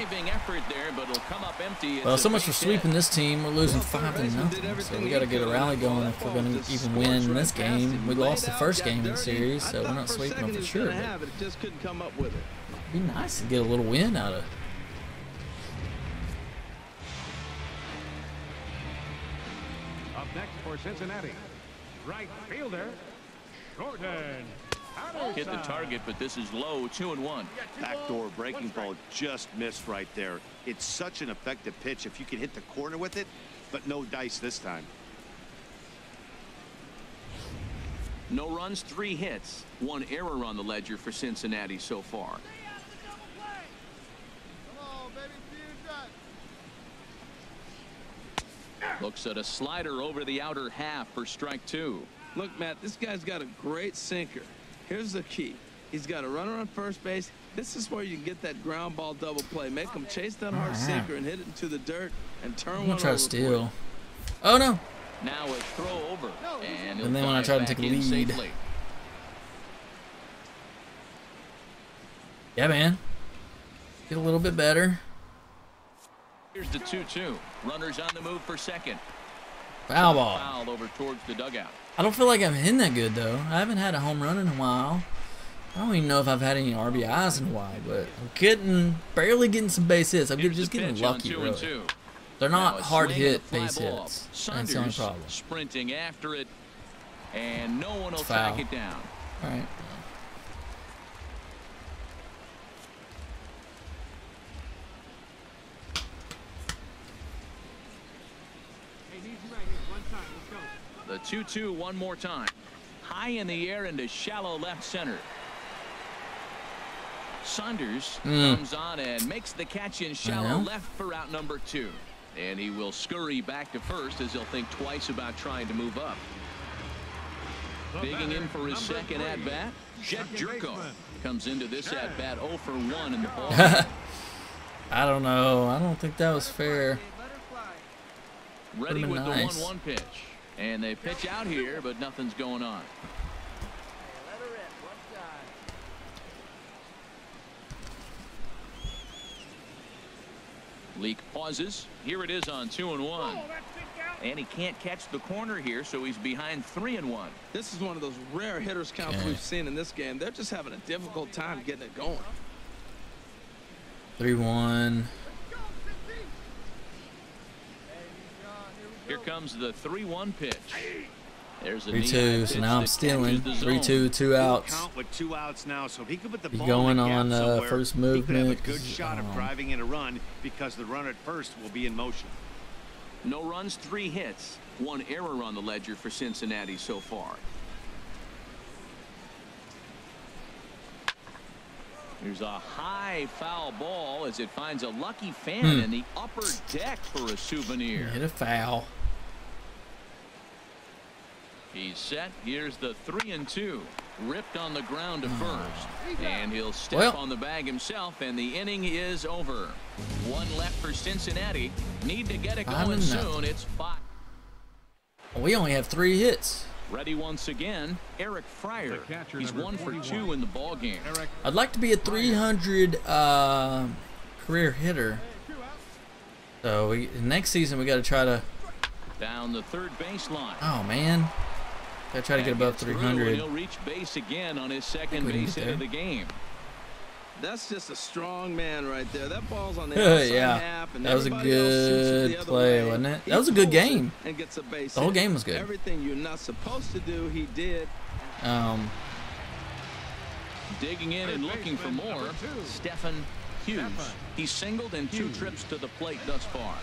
Well, so much for sweeping this team. We're losing 5-0. So we got to get a rally going if we're going to even win this game. We lost the first game in the series, so we're not sweeping them for sure. But it'd be nice to get a little win out of it. Up next for Cincinnati, right fielder, Jordan. Hit the target, but this is low. 2-1. Backdoor breaking ball just missed right there. It's such an effective pitch if you can hit the corner with it, but no dice this time. No runs, 3 hits, 1 error on the ledger for Cincinnati so far. Looks at a slider over the outer half for strike 2. Look, Matt, this guy's got a great sinker. Here's the key. He's got a runner on first base. This is where you can get that ground ball double play. Make him chase that hard sinker and hit it into the dirt and turn one over. I'm going to try to steal. Oh, no. Now a throw over. And then when I try to take a lead. Safely. Yeah, man. Get a little bit better. Here's the 2-2. Runners on the move for second. Foul ball. Foul over towards the dugout. I don't feel like I'm hitting that good though. I haven't had a home run in a while. I don't even know if I've had any RBIs in a while, but I'm barely getting some base hits. I'm just getting lucky, really. They're not hard hit base hits. That's the only problem. Sprinting after it, and no one will track it down. All right. The 2-2 one more time. High in the air into shallow left center. Saunders comes on and makes the catch in shallow left for out number 2. And he will scurry back to first as he'll think twice about trying to move up. Digging in for his second at-bat, Jet Jerko comes into this at-bat 0 for 1 in the ball. I don't know. I don't think that was fair. Ready with the 1-1 pitch. And they pitch out here, but nothing's going on. Leak pauses. Here it is on 2-1. And he can't catch the corner here, so he's behind 3-1. This is one of those rare hitters counts we've seen in this game. They're just having a difficult time getting it going. 3-1. Here comes the 3-1 pitch. There's a 3-2. So now I'm stealing. 3-2, 2 outs. Count with 2 outs now, so he could put the Be ball going in the on gap first He could have movement. a good shot of driving in a run because the runner at first will be in motion. No runs, 3 hits. 1 error on the ledger for Cincinnati so far. Here's a high foul ball as it finds a lucky fan in the upper deck for a souvenir. Hit a foul. He's set. Here's the 3-2. Ripped on the ground to first. And he'll step on the bag himself, and the inning is over. 1 left for Cincinnati. Need to get it going soon. It's 5. We only have 3 hits. Ready once again, Eric Fryer. He's 1 for 2 in the ball game. I'd like to be a 300 career hitter. So next season we got to try to. Down the third baseline. Oh man, gotta try to get above 300. He'll reach base again on his second base hit of the game. That's just a strong man right there. That ball's on the outside half, and that was a good play, wasn't it? That was a good game. And gets a base the whole hit. game was good. Everything you're not supposed to do, he did. Digging in and looking for more. Stephen Hughes. He's singled in 2 trips to the plate thus far.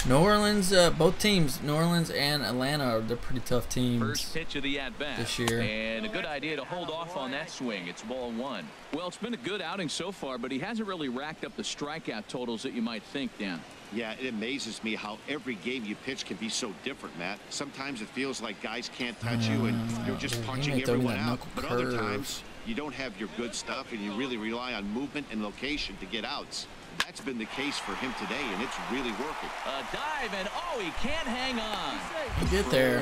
New Orleans, both teams, New Orleans and Atlanta, they're pretty tough teams. First pitch of the at-bat this year. And a good idea to hold off on that swing. It's ball 1. Well, it's been a good outing so far, but he hasn't really racked up the strikeout totals that you might think, Dan. Yeah, it amazes me how every game you pitch can be so different, Matt. Sometimes it feels like guys can't touch you and you're just punching everyone out. But other times you don't have your good stuff and you really rely on movement and location to get outs. That's been the case for him today, and it's really working. A dive, and he can't hang on. Get there.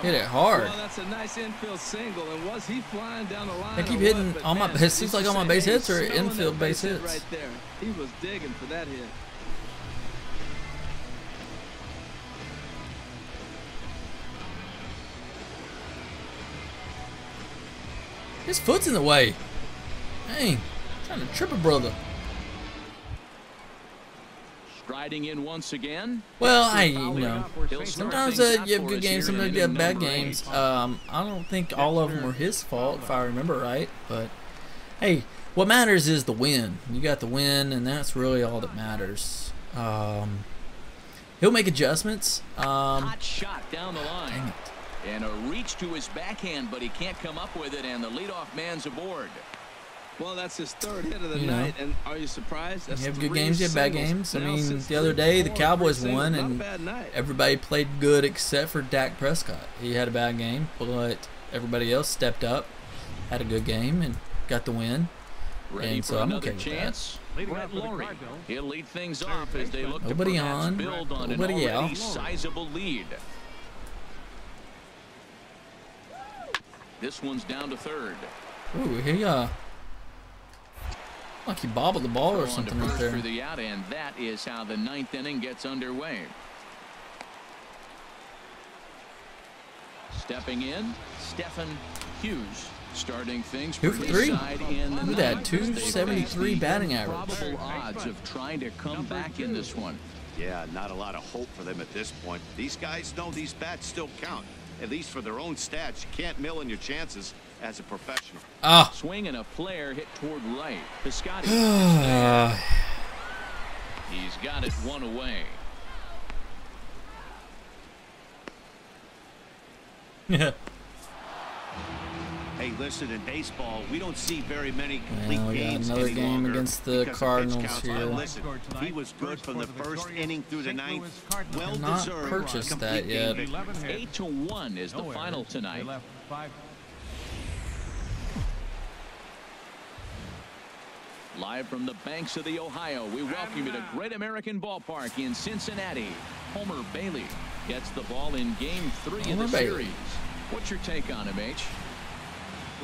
Hit it hard. Well, that's a nice infield single, and was he flying down the line? I keep hitting all my. It seems like all my base hits are infield base hits. Right there. He was digging for that hit. His foot's in the way. Dang, trying to trip a brother. Striding in once again. Well, you know, sometimes you have good games, sometimes you have bad games. I don't think all of them were his fault, if I remember right. But hey, what matters is the win. You got the win, and that's really all that matters. He'll make adjustments. Hot shot down the line. Dang it. And a reach to his backhand, but he can't come up with it, and the leadoff man's aboard. Well, that's his 3rd hit of the night, and are you surprised? That's you have good games, you have bad games. I mean, the other day the Cowboys won, and everybody played good except for Dak Prescott. He had a bad game, but everybody else stepped up, had a good game, and got the win. Ready and for so I'm another okay chance. with that. Brett Laurie. He'll lead things off as they look Nobody to perhaps on, build on an nobody already out. sizable lead. This one's down to 3rd. Ooh, he Like he bobbled the ball or something right there. For the out, and that is how the 9th inning gets underway. Stepping in, Stephen Hughes. Starting things for his side in the Look at that, 273 batting average. Probable odds of trying to come back in this one. Yeah, not a lot of hope for them at this point. These guys know these bats still count, at least for their own stats. You can't mill in your chances as a professional. Swing and a flare hit toward right. Piscotty. He's got it one away. Yeah. Hey, listen, in baseball, we don't see very many complete games another any game longer against the because Cardinals here. here. Listen, he was good from the first inning through the 9th. Well Not deserved. purchased that yet. 8-1 is the final tonight. Live from the banks of the Ohio, we welcome you to Great American Ballpark in Cincinnati. Homer Bailey gets the ball in Game 3 of the series. What's your take on him, H?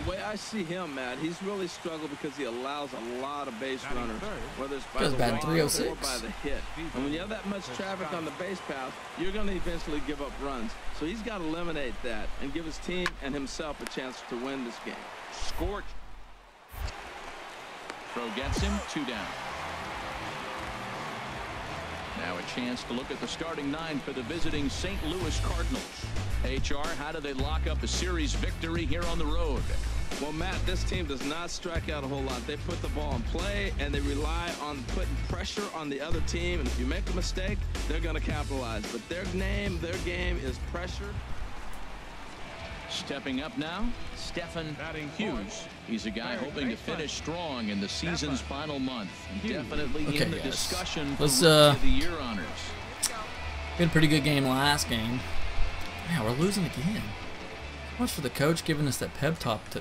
The way I see him, Matt, he's really struggled because he allows a lot of base runners, whether it's by the walk or by the hit. And when you have that much traffic on the base path, you're going to eventually give up runs. So he's got to eliminate that and give his team and himself a chance to win this game. Scorch. Throw gets him, 2 down. Now a chance to look at the starting 9 for the visiting St. Louis Cardinals. HR, how do they lock up a series victory here on the road? Well, Matt, this team does not strike out a whole lot. They put the ball in play, and they rely on putting pressure on the other team. And if you make a mistake, they're going to capitalize. But their game is pressure. Stepping up now, Stephen Hughes. He's a guy hoping to finish strong in the season's final month. And definitely in the discussion for Rookie of the Year honors. We had a pretty good game last game. Yeah, we're losing again. So much for the coach giving us that pep talk to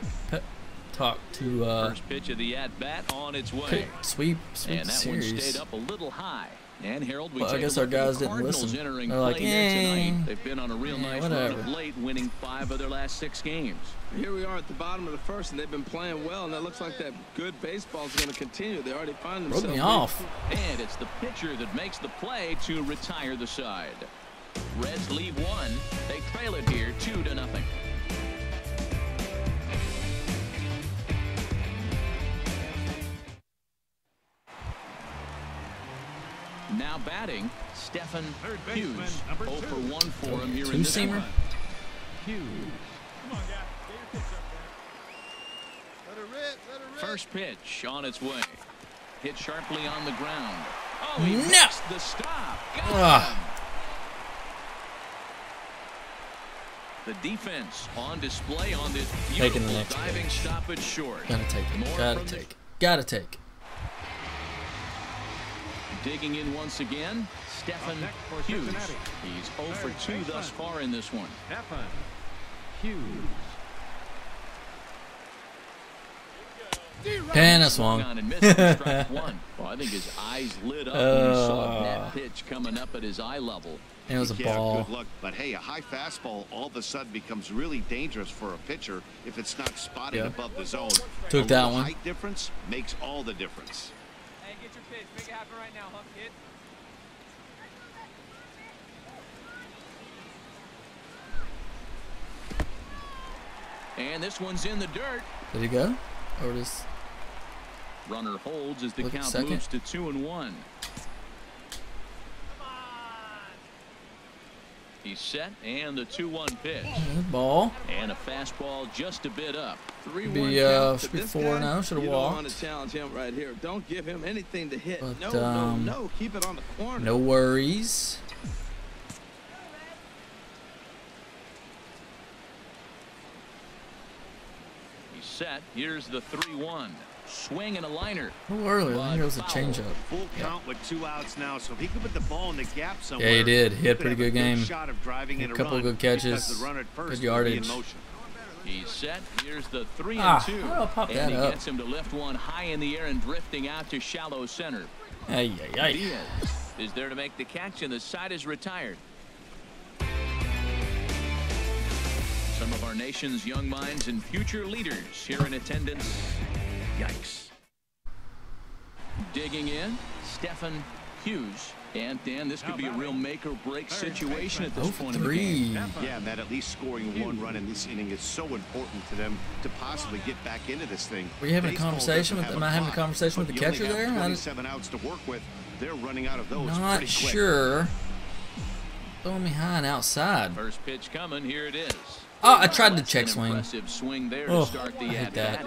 first pitch of the at bat on its way. Sweep and that series. One stayed up a little high. And Harold, we I guess our guys didn't listen. They're like, they've been on a real nice run of late, winning 5 of their last 6 games. Here we are at the bottom of the first, and they've been playing well, and it looks like that good baseball is going to continue. They already find themselves. Broke me off. And it's the pitcher that makes the play to retire the side. Reds lead 1. They trail it here 2-0. Now batting, Stephen Hughes. 0 for 1 for him here in this one. Hughes. First pitch on its way. Hit sharply on the ground. Oh, he missed the stop. Got him. The defense on display on this beautiful diving stoppage short. Gotta take it. Gotta take. Digging in once again, Stephen Hughes. He's 0 for 2 thus far in this one. Stephen Hughes. And a swung. Well, I think his eyes lit up when he saw that pitch coming up at his eye level. It was a ball. Good luck, but hey, a high fastball all of a sudden becomes really dangerous for a pitcher if it's not spotted above the zone. Took that one. Height difference makes all the difference. Hey, get your pitch. Make it happen right now, Huck kid. And this one's in the dirt. Did he go? Or just runner holds as the count moves to 2-1. He's set, and the 2-1 pitch. Ball. And a fastball just a bit up. 3-1 should be 4 now. Should have walked. You don't want to challenge him right here. Don't give him anything to hit. But, no. Keep it on the corner. No worries. He's set. Here's the 3-1. Swing and a liner. A little earlier. I think it was a changeup. Full count with 2 outs now, so if he could put the ball in the gap somewhere. Yeah, he did. He had a pretty good game. Shot of driving in a couple of good catches. Good yardage. He's set. Here's the 3-2. I'll pop that and he up. gets him to lift one high in the air and drifting out to shallow center. Diaz is there to make the catch, and the side is retired. Some of our nation's young minds and future leaders here in attendance. Yikes. Digging in, Stephen Hughes. And Dan, this could be a real make-or-break situation at this point in the game. Yeah, Matt, at least scoring 1 run in this inning is so important to them to possibly get back into this thing. Were you having a conversation with? Am I having a conversation with the catcher there? 27 outs to work with. They're running out of those. Not sure. Throwing me high and outside. First pitch coming. Here it is. Oh, I tried to check swing. Oh, I hate that. I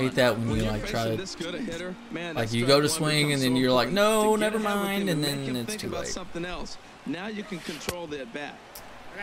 hate that when you like try to, like you go to swing and then you're like, no, never mind, and then it's too late. Something else. Now you can control the at bat.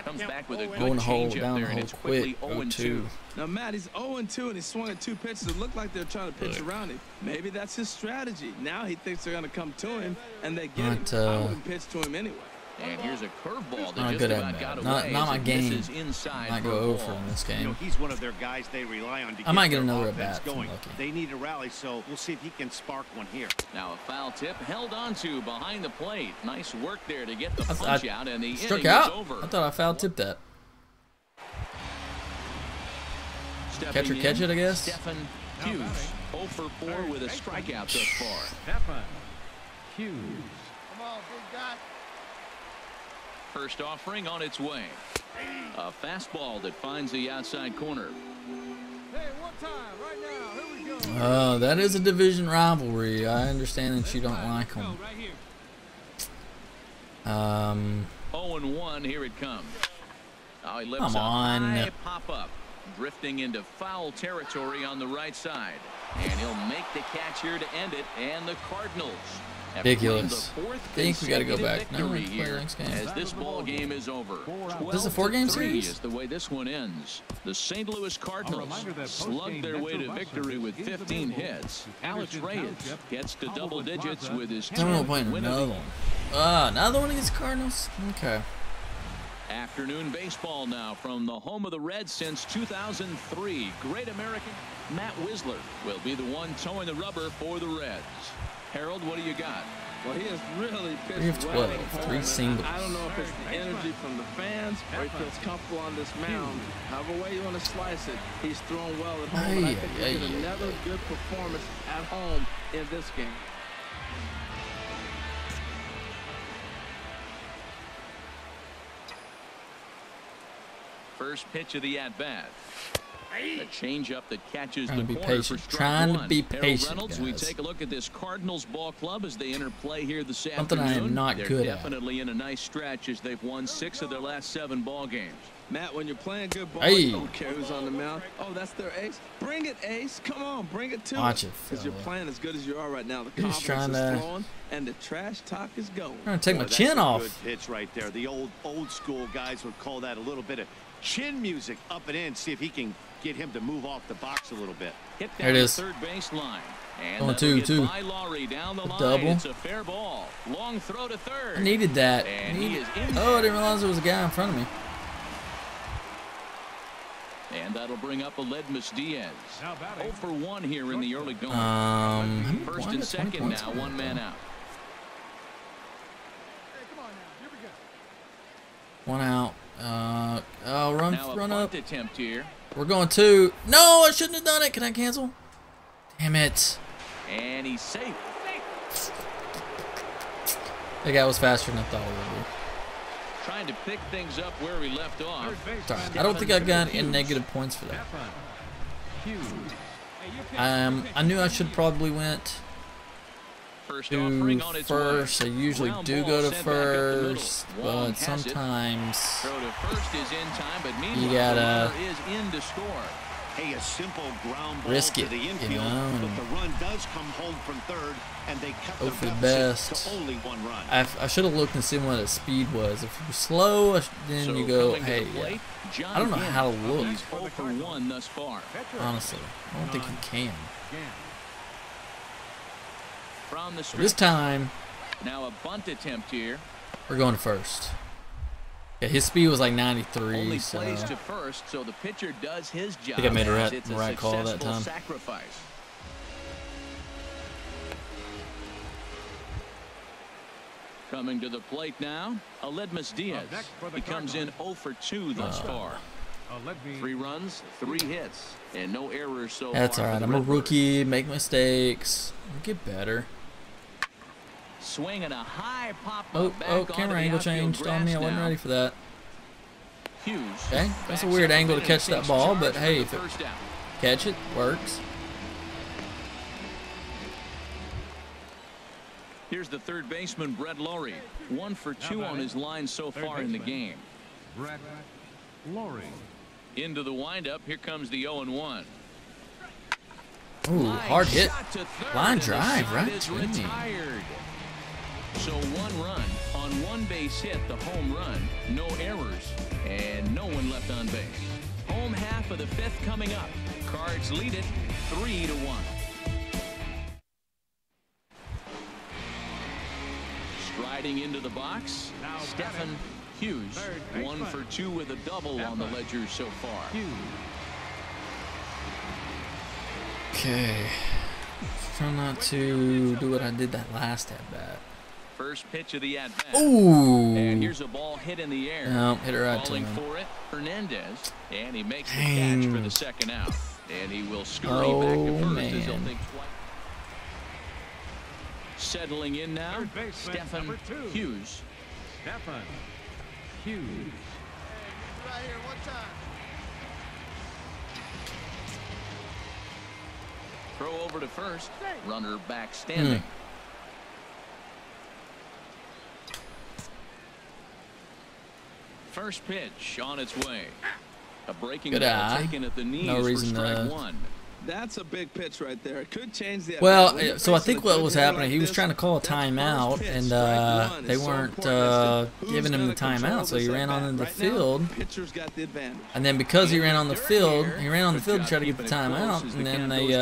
Comes back with a good Going hole change down up the there, and hole it's quickly quick. 0-2. Now Matt, he's 0-2 and he swung at 2 pitches. It looked like they're trying to pitch around him. Maybe that's his strategy. Now he thinks they're going to come to him and they get him. I wouldn't pitch to him anyway. And here's a curveball that Not just good about at got that. away. Not my game. Inside Might go over in this You know, game. he's one of their guys they rely on to I might get their another at offense bat. going. Lucky. They need a rally, so we'll see if he can spark one here. Now a foul tip held onto behind the plate. Nice work there to get the punch out, and the struck inning out. is over. I thought I foul tipped that. Catcher catch it, I guess. Stephen Hughes, 0 for 4 with a strikeout thus far. Stephen Hughes. Come on, big guy. First offering on its way. A fastball that finds the outside corner. Hey, one time, right now. Here we go. That is a division rivalry. I understand that you don't like them. 0-1, here it comes. Oh, he lifts Come on. a high pop-up, drifting into foul territory on the right side. And he'll make the catch here to end it, and the Cardinals Ridiculous. I think we got to go back. No, victory let's play here the next game. as this ball game is over. This is a 4-game 12-3 series? is the way this one ends. The St. Louis Cardinals slugged their way to victory with 15 hits. Alex Reyes gets to double digits with his Then we'll 10th play win another of one. Another one against Cardinals? Okay. Afternoon baseball now from the home of the Reds since 2003. Great American Matt Wisler will be the one towing the rubber for the Reds. Harold, what do you got? Well, he has really pitched 3 of 12, 3 singles. I don't know if it's the energy from the fans or he feels comfortable on this mound. However way you want to slice it, he's thrown well at home. And I think he'll get another good performance at home in this game. First pitch of the at-bat. A changeup that catches Trying the to be corner patient. for strike Trying to one. be Harold patient, Reynolds, guys. we take a look at this Cardinals ball club as they enter play here this Something afternoon. I am not They're good at. definitely in a nice stretch as they've won 6 of their last 7 ball games. Matt, when you're playing good ball, Hey. you don't care who's on the mound. Oh, that's their ace. Bring it, ace. Come on, bring it to Watch us. it, Because you're fella. playing as good as you are right now. The You're just confidence trying is to- flowing, and the trash talk is going. I'm trying to take my Boy, chin that's a off. Good pitch right there. The old school guys would call that a little bit of chin music up and in. See if he can get him to move off the box a little bit. Hit There down it the is. third base line. And Going that'll get 2-2. by Laurie down the line. Double. It's a fair ball. Long throw to third. I needed that. And he is in Oh, I didn't realize there was a guy in front of me. And that'll bring up Aledmus Diaz. 0 for 1 here in the early going. How many First points? and 20 second points now, for one that, man though. out. Hey, come on now. Here we go. One out. Run Now a up. bunt attempt here. We're going 2. No, I shouldn't have done it. Can I cancel? Damn it. And he's safe. That guy was faster than I thought he would be. Trying to pick things up where we left off. Sorry, I don't think I got any negative points for that. I knew I should probably went First to offering on its first. way. I usually Ground do ball go to sent back up the middle. first, Wong but has it. sometimes Throw to first is in time, but meanwhile, you gotta the runner is in to score. Hey, a simple ground ball risk to it, the you infield, know, but and the run does come home from third, and they cut hope for the deficit best. to only 1 run. I should have looked and seen what his speed was. If you're slow, then So you go, coming to hey, the yeah. plate, John I don't know Ginn. how to look. He's 0 for 1 thus far. Honestly, I don't think you can. From the So this stretch. time, Now a bunt attempt here. we're going to first. Yeah, his speed was like 93, Only so plays to first, so the pitcher does his job. I made a as right- it's a right call that successful time. Sacrifice. Coming to the plate now, Aledmus Diaz. He comes in 0 for 2 thus far. 3 runs, 3 hits, and no errors so that's far. all right. for the I'm a Redbirds. rookie, make mistakes, get better. swing and a high pop. Oh, camera angle changed on me. I wasn't ready for that. Okay, that's a weird angle to catch that ball, but hey, if it catch it, works. Here's the third baseman, Brett Lowry. 1 for 2 on his line so far in the game. Brett Lowry. Into the windup. Here comes the 0-1. Ooh, hard hit. Line drive, right? So 1 run on 1 base hit, the home run, no errors, and no one left on base. Home half of the 5th coming up. Cards lead it 3-1. Striding into the box, Stephen Hughes. 1 for 2 with a double on the ledger so far. Okay. Try not to do what I did that last at bat. First pitch of the at bat. Ooh. And here's a ball hit in the air. No, hit it right to him. him. For it, Hernandez, and he makes the catch for the second out. And he will scurry back to first as he'll think twice. Settling in now, Stephen Hughes. Stephen Hughes. Right here, one time. Throw over to first. Runner back standing. First pitch on its way. A breaking ball taken at the knees. No reason for strike to. 1. That's a big pitch right there. It could change the. Well, so I think what was happening, he was trying to call a timeout, and they weren't giving him the timeout, so he ran on the field. And then because he ran on the field, to try to get the timeout, and then they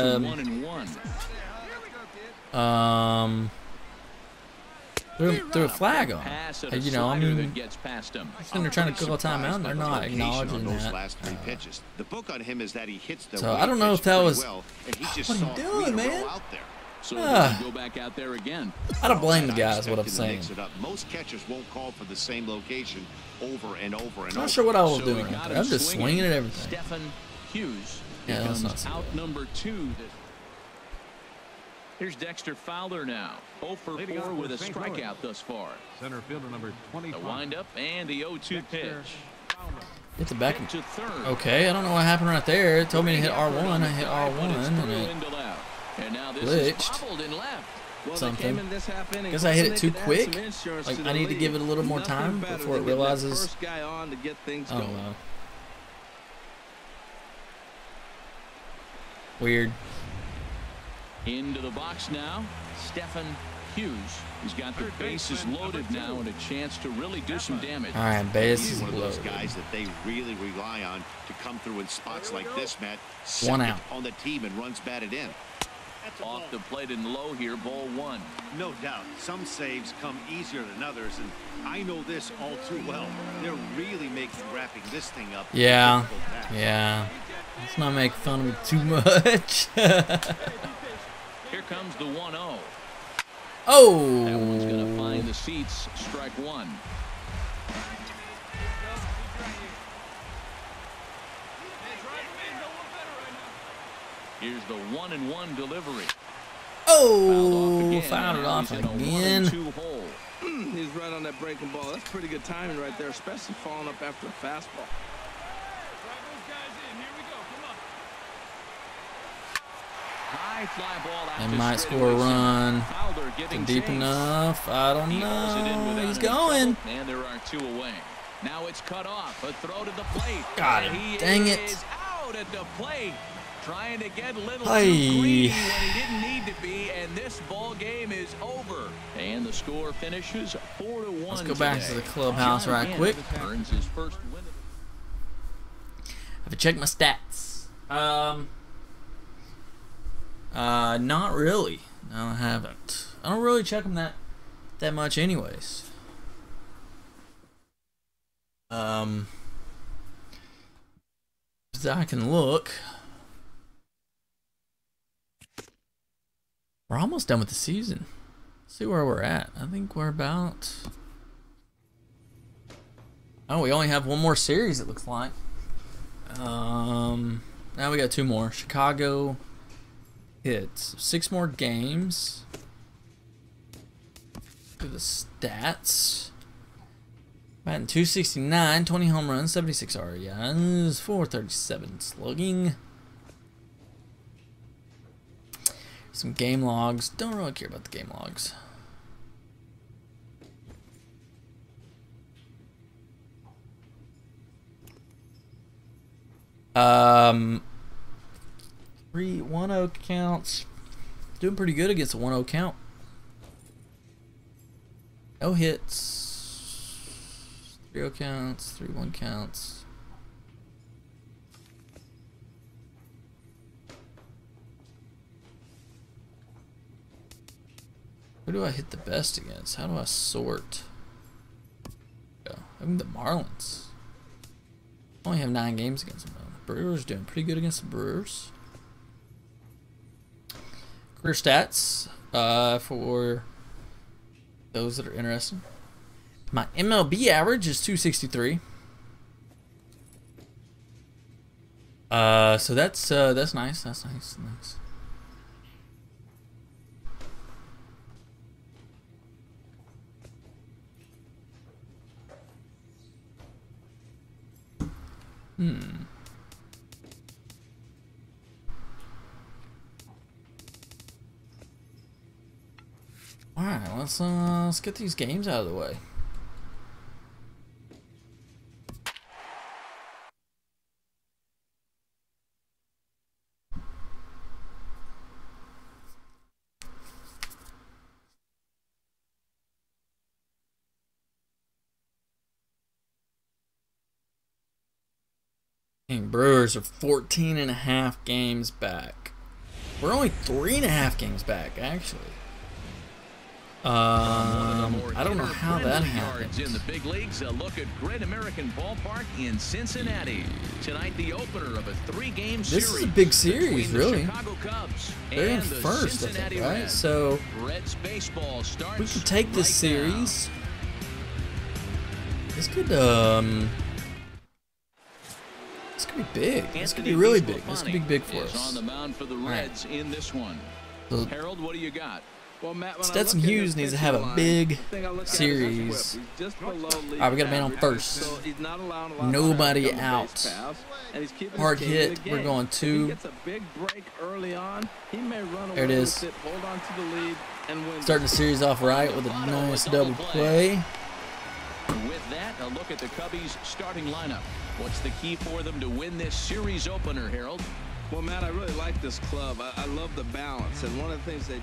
threw a flag on him. You know, I mean, they're trying to call a timeout, and they're not acknowledging that. Last 3 pitches. The book on him is that he hits the so I don't know if that was. Well, and he just what are you doing, man? Out there. So go back out there again. I don't blame the guy, is what I'm saying. Most catchers won't call for the same location over and over and I'm not sure what I was doing. I'm just swinging at everything. Stephen Hughes. Yeah, that's not so out bad. number 2. Here's Dexter Fowler now. 0 for 4 with a strikeout thus far. Center fielder number 25. The windup and the 0-2 pitch. Hit the back. To third. Okay, I don't know what happened right there. It told me to hit R1. I hit R1 and it glitched. Something. Guess I hit it too quick. Like I need to give it a little more time before it realizes. I don't know. Weird. Into the box now, Stephen Hughes. He's got the bases loaded now and a chance to really do some damage. All right, bases One of those loaded. guys that they really rely on to come through in spots like this, Matt. 1 out. On the team and runs batted in. Off the plate and low here, ball 1. No doubt, some saves come easier than others, and I know this all too well. They're really making wrapping this thing up. Yeah, yeah. Let's not make fun of me too much. Here comes the 1-0. Oh! That one's going to find the seats. Strike 1. Here's the 1-1 delivery. Oh! Fouled it off again. He's right on that breaking ball. That's pretty good timing right there, especially falling up after a fastball. They might score a run. Deep enough. I don't know. He's going. And there are 2 away. Now it's cut off. A throw to the plate. Got him. Dang it. He's out at the plate. Trying to get a little Hey. too greedy when he didn't need to be, and this ball game is over. And the score finishes 4-1. Let's go back to the clubhouse right quick. Earns his first win. Have to check my stats. Not really. No, I haven't. I don't really check them that much, anyways. I can look. We're almost done with the season. Let's see where we're at. I think we're about. Oh, we only have 1 more series. It looks like. Now we got 2 more. Chicago hits. 6 more games. look at the stats. Batting .269, 20 home runs, 76 RBIs, 437 slugging. Some game logs. Don't really care about the game logs. Three 1-0 counts. Doing pretty good against a 1-0 count. No hits. 3-0 counts. 3-1 counts. Who do I hit the best against? How do I sort? I think the Marlins. I only have 9 games against them. The Brewers doing pretty good against the Brewers. Career stats for those that are interested. My MLB average is .263. So that's nice. That's nice. Nice. All right, let's get these games out of the way. Brewers are 14.5 games back. We're only 3.5 games back, actually. I don't know how that happened. In the big leagues, a look at Great American Ballpark in Cincinnati. Tonight, the opener of a 3-game series. This is a big series, really. Chicago Cubs They're in first, I think, right? So Reds baseball starts we could take this series. This could this could be big. This could be really big. This could be big for us. On the mound for the Reds in this one. Harold, what do you got? Well, Matt, Stetson Hughes needs to have a big series. Alright, we got a man on first. Nobody out. Hard hit. We're going 2. There it is. Starting the series off right with a nice double play. With that, a look at the Cubbies' starting lineup. What's the key for them to win this series opener, Harold? Well, Matt, I really like this club. I love the balance, and one of the things they do.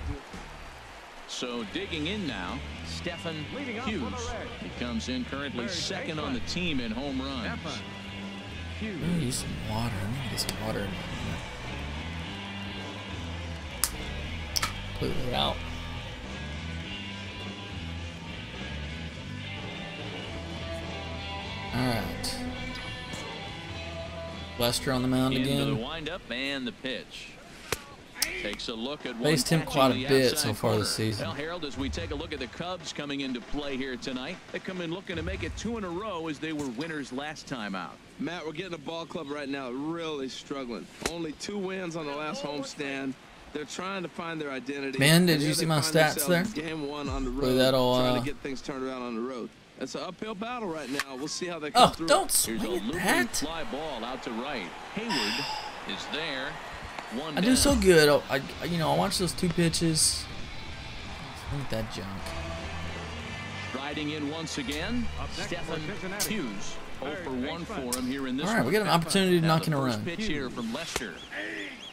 So digging in now, Stephen Hughes. He comes in currently second on the team in home runs. I'm gonna use some water. I'm gonna get some water in there. Completely out. Alright. Lester on the mound again. Into the windup and the pitch. Takes a look at faced him quite a bit so far this season. Well, Harold, as we take a look at the Cubs coming into play here tonight, they come in looking to make it 2 in a row as they were winners last time out. Matt, we're getting a ball club right now really struggling. Only 2 wins on the last homestand. They're trying to find their identity. Man, did you see my stats there? Game 1 on the road. Trying to get things turned around on the road. It's an uphill battle right now. We'll see how they come through. Don't swing at that. Fly ball out to right. Hayward is there. I do so good. I watch those 2 pitches. Look at that junk. Riding in once again, Stephen Hughes. 0 for 1 for him here in this one. All right, we got an opportunity to knock in a run. Pitch here from Lester.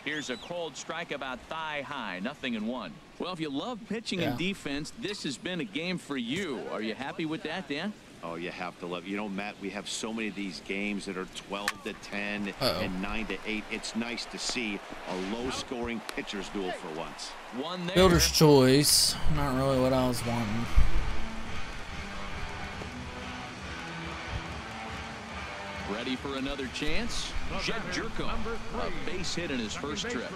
Here's a cold strike about thigh high, 0-1. Well, if you love pitching and defense, this has been a game for you. Are you happy with that, Dan? Oh, you have to love. You know, Matt, we have so many of these games that are 12-10 and 9-8. It's nice to see a low-scoring pitcher's duel for once. One there. Builder's choice. Not really what I was wanting. Ready for another chance? Jed Jerko, a base hit in his first trip.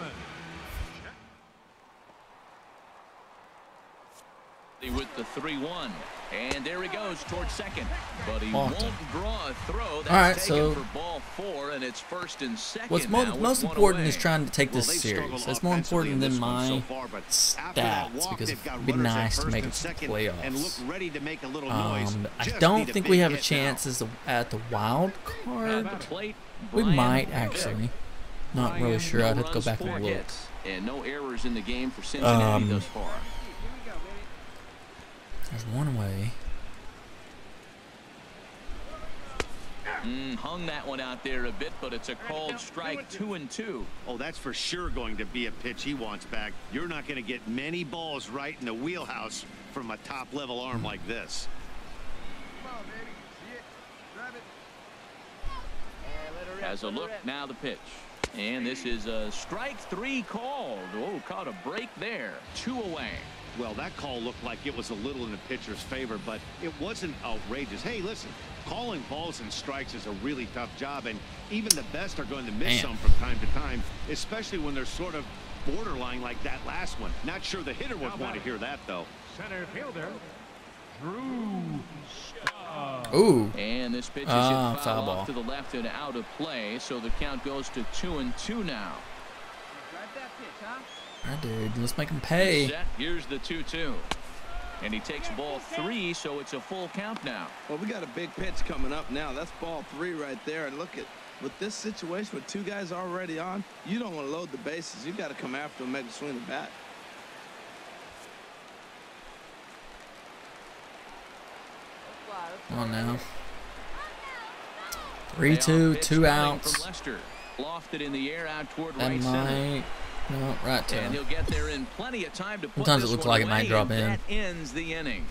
With the 3-1. And there he goes towards second. But he won't draw a throw. That's all right, taken so for ball 4, and it's first and second. what's most important is trying to take this serious. That's more important than my stats, because it would be nice to make it to the playoffs. I don't think we have a chance at the wild card. We might actually. Not really sure. I'd have to go back and look. And no errors in the game for Cincinnati thus far. There's one away. Hung that one out there a bit, but it's a called strike. 2-2. Oh, that's for sure going to be a pitch he wants back. You're not going to get many balls right in the wheelhouse from a top-level arm like this. Come on, baby. See it. Grab it. Has a look. Now the pitch. And this is a strike 3 called. Oh, caught a break there. 2 away. Well, that call looked like it was a little in the pitcher's favor, but it wasn't outrageous. Hey, listen, calling balls and strikes is a really tough job, and even the best are going to miss some from time to time, especially when they're sort of borderline like that last one. Not sure the hitter would want to hear that, though. Center fielder, Drew. Ooh. And this pitch is hit foul off to the left and out of play, so the count goes to 2-2 now. Grab that pitch, huh? All right, dude, let's make him pay. Set. Here's the 2-2. And he takes ball 3, so it's a full count now. Well, we got a big pitch coming up now. That's ball 3 right there. And look at, with this situation with 2 guys already on, you don't want to load the bases. You got to come after him, make him swing the bat. Come on now. 3-2, 2 outs. Lofted in the air out toward That right might. No, right to and him. he'll get there in plenty of time to put Sometimes this it looks one like it might away, drop in. That ends the inning.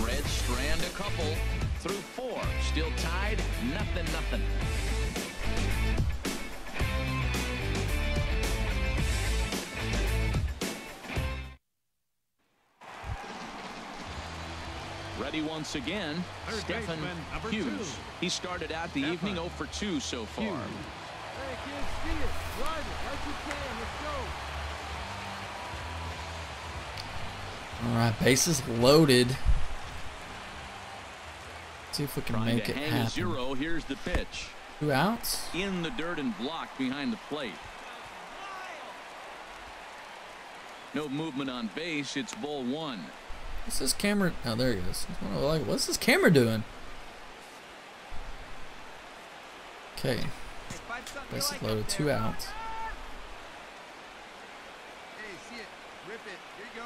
Reds strand a couple through 4. Still tied, 0-0. Ready once again, Stephen Hughes. He started out the evening 0 for 2 so far. Hey, kids, see it. Drive it like you can. Let's go. All right, bases loaded. See if we can Trying make to it hang happen. a 0. Here's the pitch. 2 outs. In the dirt and blocked behind the plate. No movement on base. It's ball 1. What's this camera? Oh, there he is. What's this camera doing? Okay. Bases loaded. 2 outs. Hey, see it. Rip it. Here you go.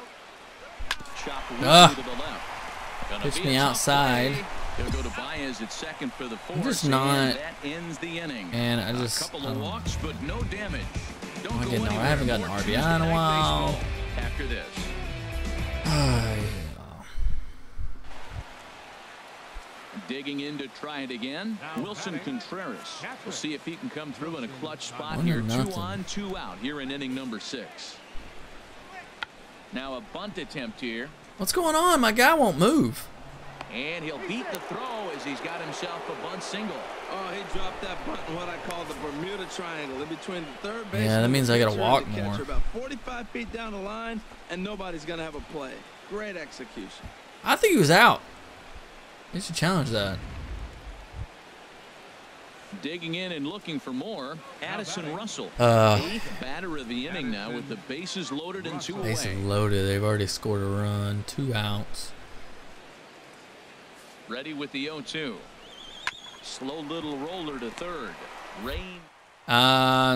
Chop to the left. Pitch me outside. He'll go to Baez at second for the 4th. I'm just not. That ends the inning. And I just. A couple of walks, but no damage. I haven't gotten an RBI in a while. After this. Digging in to try it again. Wilson Contreras. We'll see if he can come through in a clutch spot here. 2 on, 2 out here in inning number 6. Now a bunt attempt here. What's going on? My guy won't move. And he'll beat the throw as he's got himself a bunt single. Oh, he dropped that bunt in what I call the Bermuda Triangle in between the third base. Yeah, that means I got to walk more. About 45 feet down the line, and nobody's going to have a play. Great execution. I think he was out. He should challenge that. Digging in and looking for more. Addison Russell. 8th batter of the inning now with the bases loaded and 2 away. Bases loaded. They've already scored a run. 2 outs. Ready with the 0-2. Slow little roller to third. Rain.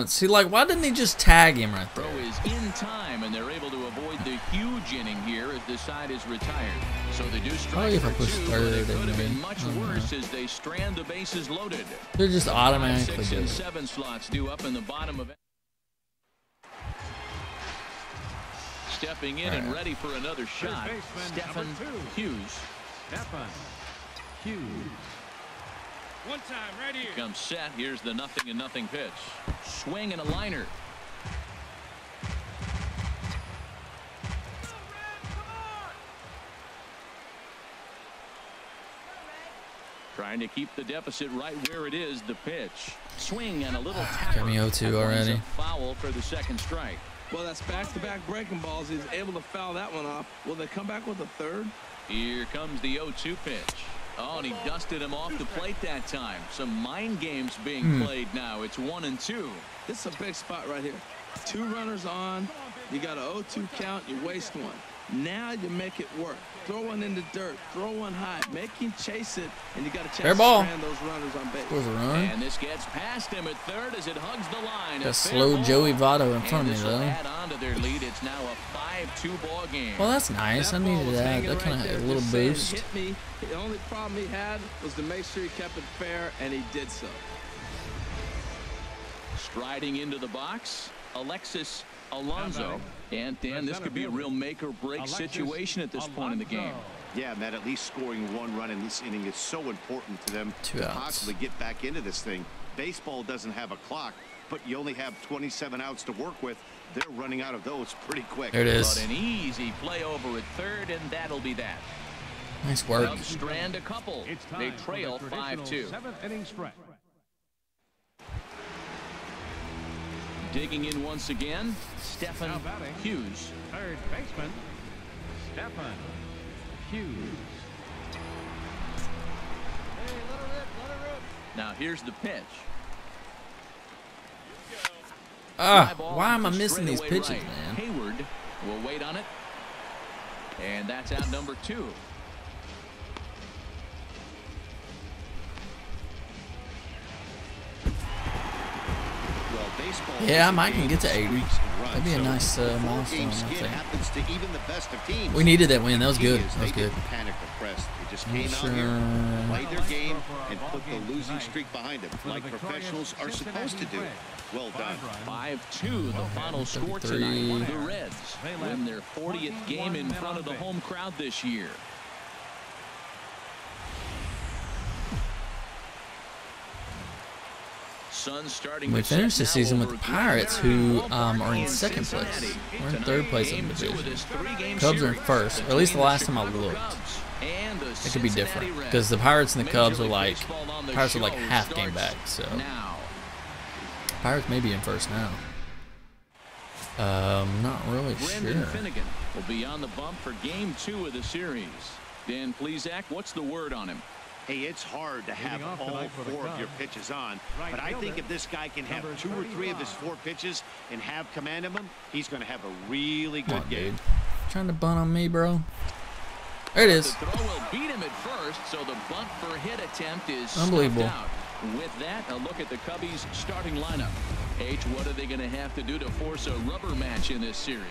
See, like, why didn't he just tag him right there? Throw is in time, and they're able to avoid the huge inning here as the side is retired. So they do strike if I for push 2, third, but it could have maybe. been much worse as they strand the bases loaded. They're just automatically 5, 6, good. and 7 slots due up in the bottom of it. Stepping in and ready for another shot, Stephen Hughes. Stephen Hughes. One time, right here. Comes set. Here's the 0-0 pitch. Swing and a liner. Trying to keep the deficit right where it is. The pitch. Swing and a little tap. Got me 0-2 already. Foul for the 2nd strike. Well, that's back-to-back breaking balls. He's able to foul that one off. Will they come back with a third? Here comes the 0-2 pitch. Oh, and he dusted him off the plate that time. Some mind games being played now. It's 1-2. This is a big spot right here. 2 runners on. You got an 0-2 count. You waste one. Now you make it work. Throw one in the dirt. Throw one high. Make him chase it, and you got a chance to strand those runners on base. Scores a run. And this gets past him at third as it hugs the line. Got slow Joey Votto in front of me, though. Add on to their lead. It's now a 5-2 ball game. Well, that's nice. I needed that. That kind of had a little boost. Hit me. The only problem he had was to make sure he kept it fair, and he did so. Striding into the box, Alexis Alonso. And Dan, this could be a real make-or-break situation at this point in the game. Yeah, Matt, at least scoring 1 run in this inning is so important to them to possibly get back into this thing. Baseball doesn't have a clock, but you only have 27 outs to work with. They're running out of those pretty quick. There it is. But an easy play over at third, and that'll be that. Nice work. Cubs strand a couple. They trail 5-2. 7th inning stretch. Digging in once again, Stephen Hughes. Third baseman, Stephen Hughes. Hey, let her rip. Now here's the pitch. Why am I missing these pitches, man? Hayward will wait on it. And that's out number 2. Yeah, I might can get to 80. That'd be a nice milestone, I think. We needed that win. That was good. That was good. Panic depressed. They just came out here, played their game, and put the losing streak behind them, like professionals are supposed to do. Well done. 5-2, the final score tonight. The Reds win their 40th game in front of the home crowd this year. We finished the season with the Pirates, who are in 2nd place. We're in 3rd place in the division. Cubs are in 1st, or at least the last time I looked. It could be different, because the Pirates and the Cubs are like, half game back, so Pirates may be in 1st now. Not really sure. Finnegan will be on the bump for game 2 of the series. Dan Plesac, what's the word on him? Hey, it's hard to have all 4 of your pitches on, but I think if this guy can have 2 or 3 of his 4 pitches and have command of them, he's going to have a really good game. Dude. Trying to bunt on me, bro. There it is. The throw will beat him at first, so the bunt for hit attempt is unbelievable. Out. With that, a look at the Cubbies' starting lineup. H, what are they going to have to do to force a rubber match in this series?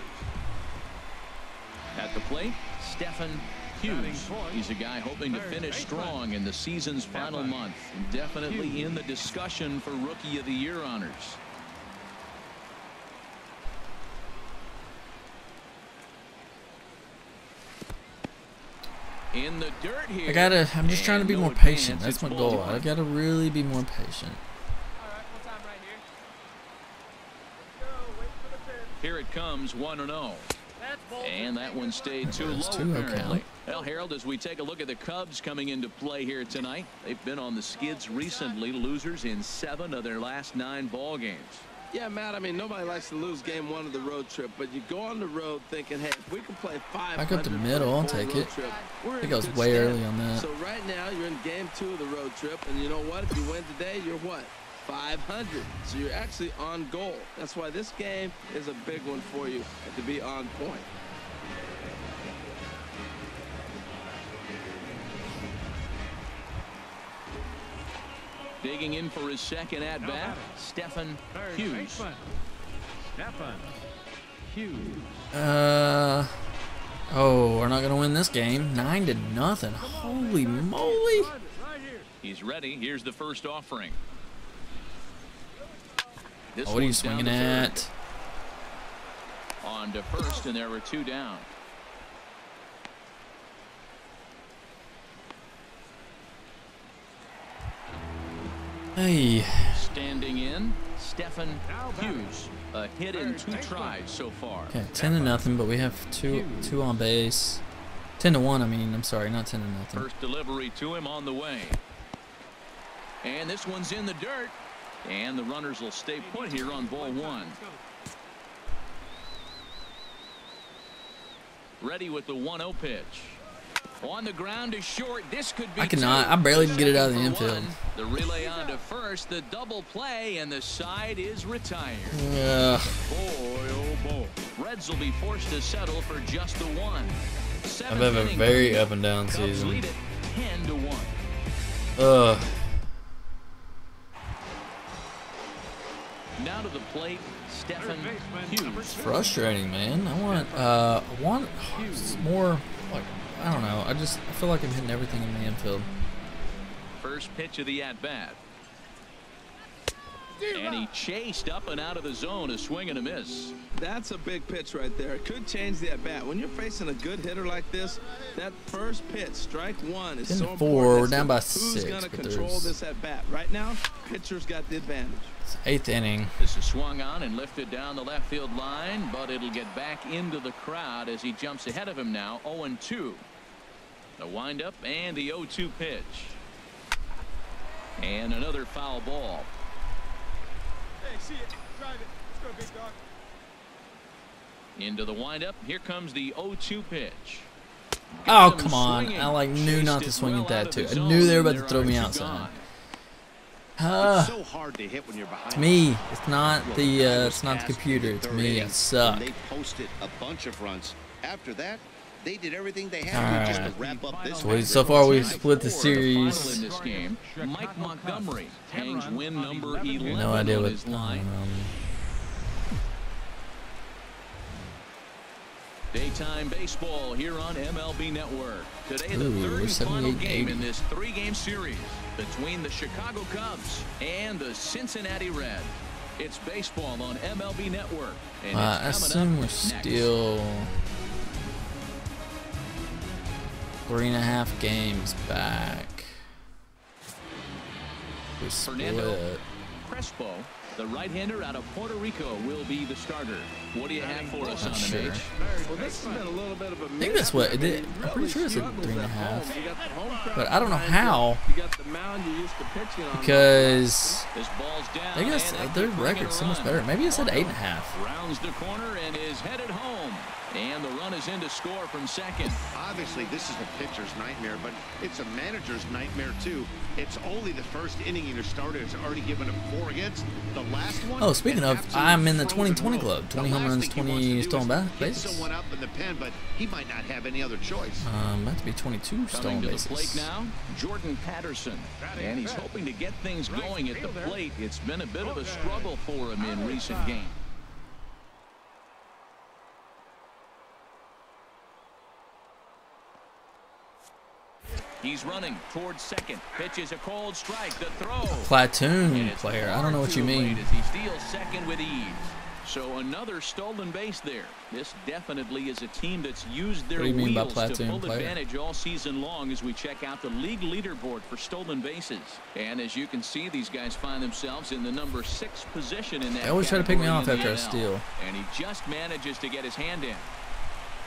At the plate, Stephen Hughes. He's a guy hoping to finish strong in the season's final month, and definitely in the discussion for Rookie of the Year honors. In the dirt here. I'm just trying to be more patient. That's my goal. I gotta really be more patient. Here it comes, 1-0. And that one stayed too low, apparently. Well, Harold, as we take a look at the Cubs coming into play here tonight, they've been on the skids recently, losers in 7 of their last 9 ball games. Yeah, Matt, I mean, nobody likes to lose game 1 of the road trip, but you go on the road thinking, hey, if we can play 500 back up the middle, I'll take it. I think I was way early on that. So right now, you're in game 2 of the road trip, and you know what? If you win today, you're what? 500. So you're actually on goal. That's why this game is a big one for you, to be on point. Digging in for his second at-bat, Stephen Hughes. Stephen Hughes. Oh, we're not going to win this game. 9-0. Holy moly. He's ready. Here's the first offering. What are you swinging at? On to first, and there were 2 down. Hey. Standing in, Stephen Hughes. A hit in 2 tries so far. Okay, 10-0, but we have two on base. 10-1. I mean, I'm sorry, not 10-0. First delivery to him on the way, and this one's in the dirt, and the runners will stay put here on ball 1. Ready with the 1-0 pitch. On the ground to short. This could be I cannot. I barely can get it out of the infield. The relay on to first. The double play, and the side is retired. Yeah. Boy, oh boy. Reds will be forced to settle for just the one. I've had a very up and down season. Lead it 10-1. Now to the plate, Stephen Hughes. It's frustrating, man. I want more. Like, I don't know. I feel like I'm hitting everything in the infield. First pitch of the at bat. And he chased up and out of the zone, a swing and a miss. That's a big pitch right there. It could change the at bat. When you're facing a good hitter like this, that first pitch, strike one, is so 10-4. important. We're down by Who's 6. going to control this at bat? Right now, pitcher's got the advantage. It's 8th inning. This is swung on and lifted down the left field line, but it'll get back into the crowd as he jumps ahead of him now. 0-2. The windup and the 0-2 pitch. And another foul ball. Hey, see it. Drive it. Let's go, big dog. Into the windup. Here comes the 0-2 pitch. Oh, come on. I knew not to swing at that too. I knew they were about to throw me outside. It's so hard to hit when you're behind. It's me. It's not the computer. It's me. I suck. They posted a bunch of runs. After that, they did everything they had to just to wrap up this. So far we've split the series. In this game, Mike Montgomery hangs win number 11 No idea on what. his line. Daytime baseball here on MLB Network. Today, the third and final game in this 3-game series between the Chicago Cubs and the Cincinnati Reds. It's baseball on MLB Network. And I assume we're still 3.5 games back. We split. Crespo, the right-hander out of Puerto Rico, will be the starter. What do you have for us on the match? Well, this has been a little bit of a I think that's what it did. I'm pretty sure it's a 3.5. But I don't know how. Because I guess their record's so much better. Maybe it said 8.5. Rounds the corner and is headed home. And the run is in to score from second. Obviously, this is a pitcher's nightmare, but it's a manager's nightmare, too. It's only the first inning your starter has already given up 4 hits. The last one. Oh, speaking of, I'm in the 2020 club. 20 home runs, 20 stolen bases. Someone up in the pen, but he might not have any other choice. About to be 22 stolen bases. Coming to the plate now, Jordan Patterson. And he's hoping to get things going at the plate. It's been a bit of a struggle for him in recent games. He's running towards second. Pitch is a cold strike. The throw. Platoon player. I don't know what you mean. As he steals second with ease. So another stolen base there. This definitely is a team that's used their wheels to full advantage all season long as we check out the league leaderboard for stolen bases. And as you can see, these guys find themselves in the number 6 position in that. They always try to pick me off after I steal. And he just manages to get his hand in.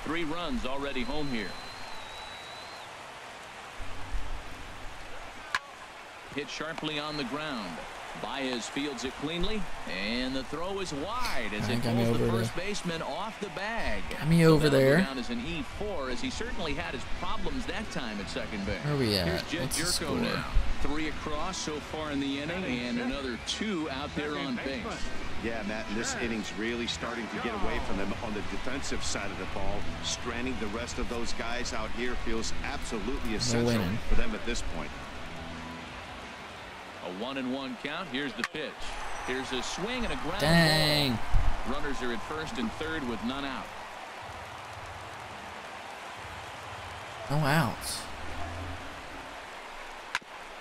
3 runs already home here. Hit sharply on the ground. Baez fields it cleanly, and the throw is wide as it pulls the first baseman off the bag. Got me over there. Down as an E4, as he certainly had his problems that time at second base. Where are we at? Here's Jet Jerko now. 3 across so far in the inning, and another 2 out there on base. Yeah, Matt, and this inning's really starting to get away from them on the defensive side of the ball. Stranding the rest of those guys out here feels absolutely essential for them at this point. A 1-1 count. Here's the pitch. Here's a swing and a ground ball. Runners are at first and third with none out. No outs.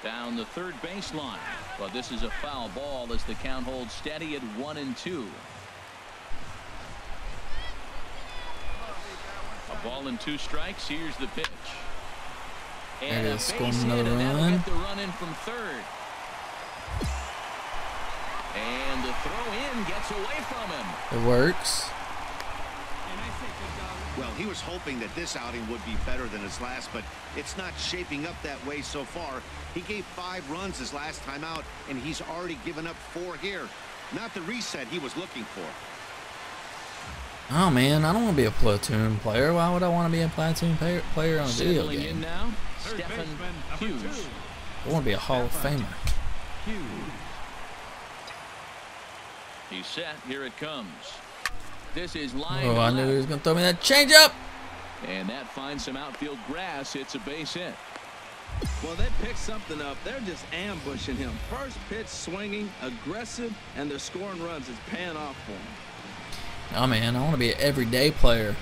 Down the third baseline. But this is a foul ball as the count holds steady at 1-2. A ball and 2 strikes. Here's the pitch. And it is. Scoring another run. Get the run in from third. And the throw in gets away from him. It works. Well, he was hoping that this outing would be better than his last, but it's not shaping up that way so far. He gave 5 runs his last time out, and he's already given up 4 here. Not the reset he was looking for. Oh man, I don't want to be a platoon player. Why would I want to be a platoon player on a video Settling in game? now, Stephen Hughes. I want to be a Hall of Famer. He's set. Here it comes. This is line Oh, I knew left. he was going to throw me that changeup. And that finds some outfield grass. It's a base hit. Well, they picked something up. They're just ambushing him. First pitch swinging, aggressive, and they're scoring runs. It's paying off for him. Oh man, I want to be an everyday player.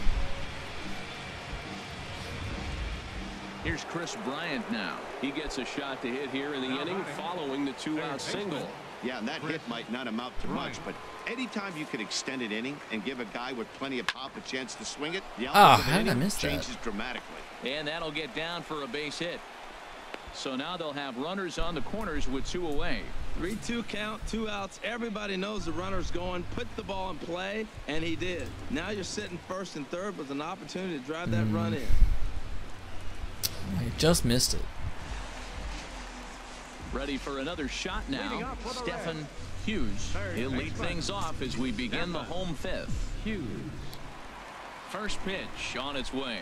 Here's Chris Bryant now. He gets a shot to hit here in the inning following the 2-out single. Yeah, and that hit might not amount to much, but anytime you can extend an inning and give a guy with plenty of pop a chance to swing it, the outcome how of did I the inning miss that? changes dramatically. And that'll get down for a base hit. So now they'll have runners on the corners with 2 away. 3-2 count, 2 outs. Everybody knows the runner's going. Put the ball in play, and he did. Now you're sitting first and third with an opportunity to drive that run in. I just missed it. Ready for another shot now. Stephen Hughes. He'll lead things off as we begin the home 5th. Hughes. First pitch on its way.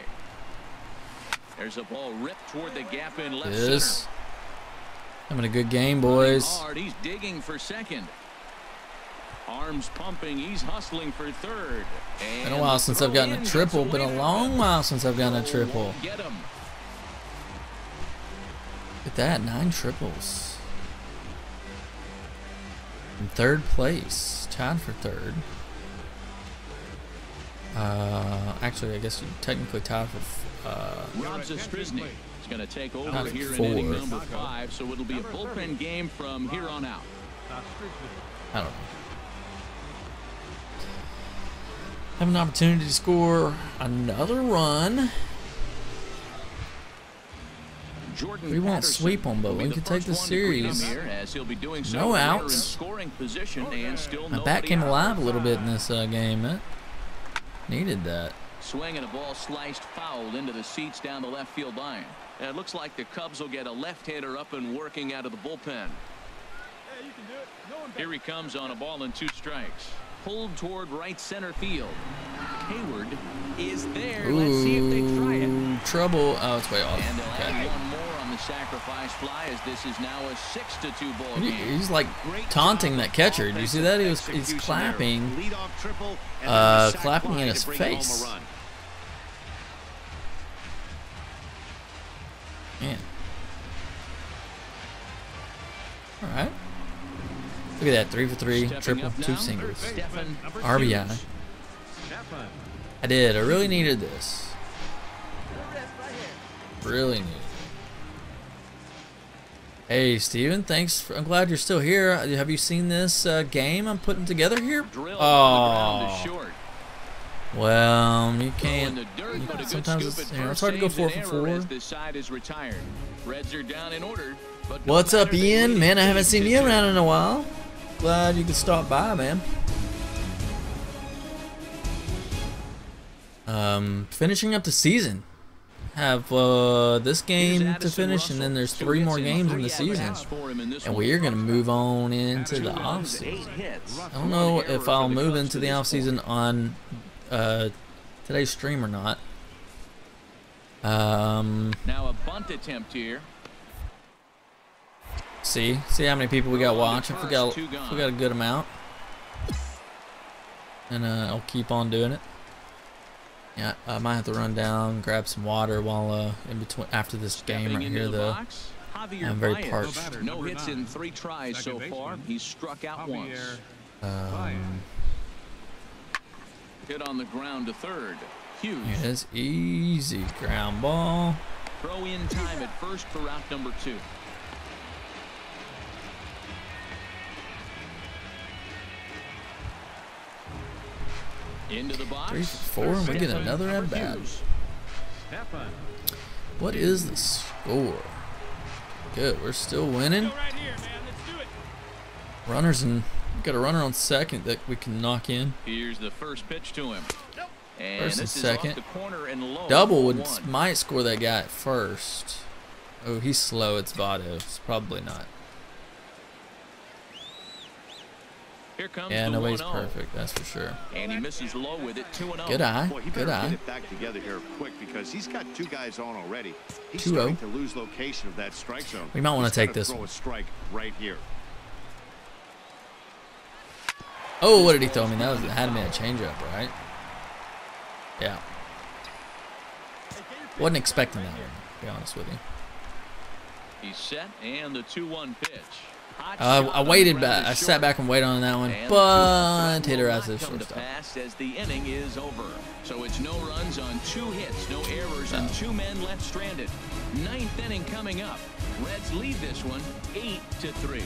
There's a ball ripped toward the gap in left center. Having a good game, boys. Hard. He's digging for second. Arms pumping. He's hustling for third. And Been a while since I've gotten a triple. Been a long while since I've gotten a triple. Get him. Look at that, 9 triples. In 3rd place, tied for 3rd. Actually, I guess you technically tied for. Rob Zastryzny is going to take over Not here in 4. inning number 5, so it'll be a bullpen game from here on out. I don't know. Have an opportunity to score another run. Jordan We won't Patterson sweep them, but will be we the could take first the one to greet him series. here, as he'll be doing so No here in outs. scoring position, and still My nobody bat came out. alive a little bit in this game. It needed that. Swing and a ball sliced foul into the seats down the left field line. And it looks like the Cubs will get a left-hander up and working out of the bullpen. Here he comes on a ball and 2 strikes. Pulled toward right center field. Hayward is there. Let's see if they try it. Trouble. Oh, it's way off. And they'll Okay. add one more on the sacrifice fly, as this is now a 6-2 ball game. He's like taunting that catcher. Did you see that? He's clapping. Leadoff triple, and then a sac Clapping fly in to his bring home a face. run. Man. All right. Look at that, 3 for 3, Stepping triple, up 2 now, singles. Stephen RBI. Hughes. I did. I really needed this. Really needed it. Hey, Steven, thanks. I'm glad you're still here. Have you seen this game I'm putting together here? Drilled on the ground Oh. to short. Well, you In can't. the dirt, but a good Sometimes scoop it's, at you know, it's first hard to go saves 4 an for error 4. as this side is retired. Reds are down in order. But What's up, Ian? Man, I haven't seen you around. around in a while. Glad you could stop by, man. Finishing up the season. Have this game to finish, and then there's 3 more games in the season. And we are going to move on into the offseason. I don't know if I'll move into the offseason on today's stream or not. Now a bunt attempt here. See how many people we got watching. If we got a good amount, and I'll keep on doing it. Yeah, I might have to run down, grab some water while in between after this game right here, though. I'm very parched. No hits in 3 tries so far. He's struck out once. Hit on the ground to third. Hughes. It is easy ground ball. Throw in time at first for route number 2. Into the box. 3 for 4, and we get another at bat. What is the score? Good, we're still winning. Runners and got a runner on second that we can knock in. Here's the first pitch to him. And First and this is off second. the corner and low. Double for 1. might score that guy at first. Oh, he's slow. It's Votto. It's probably not. Here comes Yeah, the nobody's 1-0. perfect, that's for sure. And he misses low with it, 2-0. Good eye, Boy, he good better eye. get it back together here quick because he's got 2 guys on already. He's 2-0. starting to lose location of that strike zone. We might want to take He's gotta this throw one. a strike right here. Oh, what did he throw me? That had to be a changeup, right? Yeah. Wasn't expecting that one, to be honest with you. He's set, and the 2-1 pitch. I waited back. I sat back and waited on that one, but hit her as a shortstop. As the inning is over. So it's no runs on 2 hits, no errors, and 2 men left stranded. 9th inning coming up. Reds lead this one 8-3.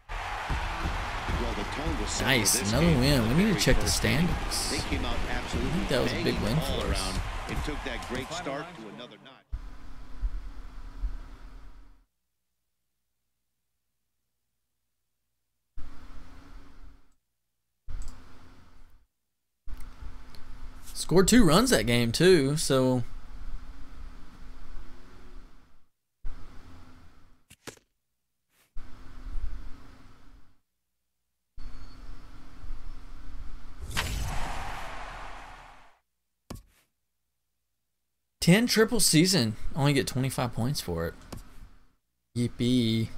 Well, the tone was set Nice, for this another game. win. We need to check the They standings. came out absolutely I think that was a big banging win the ball for us. around. It took that great start to another notch. Scored 2 runs that game too, so #10 triple season. Only get 25 points for it. Yippee.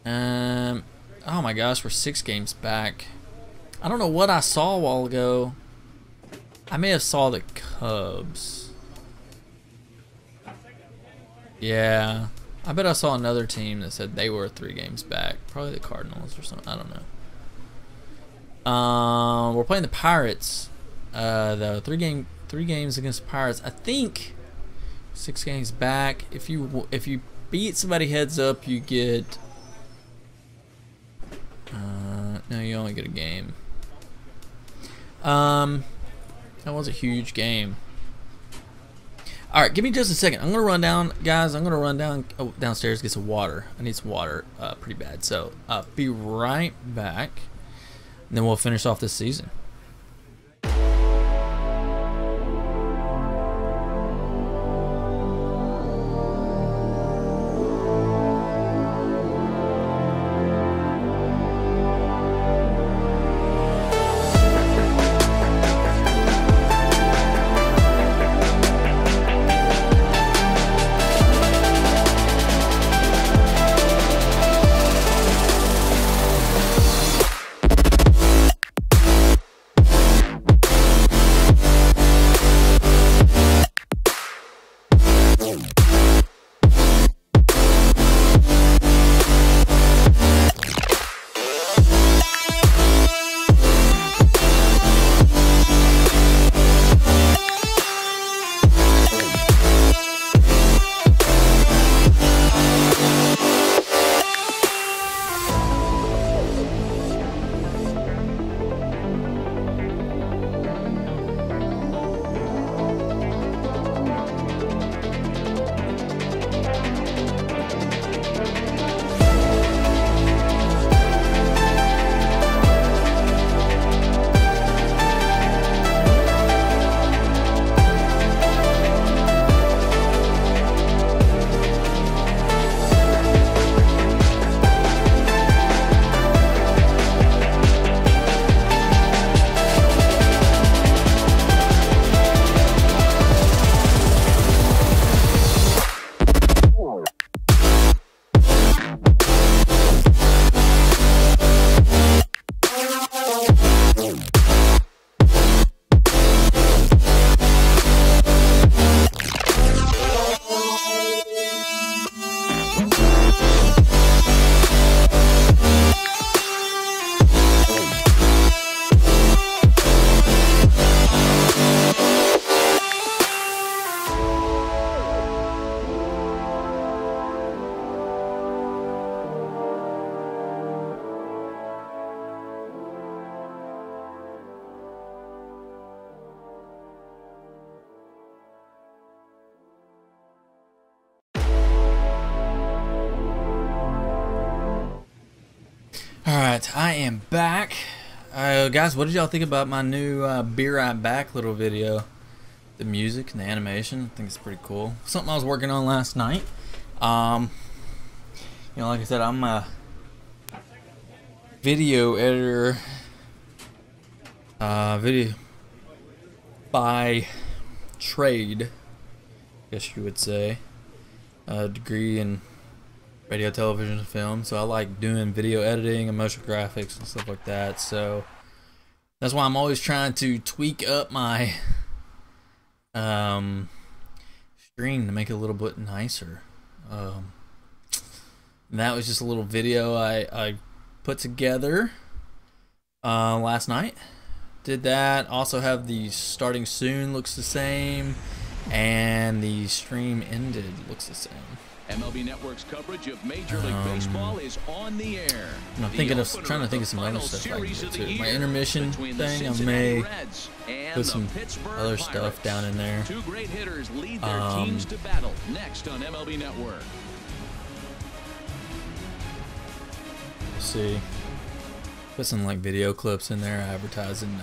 Oh my gosh, we're 6 games back. I don't know what I saw a while ago. I may have saw the Cubs. Yeah. I bet I saw another team that said they were 3 games back. Probably the Cardinals or something. I don't know. We're playing the Pirates. Though 3 games against the Pirates. I think 6 games back. If you beat somebody heads up, you get. No, you only get a game. That was a huge game. All right, give me just a second. I'm gonna run down, guys. I'm gonna run down downstairs, get some water. I need some water, pretty bad. So, be right back, and then we'll finish off this season. Alright, I am back. Guys, what did y'all think about my new Be Right Back little video? The music and the animation, I think it's pretty cool. Something I was working on last night. You know, like I said, I'm video editor, video by trade, I guess you would say. A degree in radio, television, and film. So I like doing video editing and motion graphics and stuff like that. So that's why I'm always trying to tweak up my stream to make it a little bit nicer. And that was just a little video I put together last night. Did that. Also have the starting soon looks the same, and the stream ended looks the same. MLB Network's coverage of Major League Baseball is on the air. I'm trying to think of some other stuff I can do too. My intermission thing, I may put some other stuff down in there. Two great hitters lead their teams to battle next on MLB Network. Let's see. Put some like video clips in there advertising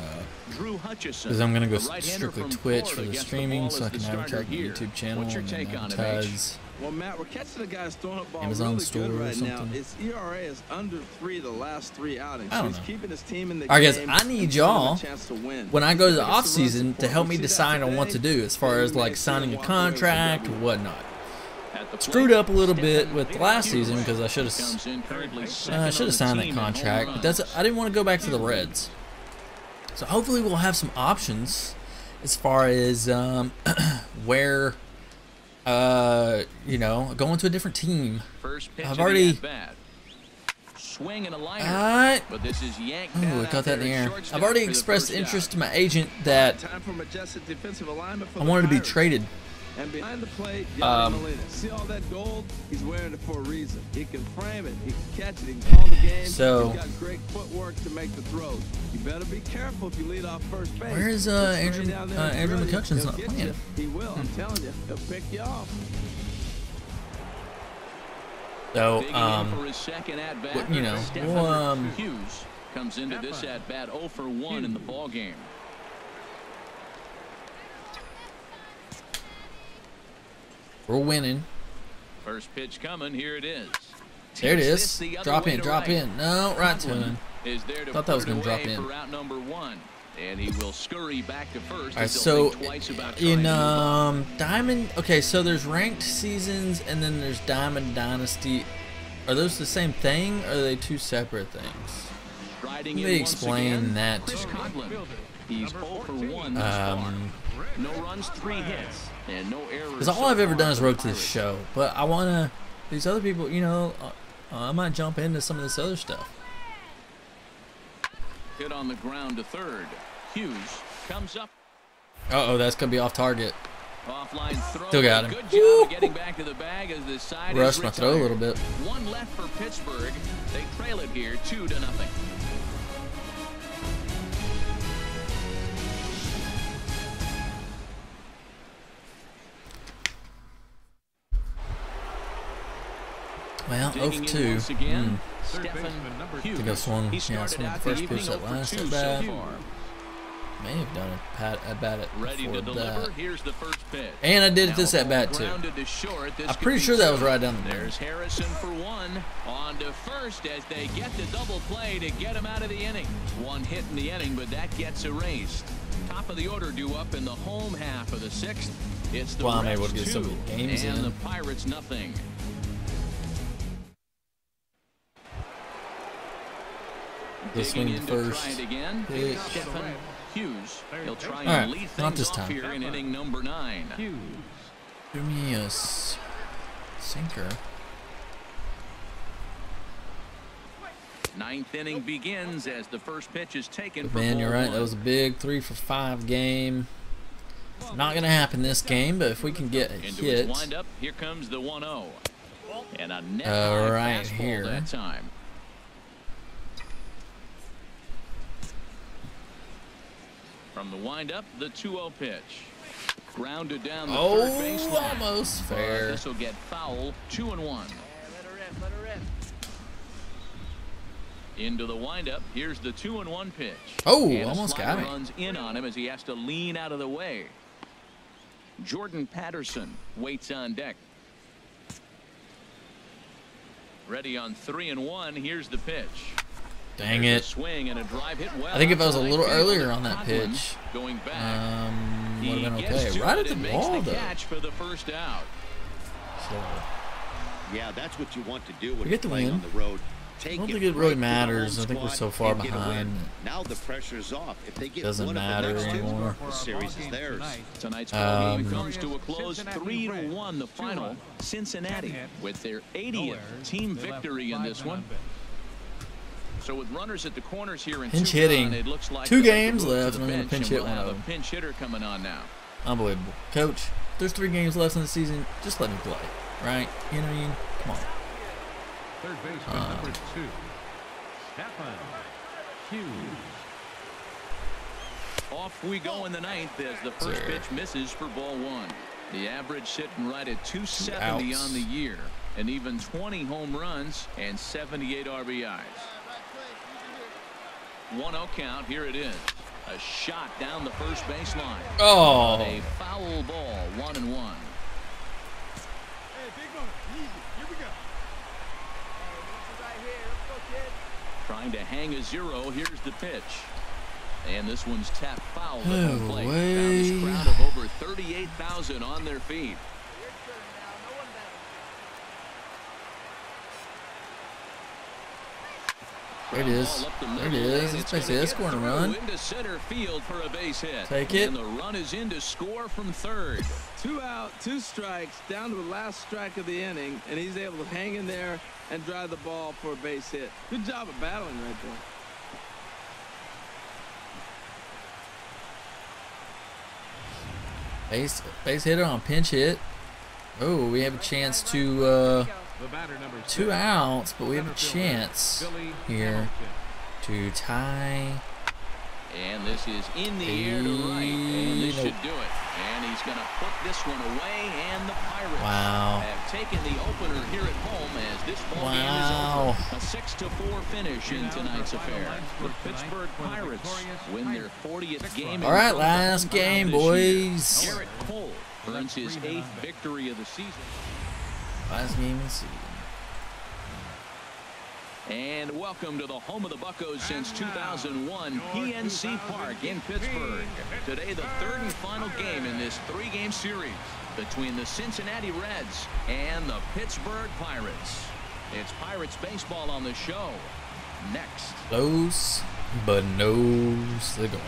because I'm gonna go strictly Twitch for the streaming, so I can advertise my YouTube channel and advertise Well, Matt, we're catching the guy throwing up ball Amazon really store good or right something. now. His ERA is under 3 the last 3 outings. I don't He's know. keeping his team in the Alright guys, game I need and y'all a chance to win. when I go to the If it's off run season to support, help we me see that decide on what to today, do as far then as we may like see signing him a walk away with the contract or W. whatnot. Screwed up a little bit with last season because I should have signed that contract, but I didn't want to go back to the Reds. So hopefully we'll have some options as far as where you know, going to a different team. I've already swing and a liner, but this is yanked down. I caught that in the air. Shortstop I've already for the expressed first interest out. to my agent that Time for majestic defensive alignment for I the wanted to be Pirates. traded. And behind the plate, Yadier Molina. See all that gold? He's wearing it for a reason. He can frame it. He can catch it. He can call the game. So he's got great footwork to make the throws. You better be careful if you lead off first base. Where is Andrew McCutcheon's not playing? He will. I'm telling you. He'll pick you off. So Digging in for his second at-bat, you know, Stephen Hughes comes into this at-bat 0 for 1 in the ball game. we're winning. First pitch coming. Here it is. There it Takes is. this the other Drop way in, to drop right. in. No, right to him. Is there to Thought that was put it gonna drop away in. for route number 1, and he will scurry back to first. Alright, as so he'll think twice about trying in to move on. Diamond, okay, so there's ranked seasons and then there's Diamond Dynasty. Are those the same thing or are they two separate things? Striding Let in me once explain again, that Chris to you. Coughlin. He's 0 for 1 thus far. No runs, 3 hits, and no errors. Because all so I've ever far done is for the wrote to this Pirates. show, but I want to, these other people, you know, I might jump into some of this other stuff. Hit on the ground to third. Hughes comes up. Uh-oh, that's going to be off target. Offline throw. Still got him. Good job of getting back to the bag as the side Rushed is my throw a little bit. One left for Pittsburgh. They trail it here 2-0. Well, 0 for Digging in 2. once again, Third Stephen baseman number Hughes. I think I swung, He yeah, I started swung the out first the pitch evening that 0 for last 2 at so bat. far. May have done a bat at Ready before to deliver. that. Here's the first pitch. And I did it Now this at bat too. grounded to short. This I'm could pretty be sure that was two. right down the middle. There's Harrison for 1. On to first as they get the double play to get him out of the inning. 1 hit in the inning, but that gets erased. Top of the order due up in the home half of the 6th. It's the Well, I'm Reds able to get 2, some games and in. the Pirates nothing. He'll swing Digging the in to first try it again. pitch. Stephen Hughes. He'll try and Alright, lead not things this off time. here in inning number 9. Hughes. Give me a sinker. 9th inning begins as the first pitch is taken for Man, ball you're right. 1. That was a big 3 for 5 game. Not going to happen this game, but if we can get a Into his hit. windup, here comes the 1-0. And a net Right fastball here. that time. From the windup, the 2-0 pitch. Grounded down the third baseline. Almost fair. This will get foul. 2-1. Into the windup. Here's the 2-1 pitch. Oh, And a almost got slider me. runs in on him as he has to lean out of the way. Jordan Patterson waits on deck. Ready on 3-1. Here's the pitch. Dang it. Swing and a drive hit well. I think if I was a little earlier on that pitch, going back, would have been okay. Right at the wall, though. Catch for the first out. So, yeah, that's what you want to do when we you're get the playing win. on the road. I don't think it really matters. I think we're so far behind. Now the pressure's off. If they get Doesn't matter anymore. The series is theirs. Tonight's ball game comes to a close, 3-1 the final. Cincinnati with their 80th team victory in this one. So with runners at the corners here in pinch hitting, it looks like 2 games left, and I'm going to pinch hit one of them. Pinch hitter coming on now. Unbelievable. Coach, there's 3 games left in the season. Just let me play, right? You know what I mean? Come on. Third baseman number 2, Stephen Hughes. Off we go in the 9th as the first pitch misses for ball 1. The average sitting right at 270 on the year, and even 20 home runs and 78 RBIs. 1-0 count. Here it is. A shot down the first baseline. Oh, a foul ball. 1-1. Trying to hang a 0. Here's the pitch. And this one's tapped foul. No play. way. Now this crowd of over 38,000 on their feet. There it is. There it is. It's basically a scoring run. Into center field for a base hit. Take it. And the run is in to score from third. 2 out, 2 strikes, down to the last strike of the inning, and he's able to hang in there and drive the ball for a base hit. Good job of battling right there. Base hitter on pinch hit. Oh, we have a chance to 2 outs, but we have a chance here to tie. And this is in the air to right, and this should do it. And he's going to put this one away, and the Pirates have taken the opener here at home as this ball game is over. A 6-4 finish in tonight's affair. The Pittsburgh Pirates win their 40th game. All right, last game, boys. Garrett Cole earns his 8th victory of the season. Last game of the season. And welcome to the home of the Buccos since 2001, PNC Park in Pittsburgh. Today, the 3rd and final game in this 3-game series between the Cincinnati Reds and the Pittsburgh Pirates. It's Pirates baseball on the show. Next. Close, but no cigar.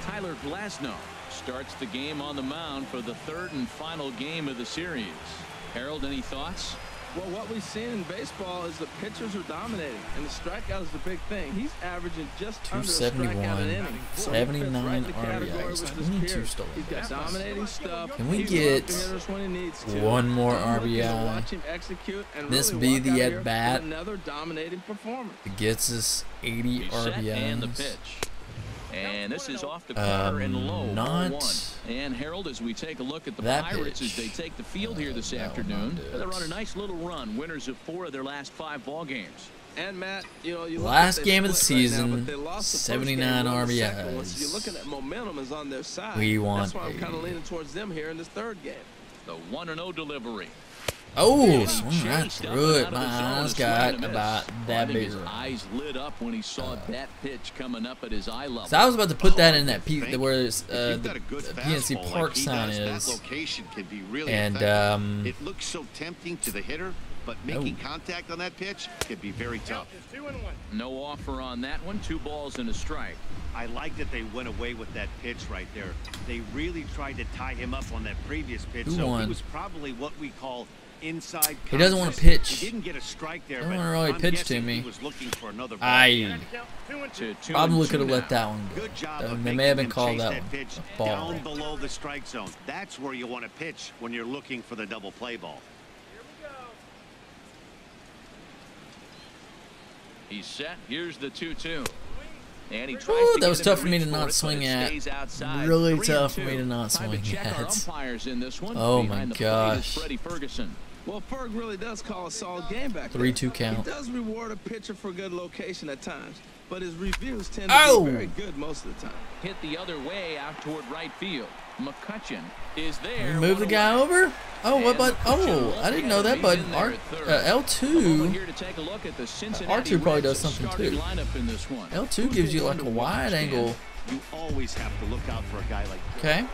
Tyler Glasnow starts the game on the mound for the 3rd and final game of the series. Harold, any thoughts? Well, what we've seen in baseball is the pitchers are dominating, and the strikeout is the big thing. He's averaging just under a strikeout an inning. 79 RBIs, 22 stolen He's got dominating stuff. Can we get one more RBI? This be the at-bat. Another dominating performance. It gets us 80 RBIs. And the pitch. And this is off the corner and low. And Harold, as we take a look at the Pirates as they take the field here this afternoon, they're on a nice little run, winners of 4 of their last 5 ball games. And Matt, you know, last game of the season, 79 RBIs. So you're looking at momentum is on their side. We want. That's why I'm kind of leaning towards them here in this 3rd game. The 1-0 delivery. Oh, swung right through it. My eyes got about that big. His eyes lit up when he saw that pitch coming up at his eye level. So I was about to put that in that where the PNC Park sign is. That location can be really and it looks so tempting to the hitter, but making contact on that pitch could be very tough. No offer on that one. 2 balls and a strike. I like that they went away with that pitch right there. They really tried to tie him up on that previous pitch. So he was probably what we call inside. He doesn't want to pitch. He didn't get a strike there, but really pitch to me. He was looking for another ball. I probably could have let that one go. Good job. They may have been called that one. Pitch down below the strike zone. That's where you want to pitch when you're looking for the double play ball. He's set. Here's the 2-2. And he tries that was tough for me to not swing at. Really tough for me to not swing at. Oh my gosh. Well, Ferg really does call a solid game back there. 3-2 count. He does reward a pitcher for good location at times, but his reviews tend to be very good most of the time. Hit the other way out toward right field. McCutcheon is there. Move the guy over. Oh, what button? Oh, I didn't know that button. L2. R2 probably does something too. L2 gives you like a wide angle. You always have to look out for a guy like that. Okay,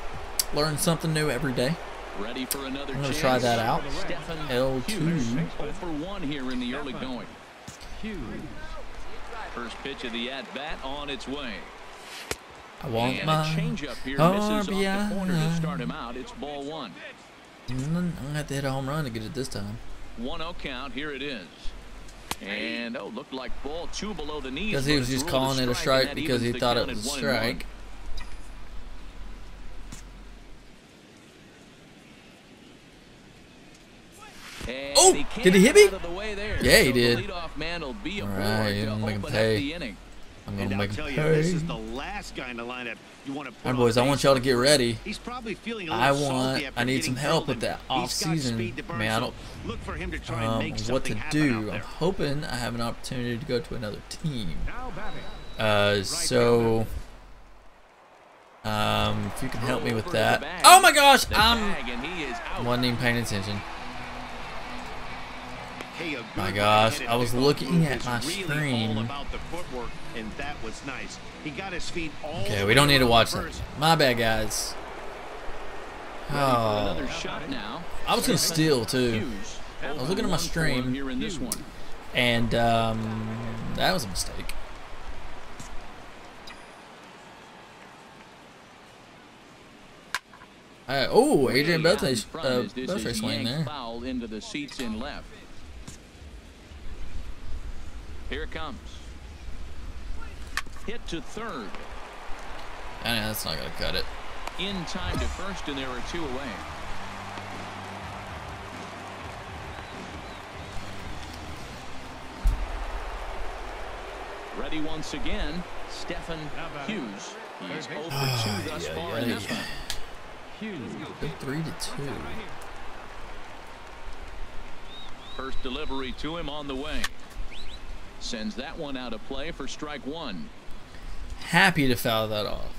learn something new every day. Ready for another I'm gonna try that out. L2. 0 for 1 here in the early going. First pitch of the at bat on its way. I want and my a changeup here misses off the RBI. corner to start him out. It's ball 1. I'm gonna have to hit a home run to get it this time. 1-0 count. Here it is. And looked like ball 2 below the knees. Because he was just calling it a strike because he thought it was a strike. Oh, did he hit me? Yeah, he did. All right, I'm gonna make him pay. I'm gonna make him pay. This is the last guy in the lineup you want to put. All right, boys, I want y'all to get ready. He's probably feeling a little salty after I need some getting help filled with that in. off season. Man, I don't look for him to try and make what to something happen out do. there. I'm hoping I have an opportunity to go to another team. So if you can help me with that. Oh my gosh, I wasn't even paying attention. Hey, My gosh, I was looking at my screen. About the footwork, and that was nice. He got his feet all Okay, we don't need to watch that. My bad, guys. Oh, I was gonna steal too. I was looking at my stream, and that was a mistake. Oh, Adrian Beltre's swing there. Foul into the seats in left. Here it comes. Hit to third. I know that's not gonna cut it. In time to first, and there are 2 away. Ready once again, Stephen Hughes. He's 0 for 2 thus far in this one. Good 3-2. First delivery to him on the way. Sends that one out of play for strike 1. Happy to foul that off.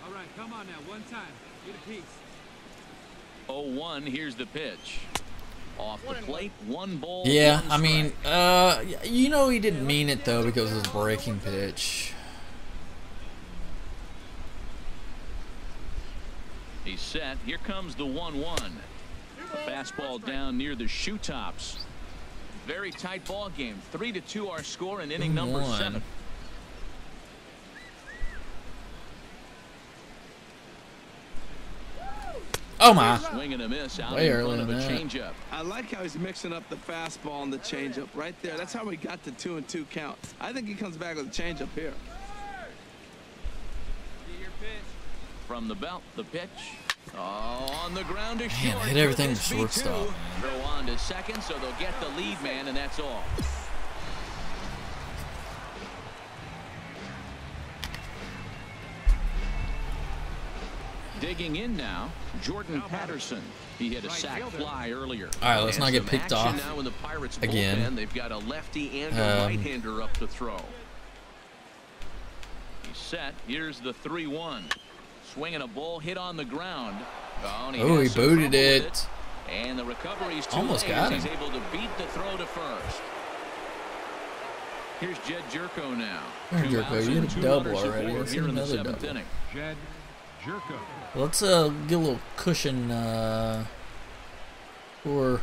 All right, come on now, one time. Get a piece. 0-1, here's the pitch. Off the plate, 1 ball. Yeah, 1 I mean, strike. you know he didn't mean it though because it was a breaking pitch. He's set. Here comes the 1-1. Fastball down near the shoe tops. Very tight ball game. 3-2 our score in inning number 7. Oh my! Swing and a miss out Way in early front of in a that. changeup. I like how he's mixing up the fastball and the changeup right there. That's how we got the 2-2 count. I think he comes back with a changeup here. From the belt, the pitch. Oh, on the ground to short. Man, hit everything Could to this be shortstop. 2? Throw on to second, so they'll get the lead man, and that's all. Digging in now, Jordan Patterson. He hit a sac fly earlier. All right, let's not get picked off now in the Pirates again. Bullpen. They've got a lefty and a right-hander up to throw. He's set. Here's the 3-1. Swinging a ball hit on the ground. Oh, he booted it. And the recovery's too Almost late got as him. he's able to beat the throw to first. Here's Jed Jerko now. There, 2 Jerko, outs you and hit a 2 double runners already. aboard Let's here hit in the another 7th double. inning. Jed Jerko. Let's get a little cushion for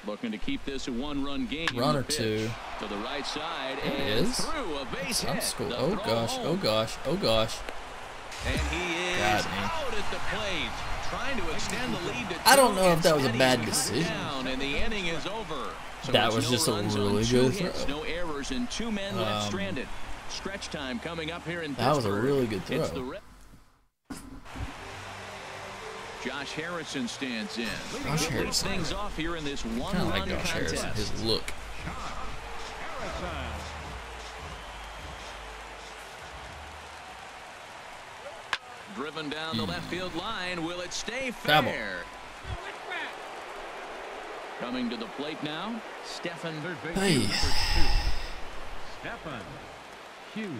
Looking to keep this a 1-run game. run or two. To the right side It and is. through a base hit. School. The Oh throw gosh! home. Oh gosh! Oh gosh! And he is Got me. out at the plate, trying to extend the lead to 2. I don't know if that was a Instead, bad he's decision. down, and the inning is over. So That it's was no just a runs on really 2 good hits, throw. No errors, and 2 men left stranded. Stretch time coming up here in That was a Pittsburgh. really good It's throw. the Josh Harrison stands in. Josh Leads Harrison. things off here in this Kind of one-run like Josh contest. Harrison. His look. Driven down the left field line. Will it stay Foul ball. fair? Coming to the plate now, Stephen. Hey. Stephen Hughes.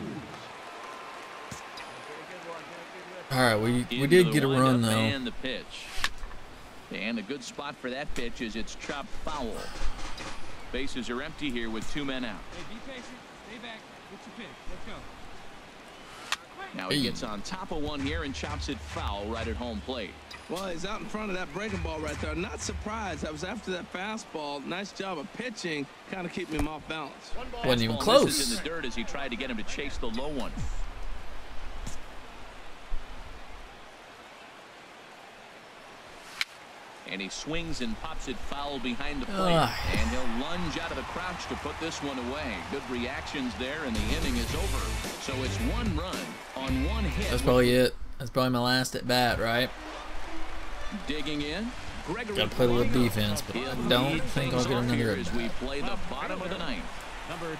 All right, we did get a run though. And the pitch. And a good spot for that pitch is it's chopped foul. Bases are empty here with 2 men out. Hey, be patient. Stay back. What's your pitch? Let's go. Now he gets on top of one here and chops it foul right at home plate. Well, he's out in front of that breaking ball right there. Not surprised. That was after that fastball. Nice job of pitching, kind of keeping him off balance. Wasn't even close. In the dirt as he tried to get him to chase the low one. And he swings and pops it foul behind the plate. And he'll lunge out of the crouch to put this one away. Good reactions there, and the inning is over. So it's 1 run on 1 hit. That's probably it. That's probably my last at bat, right? Digging in. Gotta play a little defense, but I don't think I'll get another as we play the bottom of the 9th. Number 25.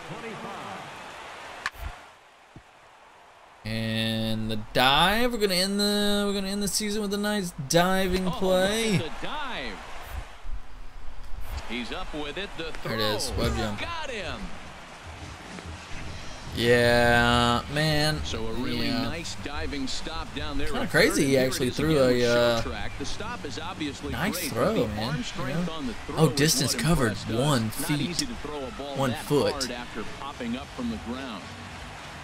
And the dive. We're gonna end the season with a nice diving play. The dive. He's up with it. The throw. There it is. Web jump. Got him. Yeah, man. So a really nice diving stop down there. Kind of crazy. He actually threw a the stop is obviously nice great, throw, man. Oh, distance covered 1 feet, 1 foot. After popping up from the ground.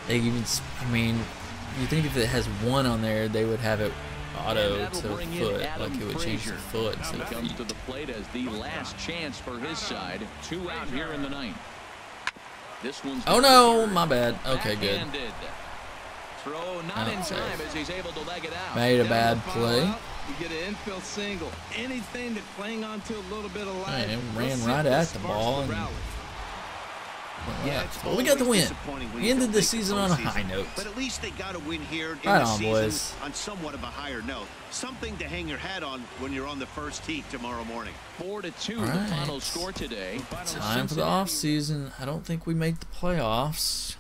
They even, I mean, you think if it has 1 on there, they would have it auto to foot, like it would change the foot instead of comes feet. to the plate as the last chance for his side. 2 out here in the 9th. This one's oh no, my bad. Okay, good. Throw not in time as he's able to leg it out. Made a bad play. You get an infield single. Anything to cling on to a little bit of life. Man, ran right at the ball. And well, we got the win. We ended the season on a high note. But at least they got a win here in right the on, season boys. on somewhat of a higher note. Something to hang your hat on when you're on the first tee tomorrow morning. 4-2 right. the final score today. Time for the off season. I don't think we make the playoffs.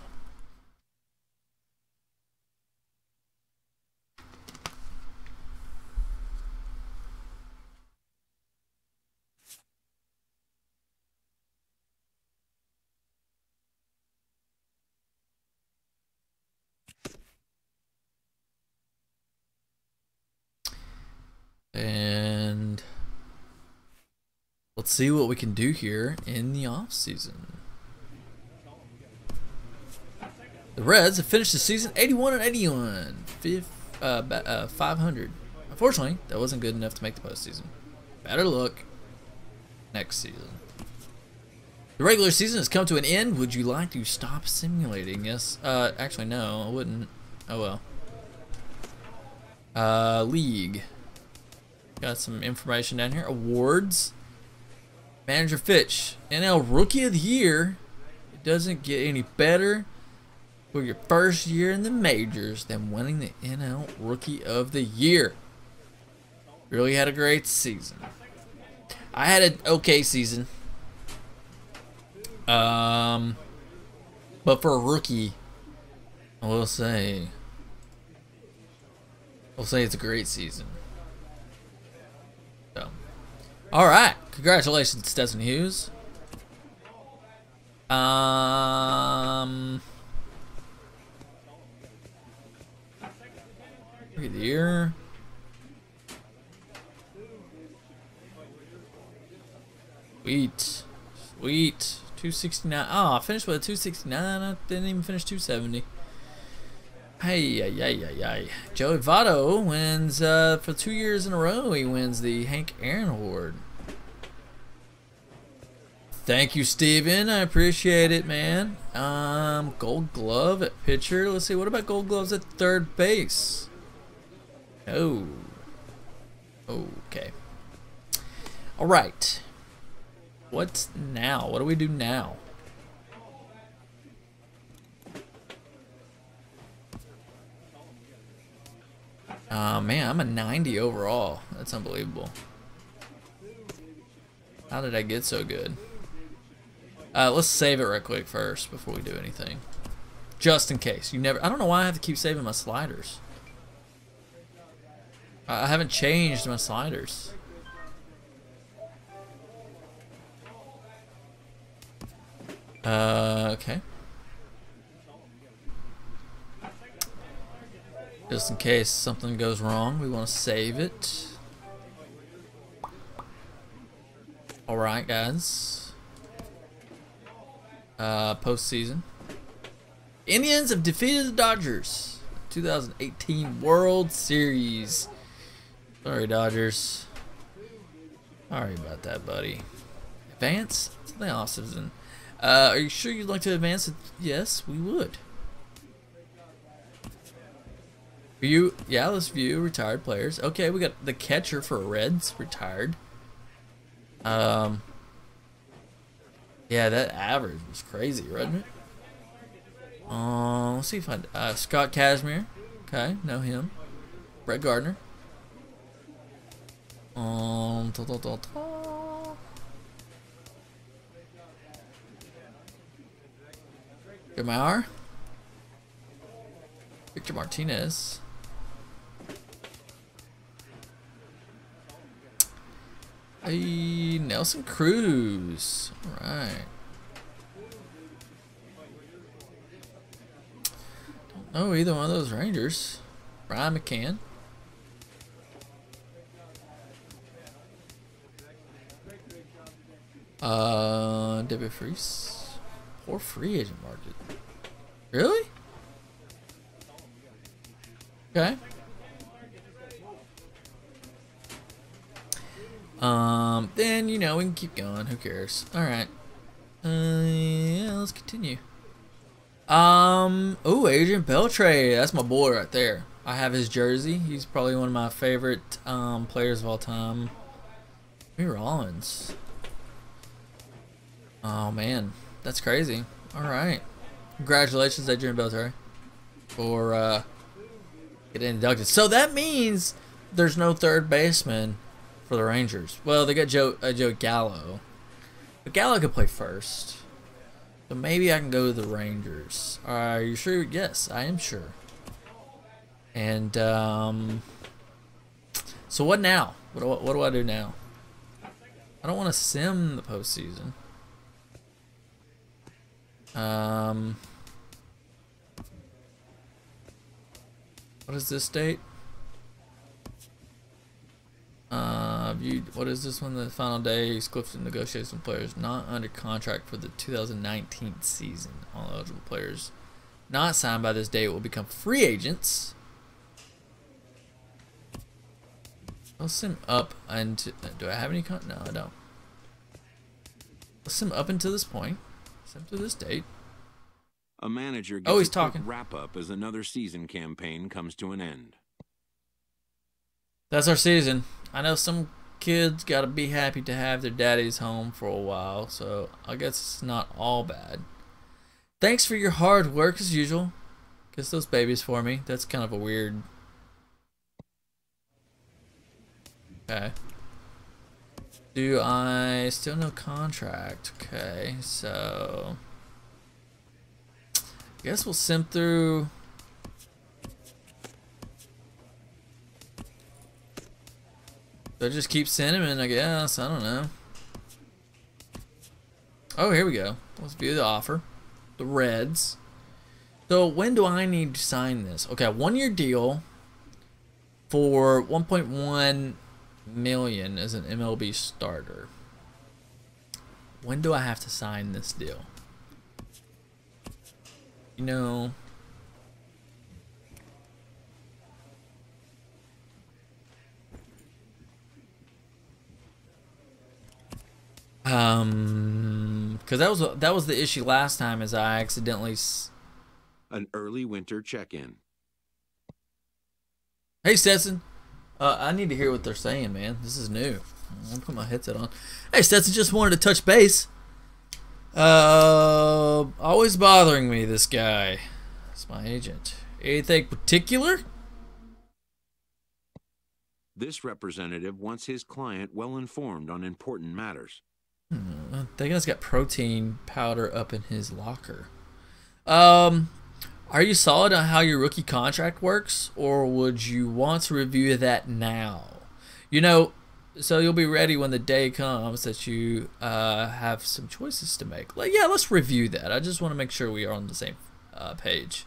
And let's see what we can do here in the off season. The Reds have finished the season 81-81, 500. Unfortunately, that wasn't good enough to make the postseason. Better luck next season. The regular season has come to an end. Would you like to stop simulating? Yes. Actually, no, I wouldn't. Oh well. League. Got some information down here. Awards. Manager Fitch. NL Rookie of the Year. It doesn't get any better for your first year in the majors than winning the NL Rookie of the Year. Really had a great season. I had an okay season. But for a rookie, I will say it's a great season. So, all right, congratulations, Stetson Hughes. Look at the year. Sweet, sweet. 269. Oh, I finished with a 269. I didn't even finish 270. Hey. Joey Votto wins for 2 years in a row. He wins the Hank Aaron Award. Thank you, Steven. I appreciate it, man. Gold Glove at pitcher. Let's see. What about Gold Gloves at third base? Oh. Okay. All right. What's now? What do we do now? Man, I'm a 90 overall. That's unbelievable. How did I get so good? Let's save it right quick first before we do anything. Just in case. I don't know why I have to keep saving my sliders. I haven't changed my sliders. Just in case something goes wrong, we want to save it. Alright, guys. Postseason. Indians have defeated the Dodgers. 2018 World Series. Sorry, Dodgers. Sorry about that, buddy. Advance to the offseason. Are you sure you'd like to advance? Yes, we would. View, yeah, let's view retired players. Okay, we got the catcher for Reds retired. Yeah, that average was crazy, wasn't it? Let's see if I Scott Kazmir. Okay, know him. Brett Gardner. Gamar. Victor Martinez. Hey, Nelson Cruz. All right. Don't know either one of those Rangers. Brian McCann. David Freese. Poor free agent market. Really? Okay. Then, you know, we can keep going. Who cares? Alright. Yeah, let's continue. Oh, Adrian Beltre. That's my boy right there. I have his jersey. He's probably one of my favorite players of all time. Jimmy Rollins. Oh, man. That's crazy. Alright. Congratulations, Adrian Beltre, for getting inducted. So that means there's no third baseman for the Rangers. Well, they got Joe Gallo. But Gallo could play first. So maybe I can go to the Rangers. Are you sure? Yes, I am sure. And, so what now? What do I do now? I don't want to sim the postseason. What is this date? What is this one? The final day exclusive negotiations with players not under contract for the 2019 season. All eligible players not signed by this date will become free agents. I'll sim up into. Do I have any No, I don't. I'll sim up until this point. Sim to this date. A manager gets he's a talking. quick wrap up as another season campaign comes to an end. That's our season. I know some kids got to be happy to have their daddies home for a while, so I guess it's not all bad. Thanks for your hard work as usual. Kiss those babies for me. That's kind of a weird. Okay. Do I still no contract? Okay, so I guess we'll sim through. So just keep cinnamon, I guess. I don't know. Oh, here we go. Let's view the offer. The Reds. So when do I need to sign this? Okay, 1-year deal for $1.1 million as an MLB starter. When do I have to sign this deal? You know, because that was the issue last time, is I accidentally. An early winter check-in. Hey Stetson, I need to hear what they're saying, man. This is new. I'll put my headset on. Hey Stetson, just wanted to touch base. Always bothering me, this guy. It's my agent. Anything particular? This representative wants his client well informed on important matters. That guy's got protein powder up in his locker. Are you solid on how your rookie contract works, or would you want to review that now? You know, so you'll be ready when the day comes that you have some choices to make. Like, yeah, let's review that. I just want to make sure we are on the same page.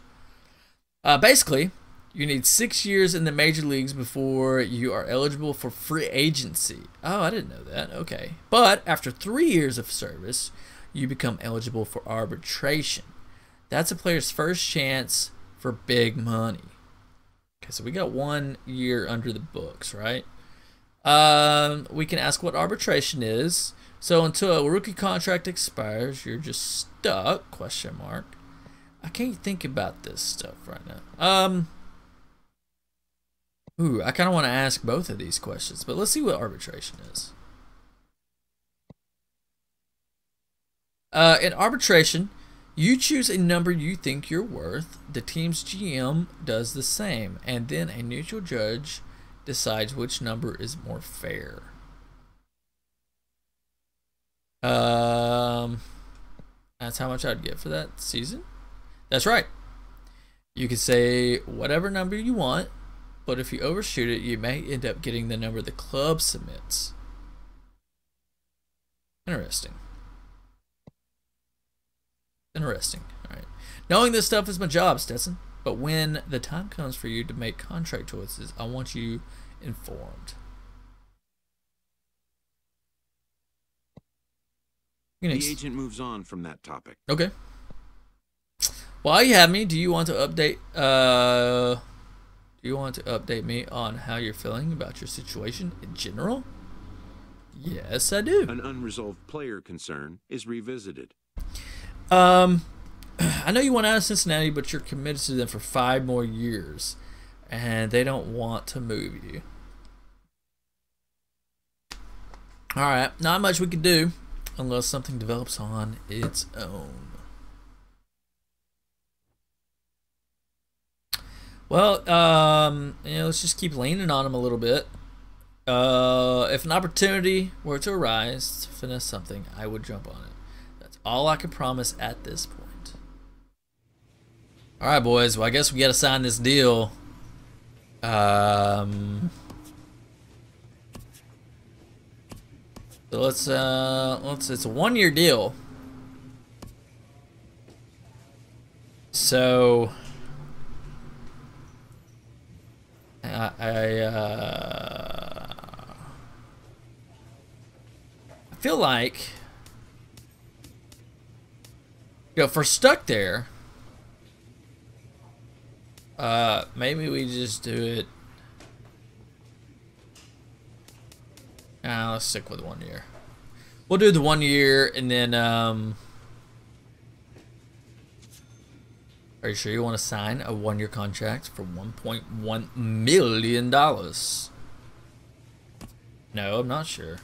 Basically, You need 6 years in the major leagues before you are eligible for free agency. Oh, I didn't know that. Okay. But after 3 years of service, you become eligible for arbitration. That's a player's first chance for big money. Okay, so we got 1 year under the books, right? We can ask what arbitration is. So until a rookie contract expires, you're just stuck, question mark. I can't think about this stuff right now. I kind of want to ask both of these questions, but let's see what arbitration is. In arbitration, you choose a number you think you're worth. The team's GM does the same, and then a neutral judge decides which number is more fair. That's how much I'd get for that season. That's right. You can say whatever number you want, but if you overshoot it, you may end up getting the number the club submits. Interesting. Interesting. All right. Knowing this stuff is my job, Stetson. But when the time comes for you to make contract choices, I want you informed. The agent moves on from that topic. Okay. While you have me, do you want to update? Do you want to update me on how you're feeling about your situation in general? Yes, I do. An unresolved player concern is revisited. I know you want out of Cincinnati, but you're committed to them for 5 more years, and they don't want to move you. All right, not much we can do unless something develops on its own. Well, let's just keep leaning on them a little bit. If an opportunity were to arise to finesse something, I would jump on it. That's all I can promise at this point. All right, boys. Well, I guess we got to sign this deal. So let's it's a 1-year deal. So I feel like, if we're stuck there, maybe we just do it. Let's stick with 1 year. We'll do the 1 year, and then are you sure you want to sign a 1-year contract for $1.1 million? No, I'm not sure.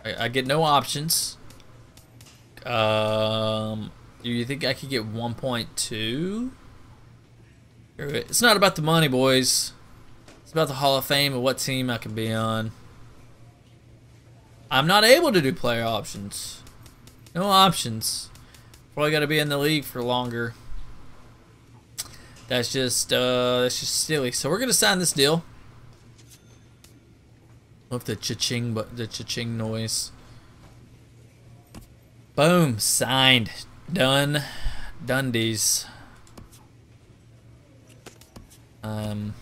I get no options. Do you think I could get 1.2? It's not about the money, boys. It's about the Hall of Fame and what team I can be on. I'm not able to do player options. No options. Probably got to be in the league for longer. That's just silly. So we're gonna sign this deal. With the cha-ching, but the cha-ching noise. Boom, signed, done, Dundies. I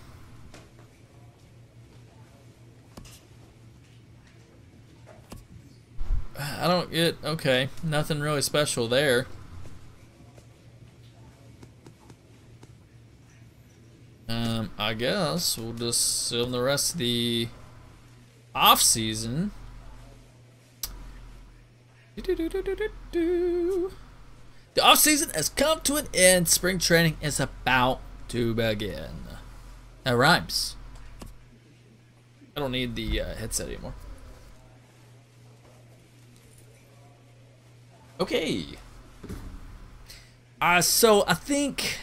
don't get, okay, nothing really special there. I guess we'll just film the rest of the off season. The off season has come to an end. Spring training is about to begin. That rhymes. I don't need the headset anymore. Okay. So I think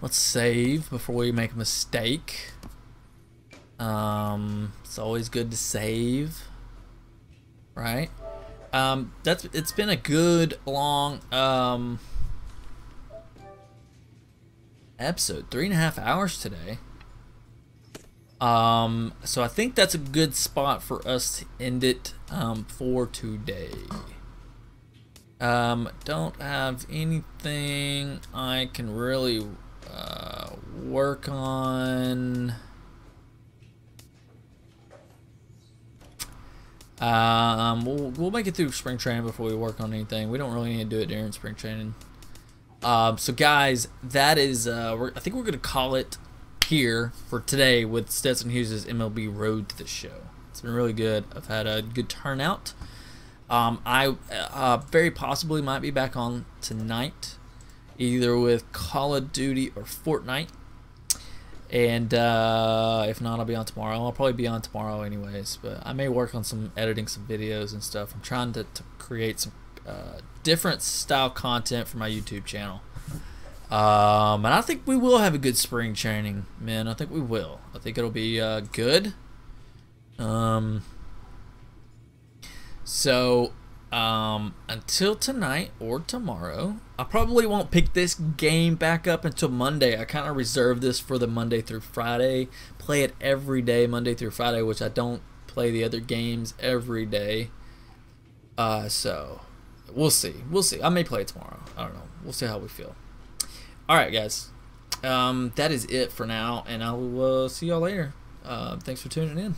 let's save before we make a mistake. It's always good to save, right? It's been a good long episode, 3.5 hours today. So I think that's a good spot for us to end it for today. Don't have anything I can really work on. We'll make it through spring training before we work on anything. We don't really need to do it during spring training. So guys, that is I think we're gonna call it here for today with Stetson Hughes' MLB Road to the Show. It's been really good. I've had a good turnout. I very possibly might be back on tonight, either with Call of Duty or Fortnite. And if not, I'll be on tomorrow. I'll probably be on tomorrow anyways, but I may work on some editing some videos and stuff. I'm trying to create some different style content for my YouTube channel. And I think we will have a good spring training, man. I think we will. I think it'll be good. So until tonight or tomorrow, I probably won't pick this game back up until Monday. I kind of reserve this for the Monday through Friday. Play it every day, Monday through Friday, which I don't play the other games every day. So we'll see. We'll see. I may play it tomorrow. I don't know. We'll see how we feel. All right, guys. That is it for now, and I will see y'all later. Thanks for tuning in.